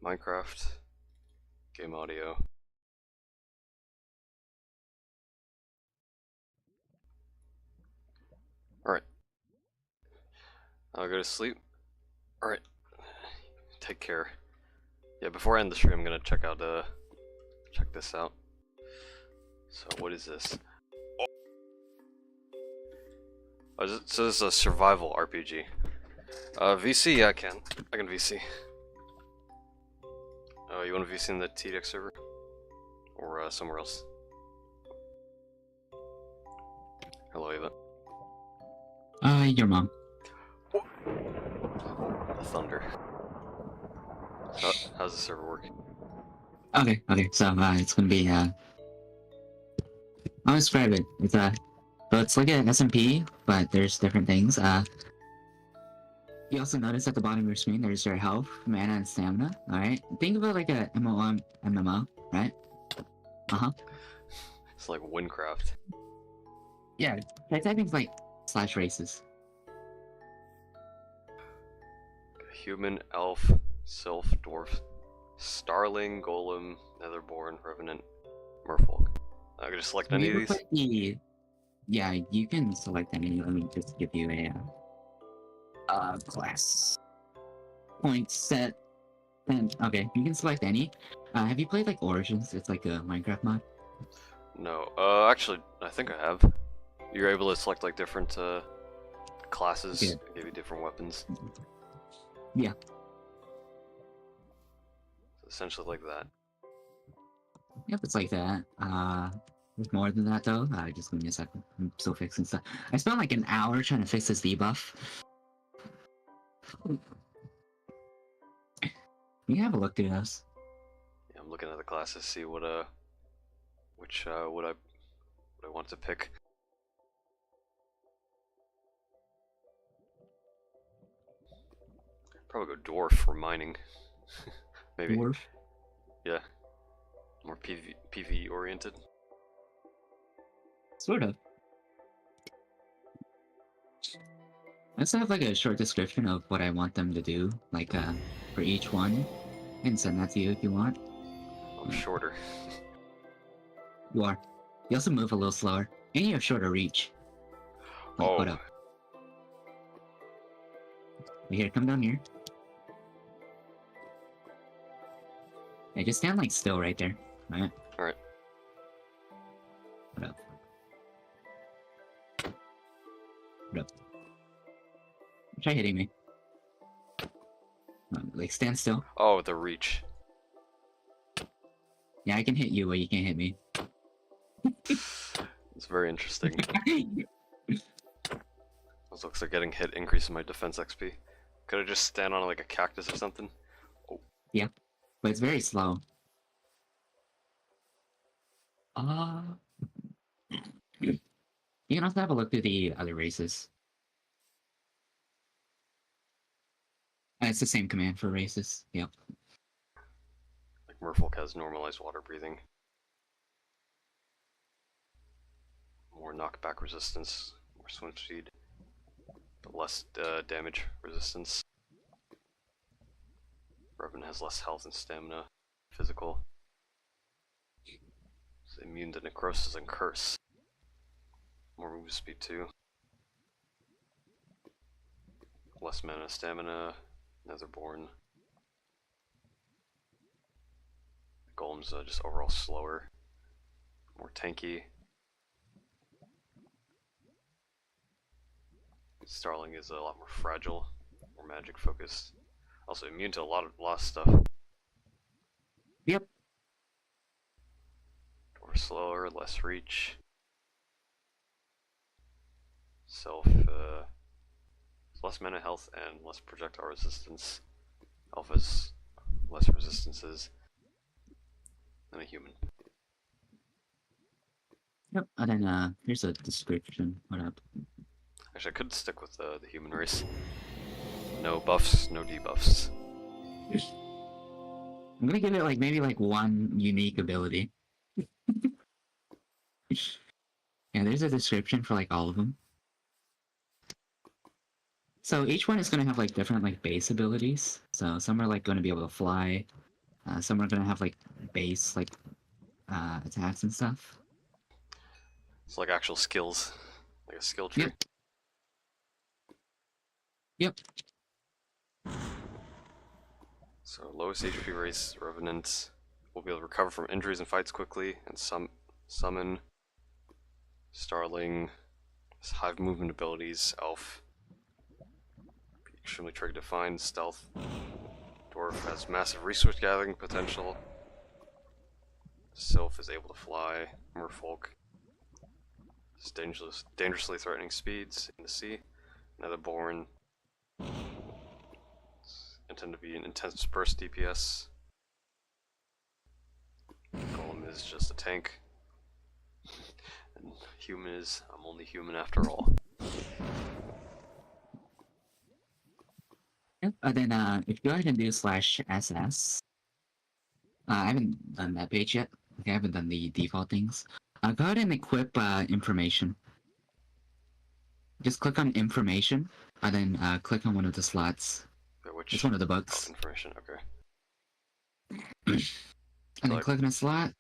Minecraft, game audio. Alright, I'll go to sleep. Alright, take care. Yeah, before I end the stream, I'm gonna check this out. So what is this? So this is a survival RPG. VC, yeah, I can VC. Oh, you want to VC in the TDX server? Or somewhere else? Hello, Ava. Your mom. The thunder. How's the server work? Okay, so, it's gonna be, I'll describe it. So it's like an SMP, but there's different things. You also notice at the bottom of your screen, there's your health, mana, and stamina, alright? Think of it like a MMO, right? Uh-huh. It's like Winecraft. Yeah, try typing like /races. Human, elf, sylph, dwarf, starling, golem, netherborn, revenant, merfolk. I can just select any of these? Yeah, you can select any. Let me just give you a class point set. And okay, you can select any. Have you played like Origins? It's like a Minecraft mod. No. Actually, I think I have. You're able to select like different classes. Yeah. Give you different weapons. Yeah. Essentially like that. Yep, it's like that. With more than that though. Just give me a second. I'm still fixing stuff. I spent like an hour trying to fix this debuff. You can have a look through this. Yeah, I'm looking at the classes, see what what I want to pick. Probably go dwarf for mining. Maybe. Dwarf? Yeah. More PvE oriented. Sort of. I also have like a short description of what I want them to do, like for each one. I can send that to you if you want. I'm shorter. You are. You also move a little slower, and you have shorter reach. Like, Oh. what up? Here, come down here. Yeah, just stand like still right there. Alright? Alright. What up? What up? Try hitting me. like stand still. Oh, the reach. Yeah, I can hit you, but you can't hit me. It's very interesting. Those looks like getting hit increases my defense XP. Could I just stand on like a cactus or something? Oh. Yeah, but it's very slow. You can also have a look through the other races. And it's the same command for races. Yep. Like Merfolk has normalized water breathing. More knockback resistance, more swim speed, but less damage resistance. Revenant has less health and stamina, physical. It's immune to necrosis and curse. More move speed too. Less mana, stamina, Netherborn. Golem's just overall slower, more tanky. Starling is a lot more fragile, more magic focused. Also immune to a lot of stuff. Yep. Or slower, less reach. Self, less mana health and less projectile resistance. Alpha's less resistances than a human. Yep. And then here's a description. What up? Actually, I could stick with the human race. No buffs, no debuffs. I'm gonna give it like maybe like one unique ability. Yeah, there's a description for like all of them. So each one is gonna have like different like base abilities. So some are like gonna be able to fly. Some are gonna have like base like attacks and stuff. It's like actual skills, like a skill tree. Yep. So lowest HP race, Revenant will be able to recover from injuries and fights quickly, and summon. Starling has hive movement abilities. Elf, extremely tricky to find. Stealth. Dwarf has massive resource gathering potential. Sylph is able to fly. Merfolk has dangerously threatening speeds in the sea. Netherborn intended to be an intense burst DPS. Golem is just a tank. And human is, I'm only human after all. Yep. Then if you go ahead and do /SS, I haven't done that page yet. Okay, I haven't done the default things. Go ahead and equip information. Just click on information, and then click on one of the slots. Which, it's one of the bugs. Oh, information, okay. And then click on a slot.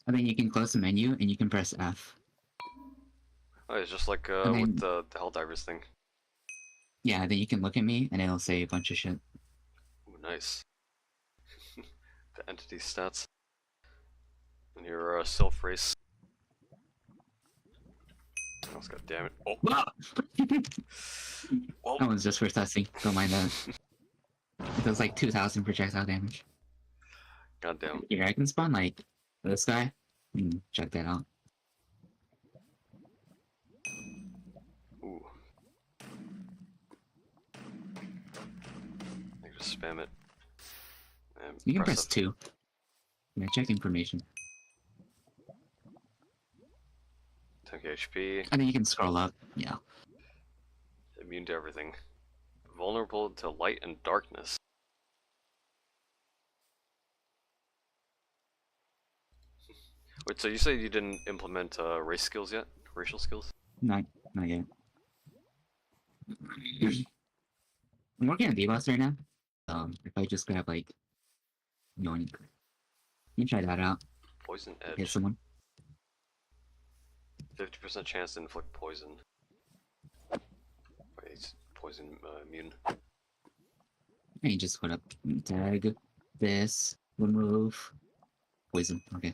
And then you can close the menu, and you can press F. Oh, it's just like then, with the Helldivers thing. Yeah, then you can look at me, and it'll say a bunch of shit. Ooh, nice. The entity stats. And your Sylph race. Oh, god damn it. Oh! Well, that one's just for testing. Don't mind that. It does like 2,000 projectile damage. Goddamn. Here, I can spawn like this guy. Check that out. Ooh. I just spam it. And you can press 2. Yeah, check information. 10k HP. And then you can scroll up. Yeah. Immune to everything. Vulnerable to light and darkness. Wait, so you say you didn't implement race skills yet? Racial skills? Not yet. I'm working on debuffs right now. If I just grab like Yoink. You can try that out. Poison Edge. Hit someone. 50% chance to inflict poison. Wait, it's poison immune. And you just put up tag this, remove poison. Okay.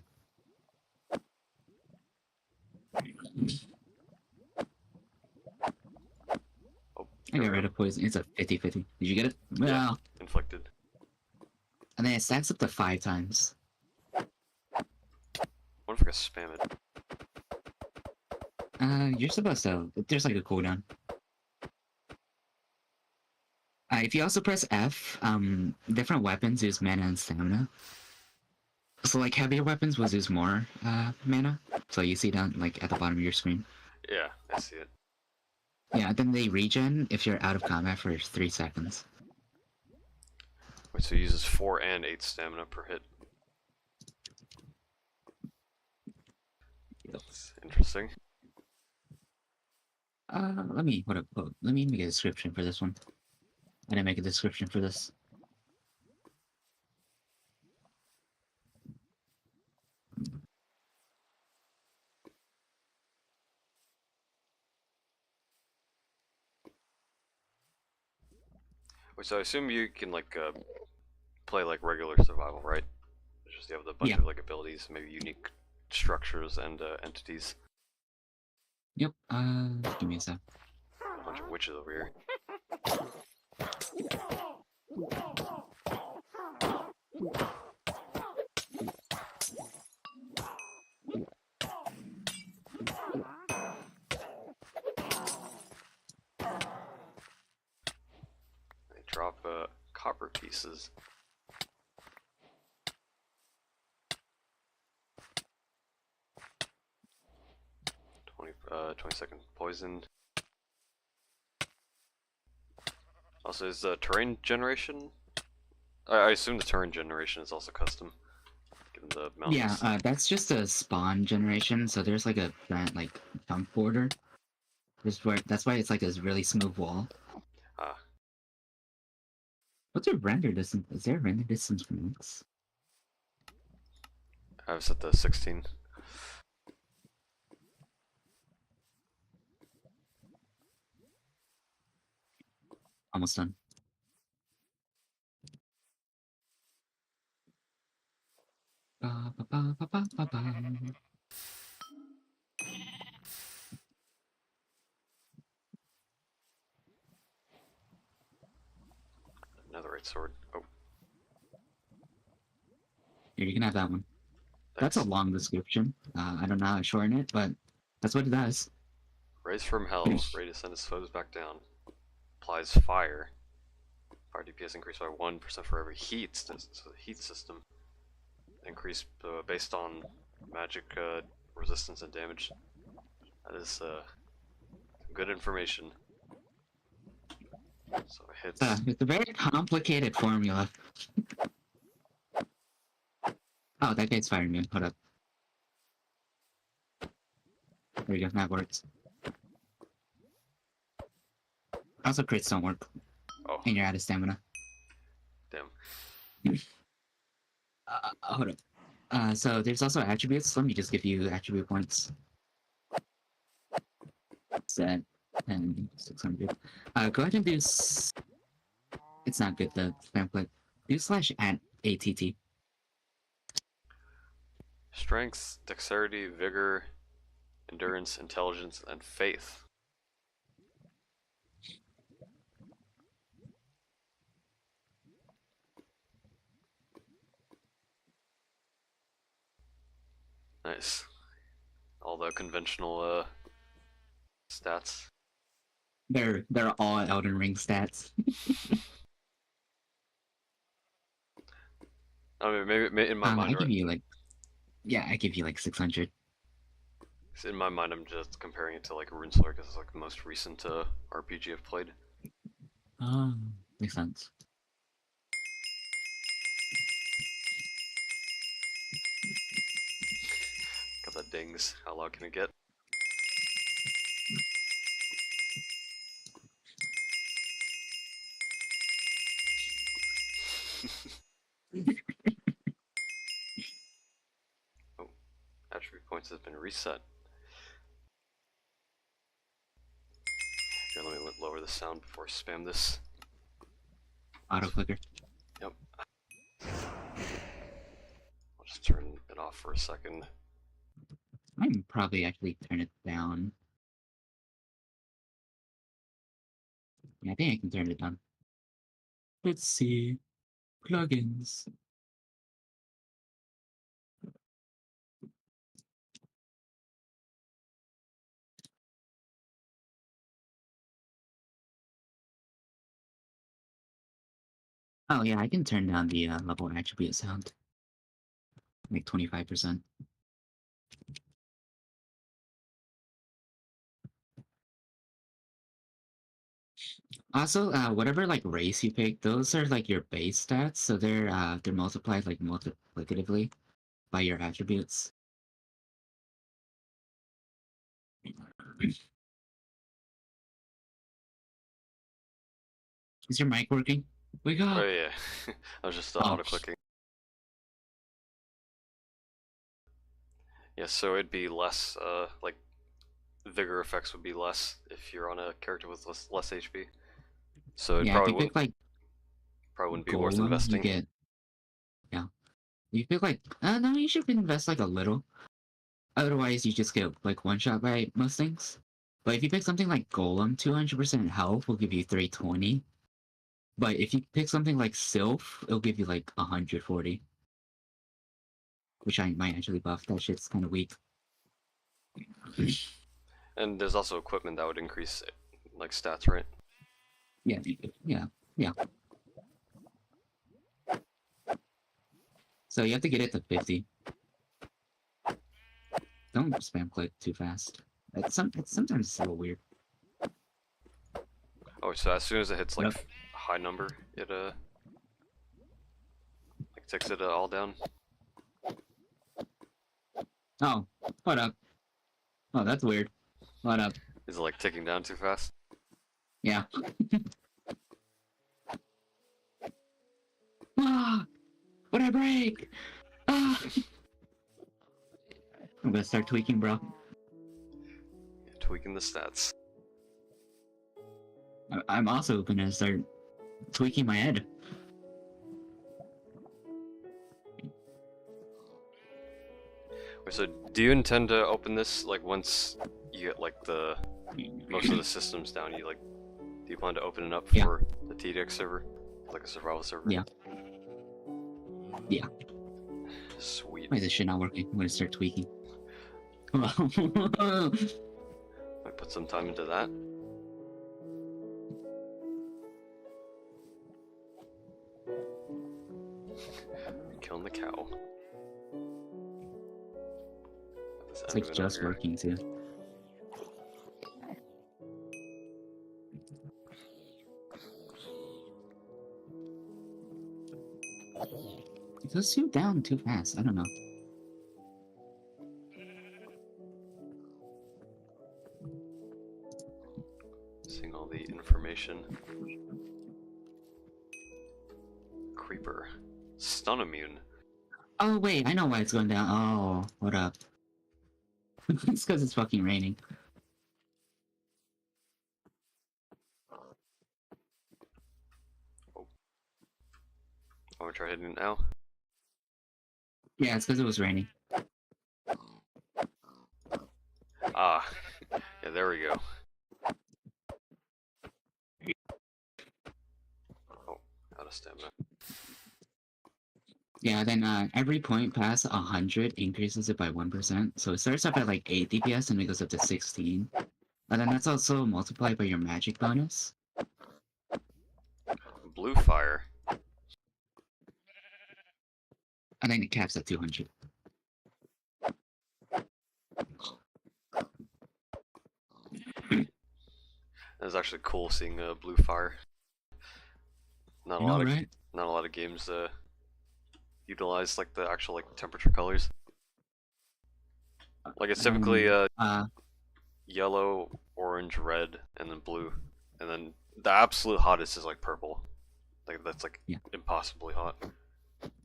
I got rid of poison. It's a 50-50. Did you get it? Well, Yeah. Inflicted. and then it stacks up to 5 times. What if I could spam it? You're supposed to. There's like a cooldown. If you also press F, different weapons use mana and stamina. So like heavier weapons will use more mana. So you see down like at the bottom of your screen. Yeah, I see it. Yeah, then they regen if you're out of combat for 3 seconds. Wait, so it uses 4 and 8 stamina per hit. That's interesting. Let me let me make a description for this one. I didn't make a description for this. Wait, so I assume you can like play like regular survival, right? It's just you have a bunch of like abilities, maybe unique structures and entities. Yep. Give me a sec. A bunch of witches over here. They drop copper pieces. 20-second poison. Also, is the terrain generation? I assume the terrain generation is also custom, given the mountains. Yeah, that's just a spawn generation. So there's like a giant like chunk border. That's why it's like this really smooth wall. Ah. What's a render distance? Is there a render distance max? I've set the 16. Almost done. Ba, ba, ba, ba, ba, ba, ba. Netherite sword. Oh. Here, you can have that one. Thanks. That's a long description. I don't know how to shorten it, but that's what it does. Raise from hell. Ready to send his foes back down. Applies fire. Fire DPS increased by 1% for every heat. So the heat system. Increase based on magic resistance and damage. That is good information. So it hits. It's a very complicated formula. Oh, that guy's firing me. Hold up. There you go. That works. Also, crits don't work. Oh. And you're out of stamina. Damn. Hold up. So there's also attributes. Let me just give you attribute points. Set and 600. Go ahead and do. It's not good, the spam click. Do /@ATT. Strength, dexterity, vigor, endurance, intelligence, and faith. Nice. All the conventional stats. They're all Elden Ring stats. I mean, maybe in my mind, I give you like, yeah, I give you like 600. In my mind, I'm just comparing it to like RuneSlinger because it's like the most recent RPG I've played. Oh, makes sense. Got that dings. How loud can it get? Oh, attribute points has been reset. Here, let me lower the sound before I spam this. Auto clicker. Yep. I'll just turn it off for a second. I can probably actually turn it down. Yeah, I think I can turn it on. Let's see. Plugins. Oh yeah, I can turn down the level attribute sound. Like 25%. Also, whatever like race you pick, those are like your base stats, so they're multiplied like multiplicatively by your attributes. Is your mic working? Wake Oh up! yeah, I was just Oh, auto-clicking. Yeah, so it'd be less, like, vigor effects would be less if you're on a character with less HP. So it yeah. If you pick like probably wouldn't be worth Golem, you investing. get yeah. You pick like no, you should invest like a little. Otherwise, you just get like one shot by most things. But if you pick something like Golem, 200% health will give you 320. But if you pick something like Sylph, it'll give you like 140. Which I might actually buff. That shit's kind of weak. And there's also equipment that would increase, like, stats, right? Yeah, yeah. So you have to get it to 50. Don't spam click too fast. It's sometimes it's a little weird. Oh, so as soon as it hits, like, Yep. a high number, it, like, takes it all down. Oh, what up? Oh, that's weird. What up? Is it, like, ticking down too fast? Yeah. Ah! What'd I break? Ah! I'm gonna start tweaking, bro. Tweaking the stats. I'm also gonna start tweaking my head. Wait, so do you intend to open this, like, once you get, like, the most of the systems down? Do you plan to open it up Yeah. for the TDX server? Like a survival server? Yeah. Yeah. Sweet. Why is this shit not working? I'm gonna start tweaking. Might put some time into that. Killing the cow. It's like just working too. It goes too down too fast. I don't know. Seeing all the information. Creeper. Stun immune. Oh wait, I know why it's going down. Oh, what up? It's because it's fucking raining. Oh. I'm gonna try hitting it now. Yeah, it's because it was raining. Ah. Yeah, there we go. Oh, out of stamina. Yeah, then every point past 100 increases it by 1%. So it starts off at like 8 DPS and it goes up to 16. And then that's also multiplied by your magic bonus. Blue fire. And then it caps at 200. It's actually cool seeing blue fire. Not a lot of right? not a lot of games utilize like the actual like temperature colors. Like it's typically yellow, orange, red, and then blue, and then the absolute hottest is like purple. Like that's like impossibly hot,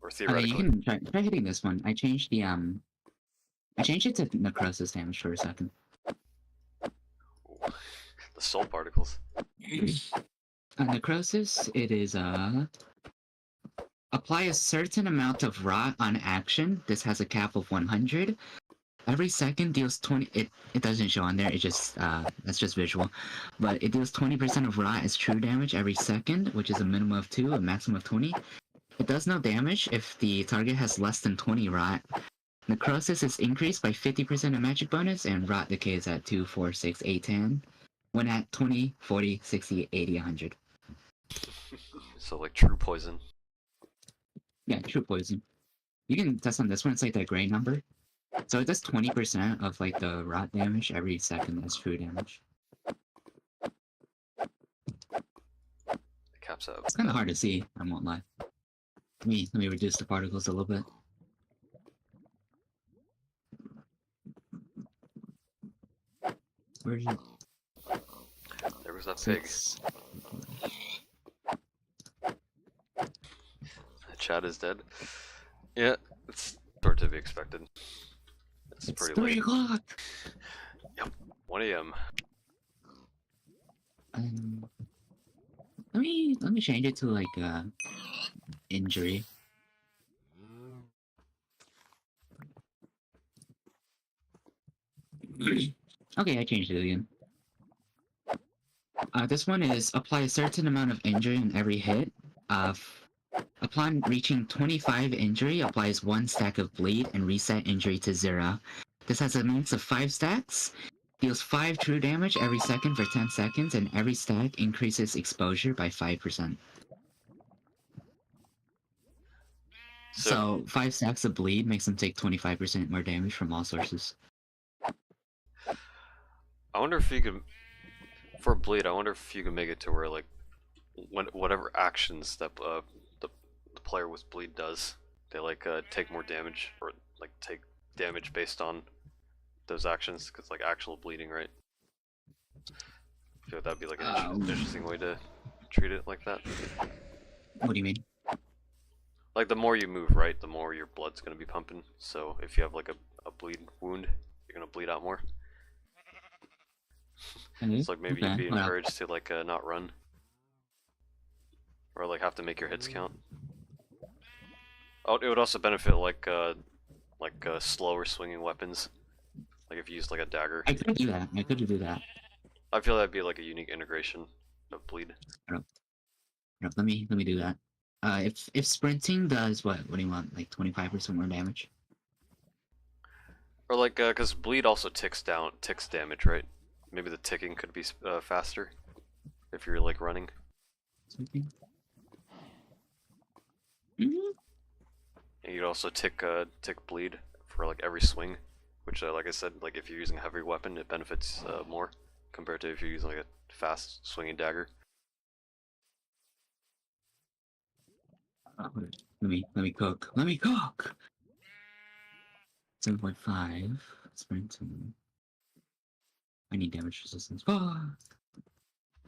or theoretically. You can try hitting this one. I changed the I changed it to necrosis damage for a second. Ooh. The soul particles. Necrosis, it is apply a certain amount of rot on action. This has a cap of 100. every second deals 20. It doesn't show on there. It just that's just visual, but it deals 20% of rot as true damage every second, which is a minimum of 2, a maximum of 20. It does no damage if the target has less than 20 rot. Necrosis is increased by 50% of magic bonus, and rot decays at 2, 4, 6, 8, 10. When at 20, 40, 60, 80, 100. So like true poison. Yeah, true poison. You can test on this one. It's like the gray number. So it does 20% of like the rot damage every second as true damage. It caps out. It's kind of hard to see. I won't lie. Let me reduce the particles a little bit. Where's it? There was that pig. Chad is dead. Yeah, it's sort to be expected. It's pretty 3 late. o'clock. Yep, 1 a.m. Let me change it to like injury. Okay, I changed it again. This one is apply a certain amount of injury in every hit. Upon reaching 25 injury, applies 1 stack of bleed and reset injury to 0. This has a max of 5 stacks, deals 5 true damage every second for 10 seconds, and every stack increases exposure by 5%. So 5 stacks of bleed makes them take 25% more damage from all sources. I wonder if you could, for bleed, I wonder if you can make it to where like, whatever actions that the player with bleed does, they like take more damage, or like take damage based on those actions, because like actual bleeding, right? I feel like that'd be like an interesting way to treat it like that. What do you mean? Like the more you move, right, the more your blood's gonna be pumping. So if you have like a bleed wound, you're gonna bleed out more. It's like maybe you'd be encouraged to like not run, or like have to make your hits count. Oh, it would also benefit like slower swinging weapons, like if you used like a dagger. I could do that. I could do that. I feel that'd be like a unique integration of bleed. Let me do that. If sprinting does what? What do you want? Like 25% more damage? Or like, cause bleed also ticks damage, right? Maybe the ticking could be faster if you're like running. Mm-hmm. And you'd also tick bleed for like every swing, which like I said, like if you're using a heavy weapon, it benefits more compared to if you're using like a fast swinging dagger. Let me cook. Let me cook. 7.5. Sprinting. I need damage resistance. Give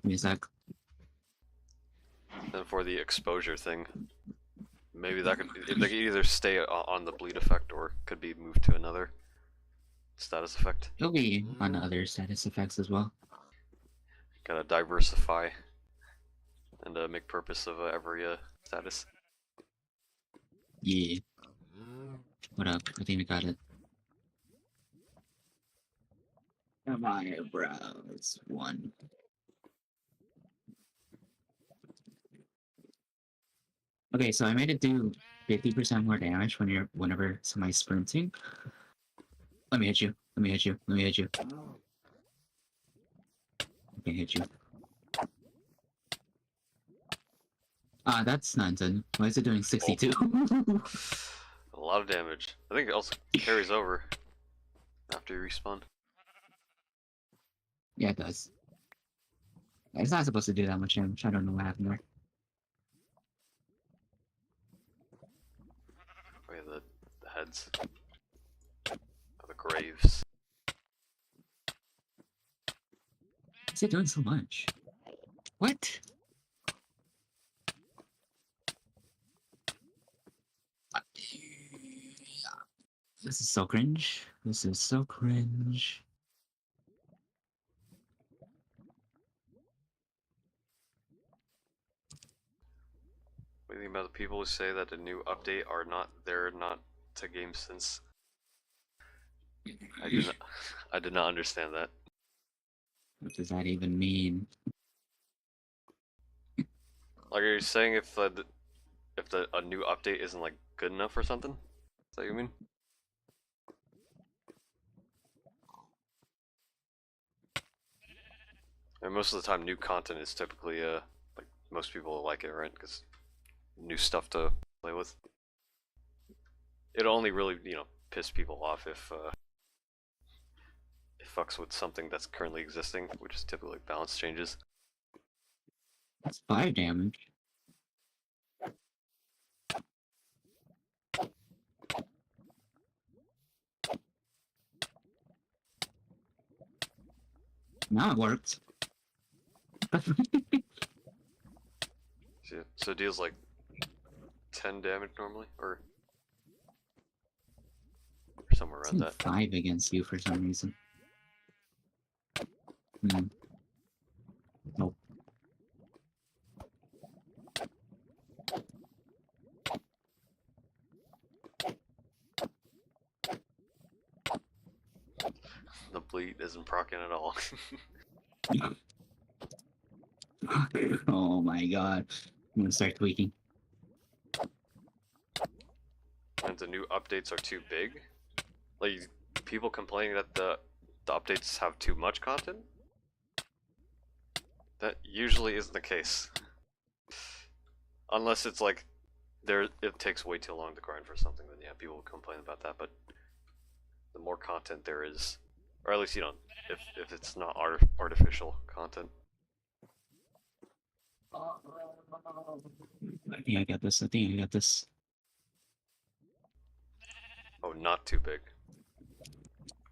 me a sec. Then for the exposure thing, maybe that could either stay on the bleed effect or could be moved to another status effect. It'll be on other status effects as well. Gotta diversify and make purpose of every status. Yeah. What up? I think we got it. My eyebrows. 1. Okay, so I made it do 50% more damage whenever somebody's sprinting. Let me hit you. Let me hit you. Let me hit you. I can't hit you. That's not intended. Why is it doing 62? Oh. A lot of damage. I think it also carries over after you respawn. Yeah, it does. It's not supposed to do that much damage. I don't know what happened there. Oh yeah, the heads. Oh, the graves. What's it doing so much? What? This is so cringe. This is so cringe. What do you think about the people who say that the new update are not to game since? I did not understand that. What does that even mean? Like, are you saying if a new update isn't like good enough or something? Is that what you mean? And most of the time, new content is typically like most people like it, right? Because new stuff to play with. It'll only really piss people off if it fucks with something that's currently existing, which is typically balance changes. That's 5 damage. Now it worked. So it deals like 10 damage normally, or somewhere around that. 5 against you for some reason. Hmm. Nope. The bleed isn't proccing at all. Oh my god. I'm gonna start tweaking. And the new updates are too big. Like, people complaining that the updates have too much content? That usually isn't the case. Unless it's like it takes way too long to grind for something, then yeah, people will complain about that. But the more content there is, or at least if it's not artificial content. I think I got this. I think I got this. Oh, not too big.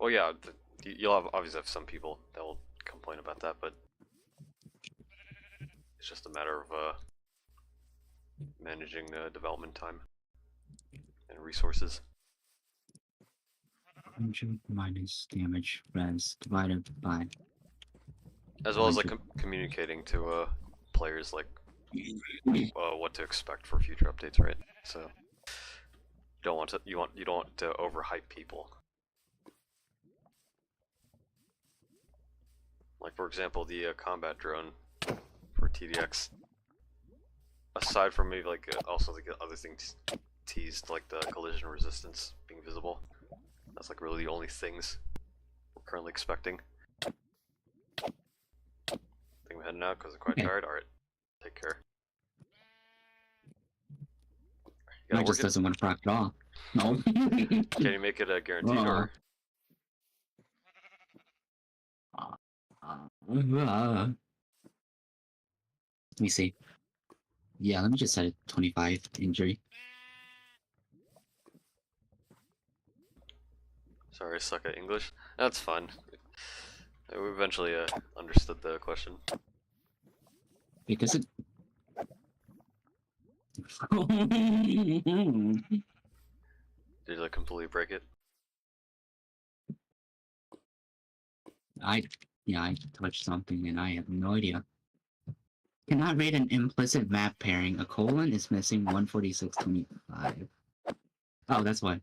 Well, yeah, you'll obviously have some people that will complain about that, but it's just a matter of managing development time and resources. 100 minus damage res divided by. As well as like communicating to players like what to expect for future updates, right? So you don't want to overhype people. Like for example, the combat drone for TDX. Aside from maybe like also the other things teased, like the collision resistance being visible. That's like really the only things we're currently expecting. I think we're heading out because I'm quite tired. Alright, take care. It just doesn't want to proc at all. No. Can you make it a guaranteed or? Let me see. Yeah, let me just set it 25 injury. Sorry, I suck at English. That's fine. We eventually understood the question. Because it. Did I completely break it? I touched something and I have no idea. Cannot rate an implicit map pairing. A colon is missing 146.25. Oh, that's why.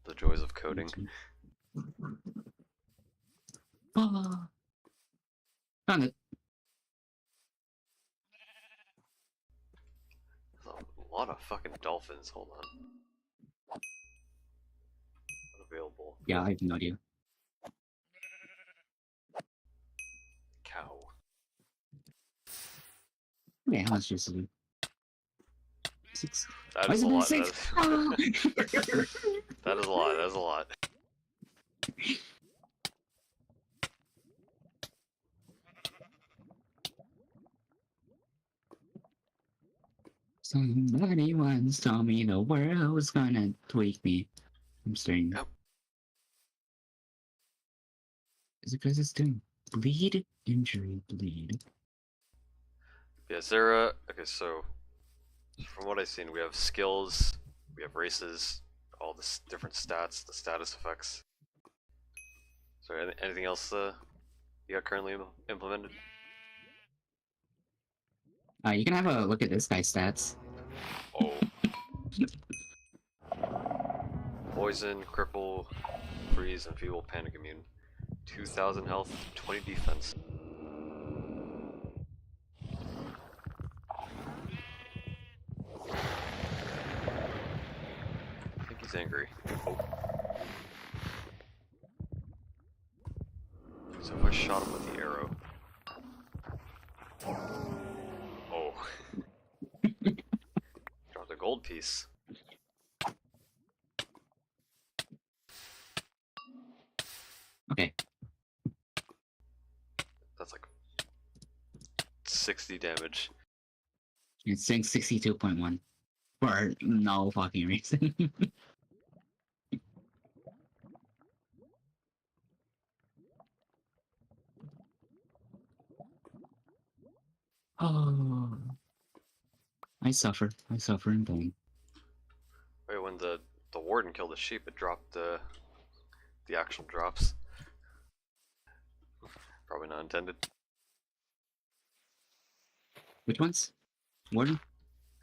The joys of coding. Oh. Found it. There's a lot of fucking dolphins. Hold on. Unavailable. Yeah, I have no idea. Cow. Okay, how much just loot? 6. That is a lot. 6? That is a lot. That is a lot. Somebody once told me the world was gonna tweak me. I'm staring. Yep. Is it because it's doing bleed? Injury, bleed. Yeah, is there okay, so from what I've seen, we have skills, we have races, all the different stats, the status effects. So anything else you got currently implemented? You can have a look at this guy's stats. Oh. poison, cripple, freeze, enfeeble, panic immune. 2,000 health, 20 defense. I think he's angry. Oh. So if I shot him with the arrow. Oh. Dropped a gold piece. Okay. That's like 60 damage. It's saying 62.1 for no fucking reason. Oh, I suffer in pain. Wait, when the warden killed the sheep, it dropped the actual drops. Probably not intended. Which ones? Warden?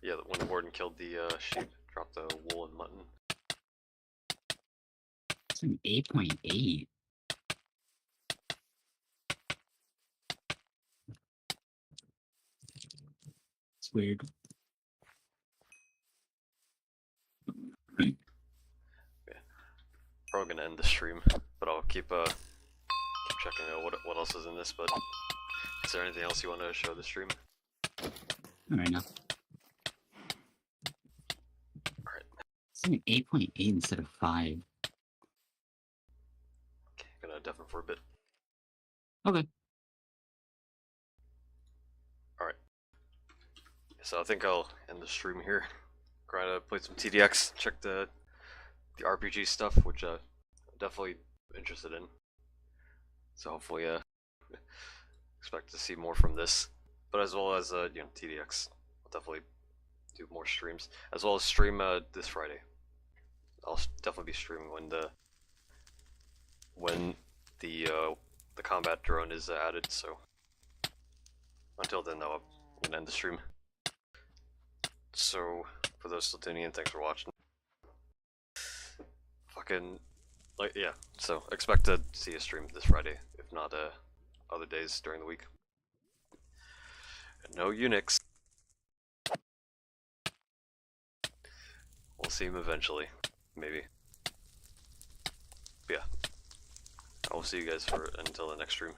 Yeah, when the warden killed the sheep, dropped the wool and mutton. It's an 8.8. It's weird. Yeah. Probably gonna end the stream, but I'll keep checking out what else is in this. But is there anything else you want to show the stream? Alright now. Alright. It's an 8.8 instead of 5. Okay, gonna deafen for a bit. Okay. Alright. So I think I'll end the stream here. Try to play some TDX, check the RPG stuff, which I'm definitely interested in. So hopefully expect to see more from this. But as well as TDX. I'll definitely do more streams. As well as stream this Friday. I'll definitely be streaming when the combat drone is added, so until then though, I'm gonna end the stream. So for those still tuning in, thanks for watching. Fucking yeah, so expect to see a stream this Friday, if not other days during the week. No Unix. We'll see him eventually, maybe. But yeah, I will see you guys until the next stream.